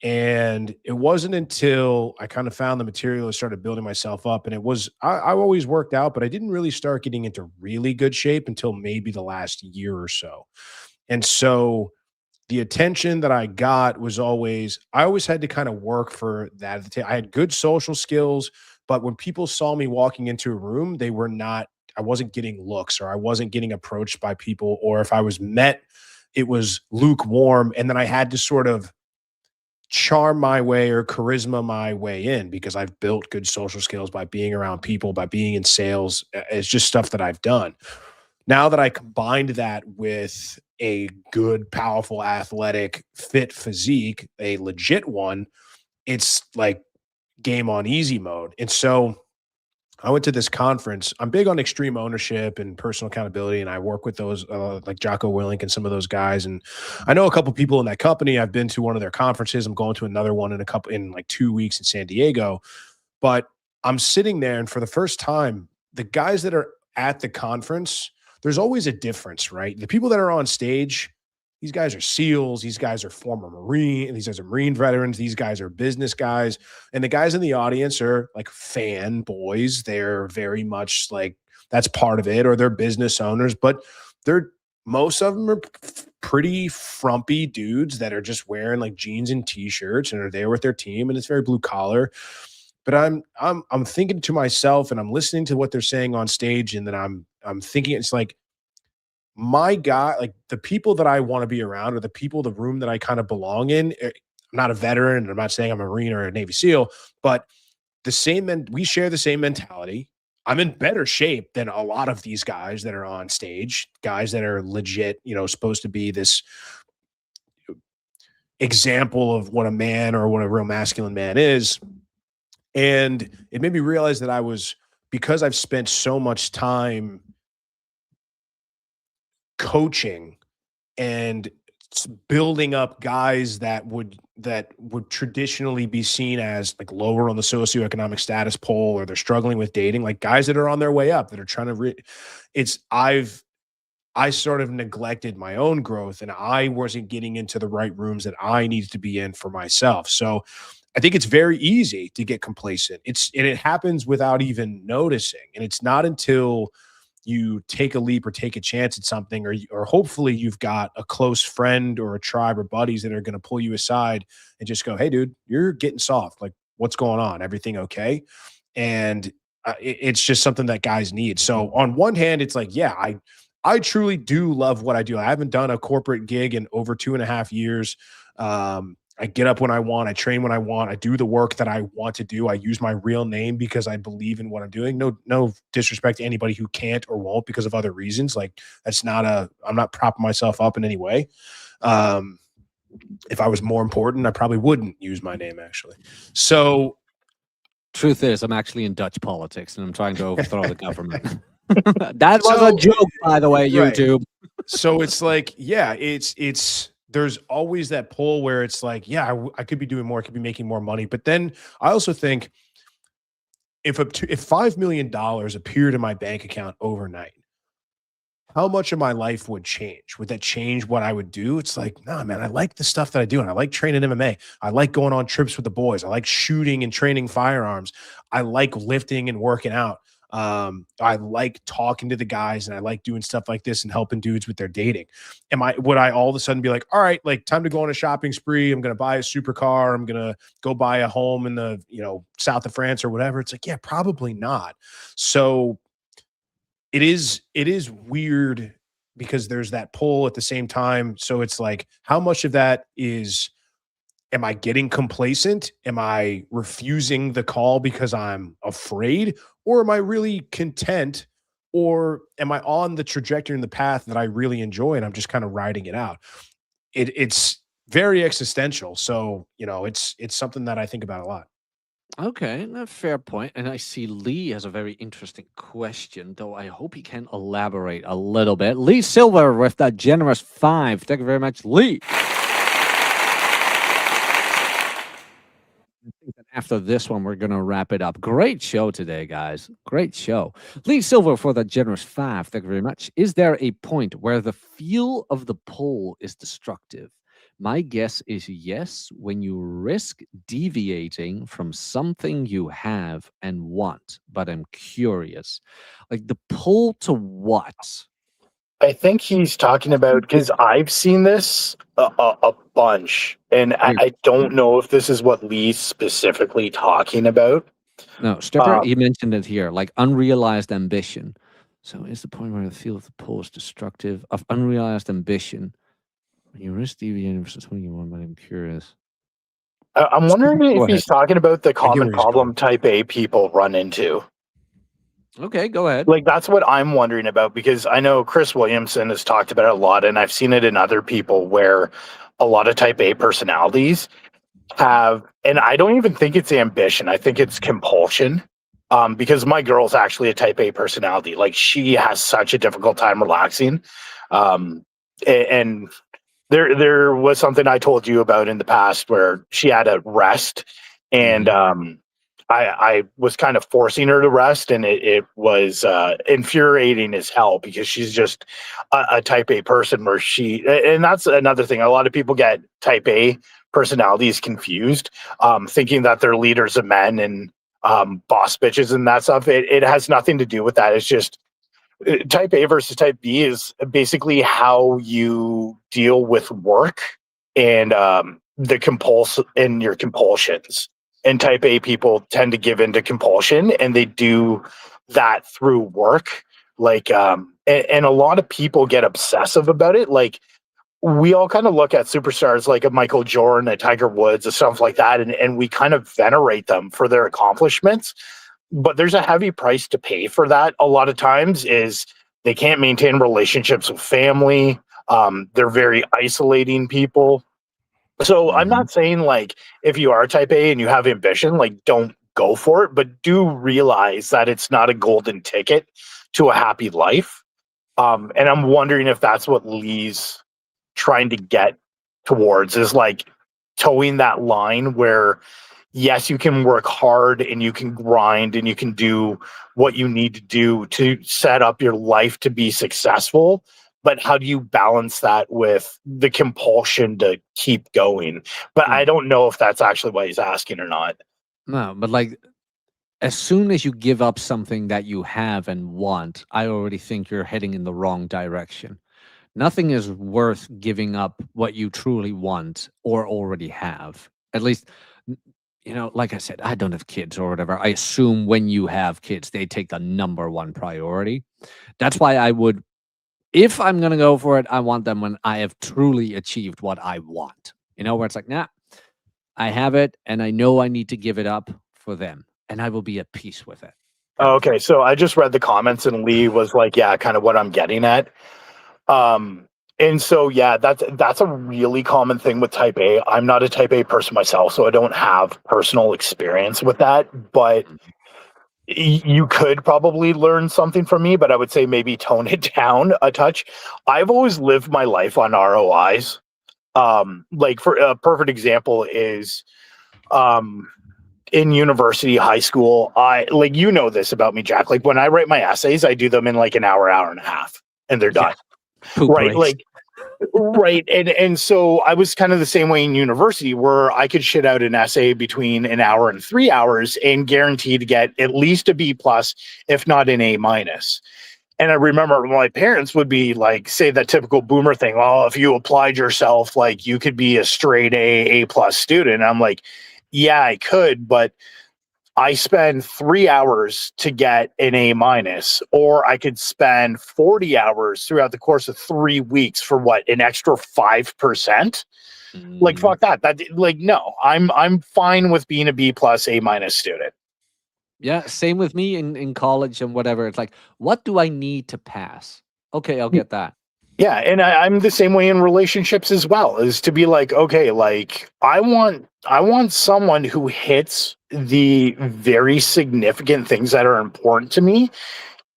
And it wasn't until I kind of found the material and started building myself up. And it was, I always worked out, but I didn't really start getting into really good shape until maybe the last year or so. And so the attention that I got was always, I always had to kind of work for that. I had good social skills, but when people saw me walking into a room, they were not, I wasn't getting looks or I wasn't getting approached by people. Or if I was met, it was lukewarm. And then I had to sort of charm my way or charisma my way in because I've built good social skills by being around people, by being in sales. It's just stuff that I've done. Now that I combined that with a good, powerful, athletic, fit physique, a legit one, it's like game on easy mode. And so I went to this conference. I'm big on extreme ownership and personal accountability, and I work with those like Jocko Willink and some of those guys. And I know a couple people in that company. I've been to one of their conferences. I'm going to another one in like 2 weeks in San Diego. But I'm sitting there, and for the first time, the guys that are at the conference, there's always a difference, right? The people that are on stage, these guys are SEALs. These guys are former Marine. These guys are Marine veterans. These guys are business guys. And the guys in the audience are like fanboys. They're very much like that's part of it, or they're business owners. But most of them are pretty frumpy dudes that are just wearing like jeans and t-shirts and are there with their team, and it's very blue collar. But I'm thinking to myself, and I'm listening to what they're saying on stage, and then I'm thinking it's like, my guy, like the people that I want to be around are the people, the room that I kind of belong in. I'm not a veteran, and I'm not saying I'm a Marine or a Navy SEAL, but we share the same mentality. I'm in better shape than a lot of these guys that are on stage, guys that are legit, supposed to be this example of what a man or what a real masculine man is. And it made me realize that because I've spent so much time coaching and building up guys that would traditionally be seen as like lower on the socioeconomic status pole, or they're struggling with dating, like guys that are on their way up that are trying to I sort of neglected my own growth, and I wasn't getting into the right rooms that I needed to be in for myself. So I think it's very easy to get complacent. It happens without even noticing. And it's not until you take a leap or take a chance at something, or hopefully you've got a close friend or a tribe or buddies that are going to pull you aside and just go, "Hey dude, you're getting soft. Like, what's going on? Everything okay?" And it's just something that guys need. So on one hand, it's like, yeah, I truly do love what I do. I haven't done a corporate gig in over 2.5 years. I get up when I want. I train when I want. I do the work that I want to do. I use my real name because I believe in what I'm doing. No disrespect to anybody who can't or won't because of other reasons. Like, I'm not propping myself up in any way. If I was more important, I probably wouldn't use my name, actually. So Truth is, I'm actually in Dutch politics and I'm trying to overthrow the government. That was a joke, by the way, Right. YouTube. So it's like, yeah, it's there's always that pull where it's like, yeah, I could be doing more, I could be making more money. But then I also think if $5 million appeared in my bank account overnight, how much of my life would change? Would that change what I would do? It's like, nah, man, I like the stuff that I do. And I like training MMA. I like going on trips with the boys. I like shooting and training firearms. I like lifting and working out. I like talking to the guys, and I like doing stuff like this and helping dudes with their dating. Would I all of a sudden be like, all right, like time to go on a shopping spree. I'm going to buy a supercar. I'm going to go buy a home in the, south of France or whatever. It's like, yeah, probably not. So it is weird because there's that pull at the same time. So it's like, how much of that is, am I getting complacent? Am I refusing the call because I'm afraid? Or am I really content? Or am I on the trajectory and the path that I really enjoy and I'm just kind of riding it out? It's very existential. So, it's something that I think about a lot. Okay, a fair point. And I see Lee has a very interesting question, though I hope he can elaborate a little bit. Lee Silver with that generous 5. Thank you very much, Lee. I think that after this one, we're going to wrap it up. Great show today, guys. Great show. Lee Silver for that generous 5. Thank you very much. Is there a point where the feel of the pull is destructive? My guess is yes, when you risk deviating from something you have and want, but I'm curious. Like the pull to what? I think he's talking about, because I've seen this a bunch, and I don't know if this is what Lee's specifically talking about. No, Stripper, he mentioned it here, like unrealized ambition. So is the point where the feel of the pull is destructive of unrealized ambition? When you risk deviating from something you want, but I'm curious. I'm wondering Go if ahead. he's talking about the common where he's problem type A people run into. Okay, go ahead. Like, that's what I'm wondering about, because I know Chris Williamson has talked about it a lot, and I've seen it in other people where a lot of type A personalities have, and I don't even think it's ambition, I think it's compulsion. Because my girl's actually a type A personality. Like, she has such a difficult time relaxing. And there was something I told you about in the past where she had a rest, and I was kind of forcing her to rest, and it was infuriating as hell, because she's just a type A person where and that's another thing. A lot of people get type A personalities confused, thinking that they're leaders of men and boss bitches and that stuff. It has nothing to do with that. It's just type A versus type B is basically how you deal with work and your compulsions. And type A people tend to give into compulsion, and they do that through work. Like, and a lot of people get obsessive about it. Like, we all kind of look at superstars like a Michael Jordan, a Tiger Woods, and stuff like that, and we kind of venerate them for their accomplishments. But there's a heavy price to pay for that. A lot of times is they can't maintain relationships with family. They're very isolating people. So I'm not saying, like, if you are type A and you have ambition, like, don't go for it, but do realize that it's not a golden ticket to a happy life. And I'm wondering if that's what Lee's trying to get towards, is like towing that line where, yes, you can work hard and you can grind and you can do what you need to do to set up your life to be successful. But how do you balance that with the compulsion to keep going? But I don't know if that's actually what he's asking or not. No, but like, as soon as you give up something that you have and want, I already think you're heading in the wrong direction. Nothing is worth giving up what you truly want or already have. At least, like I said, I don't have kids or whatever. I assume when you have kids, they take the number one priority. That's why I would, if I'm going to go for it, I want them when I have truly achieved what I want. Where it's like, nah, I have it and I know I need to give it up for them, and I will be at peace with it. Okay, so I just read the comments, and Lee was like, yeah, kind of what I'm getting at. And so, yeah, that's a really common thing with type A. I'm not a type A person myself, so I don't have personal experience with that, but you could probably learn something from me, but I would say maybe tone it down a touch. I've always lived my life on ROIs. Like for a perfect example is in university, high school, I like, you know this about me, Jack. Like when I write my essays, I do them in like an hour and a half, and they're done. Poop Right. race. Like, right. And so I was kind of the same way in university, where I could shit out an essay between an hour and 3 hours and guarantee to get at least a B plus, if not an A minus. And I remember my parents would be like, say that typical boomer thing. Oh, if you applied yourself, like you could be a straight A plus student. I'm like, yeah, I could, but I spend 3 hours to get an A minus, or I could spend 40 hours throughout the course of 3 weeks for what, an extra 5%? Like, fuck that. Like, no, I'm fine with being a B plus A minus student. Yeah, same with me in college and whatever. It's like, what do I need to pass? Okay, I'll get that. Yeah, and I'm the same way in relationships as well, is to be like, okay, like I want someone who hits the very significant things that are important to me,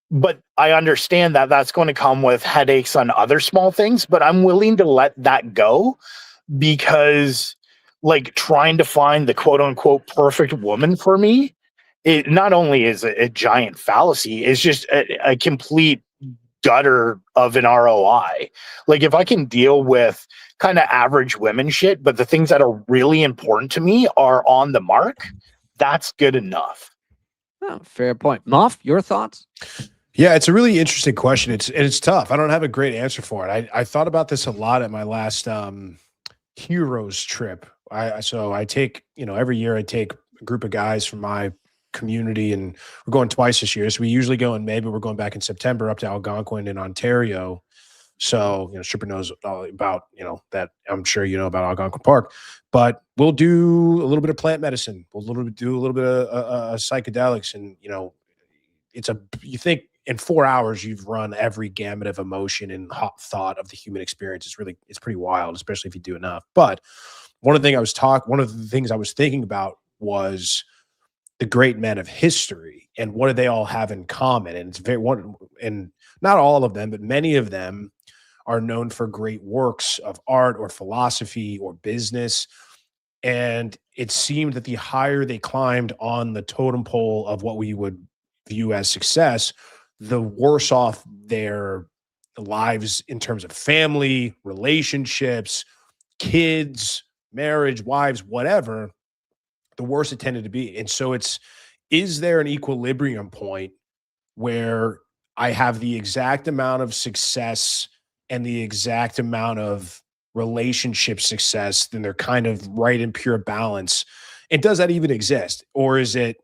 but I understand that that's going to come with headaches on other small things, but I'm willing to let that go, because like trying to find the quote unquote perfect woman for me, it not only is a giant fallacy, it's just a complete gutter of an ROI. Like if I can deal with kind of average women shit, but the things that are really important to me are on the mark, that's good enough. Oh, fair point. Moff, your thoughts? Yeah, it's a really interesting question. It's tough. I don't have a great answer for it. I thought about this a lot at my last Heroes trip. I take, every year I take a group of guys from my community, and we're going twice this year. So we usually go in May, but we're going back in September up to Algonquin in Ontario. So, Stripper knows all about, that. I'm sure you know about Algonquin Park, but we'll do a little bit of plant medicine. We'll do a little bit of psychedelics. And, you think in 4 hours, you've run every gamut of emotion and hot thought of the human experience. It's pretty wild, especially if you do enough. But one of the things I was thinking about was the great men of history, and what do they all have in common? And and not all of them, but many of them are known for great works of art or philosophy or business. And it seemed that the higher they climbed on the totem pole of what we would view as success, the worse off their lives in terms of family, relationships, kids, marriage, wives, whatever, the worse it tended to be. And so is there an equilibrium point where I have the exact amount of success and the exact amount of relationship success, then they're kind of right in pure balance? And does that even exist? Or is it,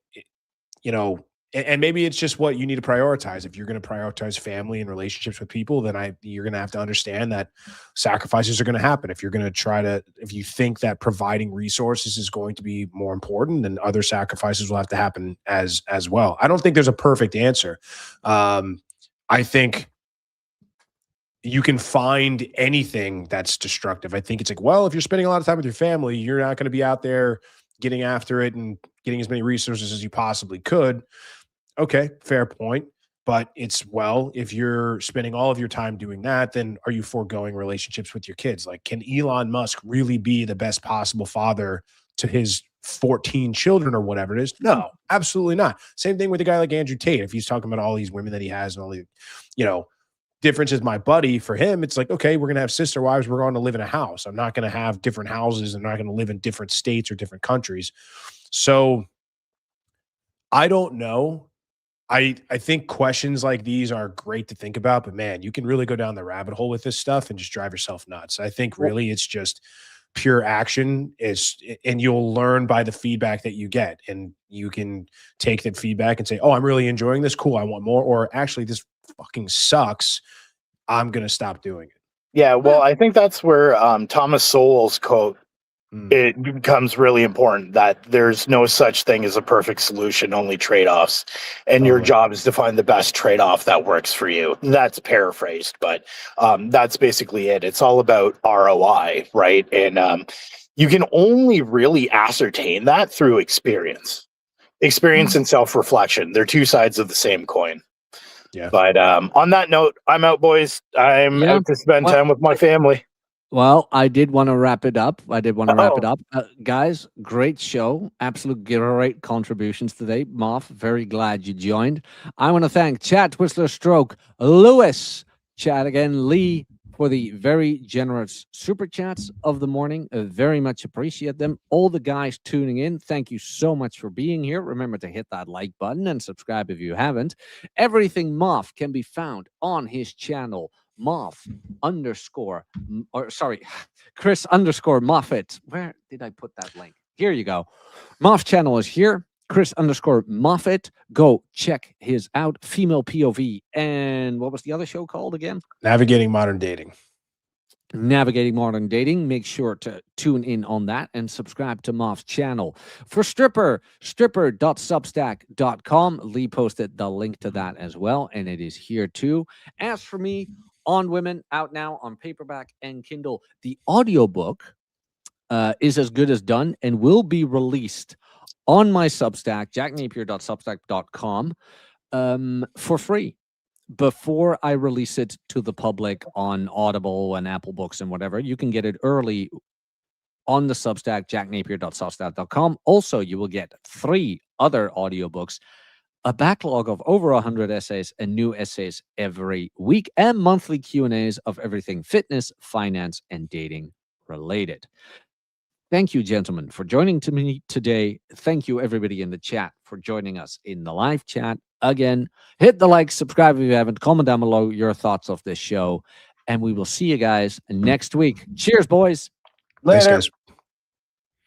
and maybe it's just what you need to prioritize. If you're going to prioritize family and relationships with people, then you're going to have to understand that sacrifices are going to happen. If you think that providing resources is going to be more important, then other sacrifices will have to happen as well. I don't think there's a perfect answer. I think you can find anything that's destructive. I think it's like, well, if you're spending a lot of time with your family, you're not going to be out there getting after it and getting as many resources as you possibly could. Okay, fair point. But if you're spending all of your time doing that, then are you foregoing relationships with your kids? Like, can Elon Musk really be the best possible father to his 14 children or whatever it is? No, absolutely not. Same thing with a guy like Andrew Tate. If he's talking about all these women that he has and all the, difference is my buddy. For him, it's like, okay, we're going to have sister wives. We're going to live in a house. I'm not going to have different houses. I'm not going to live in different states or different countries. So I don't know. I think questions like these are great to think about, but man, you can really go down the rabbit hole with this stuff and just drive yourself nuts. I think really it's just pure action and you'll learn by the feedback that you get, and you can take that feedback and say, oh, I'm really enjoying this. Cool. I want more. Or actually this fucking sucks. I'm going to stop doing it. Yeah. Well, I think that's where Thomas Sowell's quote, it becomes really important, that there's no such thing as a perfect solution, only trade-offs. And your job is to find the best trade-off that works for you. That's paraphrased, but that's basically it. It's all about ROI, right? And you can only really ascertain that through experience. Experience and self-reflection. They're two sides of the same coin. Yeah. But on that note, I'm out, boys. I'm out to spend time with my family. Well, I did want to wrap it up. Guys, great show. Absolute great contributions today. Moff, very glad you joined. I want to thank Chad Whistler Stroke, Lewis, Chad again, Lee, for the very generous super chats of the morning. Very much appreciate them. All the guys tuning in, thank you so much for being here. Remember to hit that like button and subscribe if you haven't. Everything Moff can be found on his channel, Chris _ Moffat. Where did I put that link? Here you go. Moff channel is here. Chris _ Moffat. Go check his out. Female POV. And what was the other show called again? Navigating Modern Dating. Navigating Modern Dating. Make sure to tune in on that and subscribe to Moff's channel. For Stripper, stripper.substack.com. Lee posted the link to that as well, and it is here too. As for me, On Women, out now on paperback and Kindle. The audiobook is as good as done and will be released on my Substack, jacknapier.substack.com, for free before I release it to the public on Audible and Apple Books and whatever. You can get it early on the Substack, jacknapier.substack.com. Also, you will get 3 other audiobooks, a backlog of over 100 essays and new essays every week, and monthly Q&As of everything fitness, finance, and dating related. Thank you, gentlemen, for joining me today. Thank you, everybody in the chat, for joining us in the live chat. Again, hit the like, subscribe if you haven't, comment down below your thoughts of this show, and we will see you guys next week. Cheers, boys. Thanks, guys.